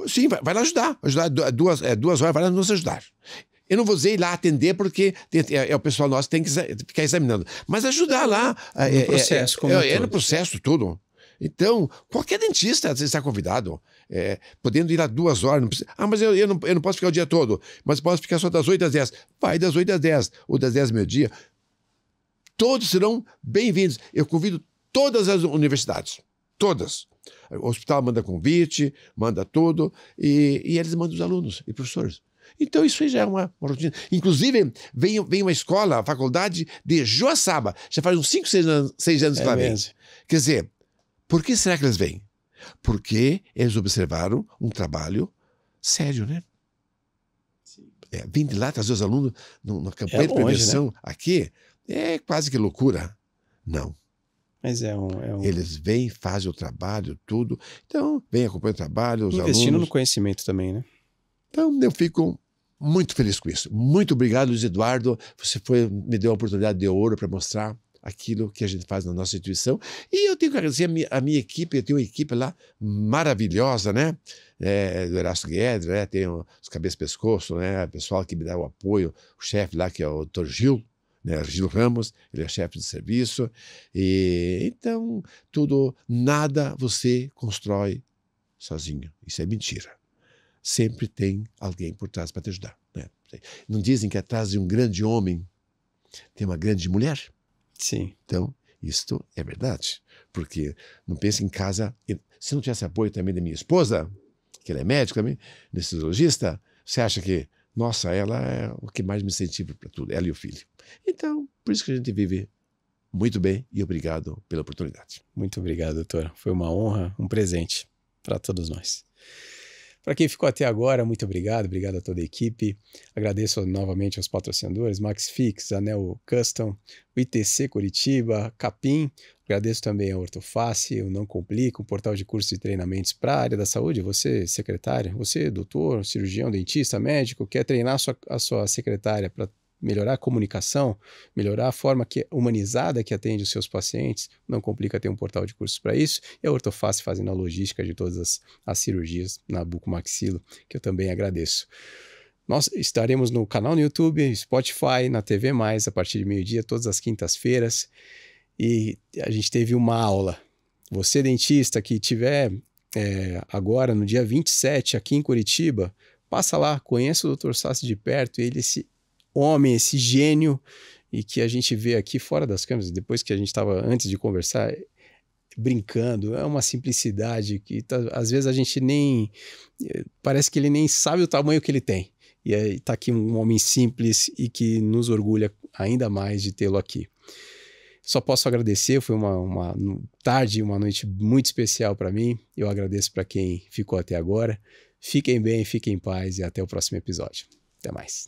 Sim, vai lá ajudar. 2 horas, vai lá nos ajudar. Eu não vou dizer ir lá atender porque o pessoal nosso tem que ficar examinando. Mas ajudar lá. No processo, no processo tudo. Então, qualquer dentista está convidado. Podendo ir lá 2 horas. Não precisa, mas eu não posso ficar o dia todo. Mas posso ficar só das 8 às 10. Vai das 8 às 10. Ou das 10 ao meio-dia. Todos serão bem-vindos. Eu convido todas as universidades. Todas. O hospital manda convite, manda tudo. E eles mandam os alunos e professores. Então isso aí já é uma rotina. Inclusive, vem uma escola, a faculdade de Joaçaba. Já faz uns 5, 6 anos que lá vem. Quer dizer, por que será que eles vêm? Porque eles observaram um trabalho sério, né? Vem de lá trazer os alunos numa campanha de prevenção, né? Aqui é quase que loucura. Não. Mas Eles vêm, fazem o trabalho, tudo. Então, vem acompanhar o trabalho, os alunos. Investindo no conhecimento também, né? Então, eu fico muito feliz com isso. Muito obrigado, Luiz Eduardo. Você me deu a oportunidade de ouro para mostrar aquilo que a gente faz na nossa instituição. E eu tenho que agradecer a minha equipe. Eu tenho uma equipe lá maravilhosa, né? Do Erasto Guedes, né? Tem os cabeças pescoço, né? O pessoal que me dá o apoio. O chefe lá, que é o Dr. Gil, né? Gil Ramos, ele é chefe de serviço. Então, nada você constrói sozinho. Isso é mentira. Sempre tem alguém por trás para te ajudar. Né? Não dizem que atrás de um grande homem tem uma grande mulher? Sim. Então, isto é verdade. Porque não pense em casa... Se não tivesse apoio também da minha esposa, que ela é médica também, anestesiologista, você acha que, nossa, ela é o que mais me incentiva para tudo, ela e o filho. Então, por isso que a gente vive muito bem e obrigado pela oportunidade. Muito obrigado, doutor. Foi uma honra, um presente para todos nós. Para quem ficou até agora, muito obrigado a toda a equipe. Agradeço novamente aos patrocinadores, MaxFix, Anel Custom, o ITC Curitiba, Capim. Agradeço também a Ortoface, o Não Complica, um portal de cursos e treinamentos para a área da saúde. Você, secretária, você, doutor, cirurgião, dentista, médico, quer treinar a sua secretária para melhorar a comunicação, melhorar a forma humanizada que atende os seus pacientes, não complica ter um portal de cursos para isso, e a Ortoface fazendo a logística de todas as cirurgias na bucomaxilo, que eu também agradeço. Nós estaremos no canal no YouTube, Spotify, na TV+, a partir de meio-dia, todas as quintas-feiras, e a gente teve uma aula. Você, dentista, que tiver agora, no dia 27, aqui em Curitiba, passa lá, conheça o Dr. Sassi de perto, ele, esse homem, esse gênio, e que a gente vê aqui fora das câmeras, depois que a gente estava, antes de conversar, brincando, é uma simplicidade que às vezes a gente nem, parece que ele nem sabe o tamanho que ele tem, e está aqui um homem simples e que nos orgulha ainda mais de tê-lo aqui. Só posso agradecer, foi uma tarde, uma noite muito especial para mim, eu agradeço para quem ficou até agora, fiquem bem, fiquem em paz e até o próximo episódio. Até mais.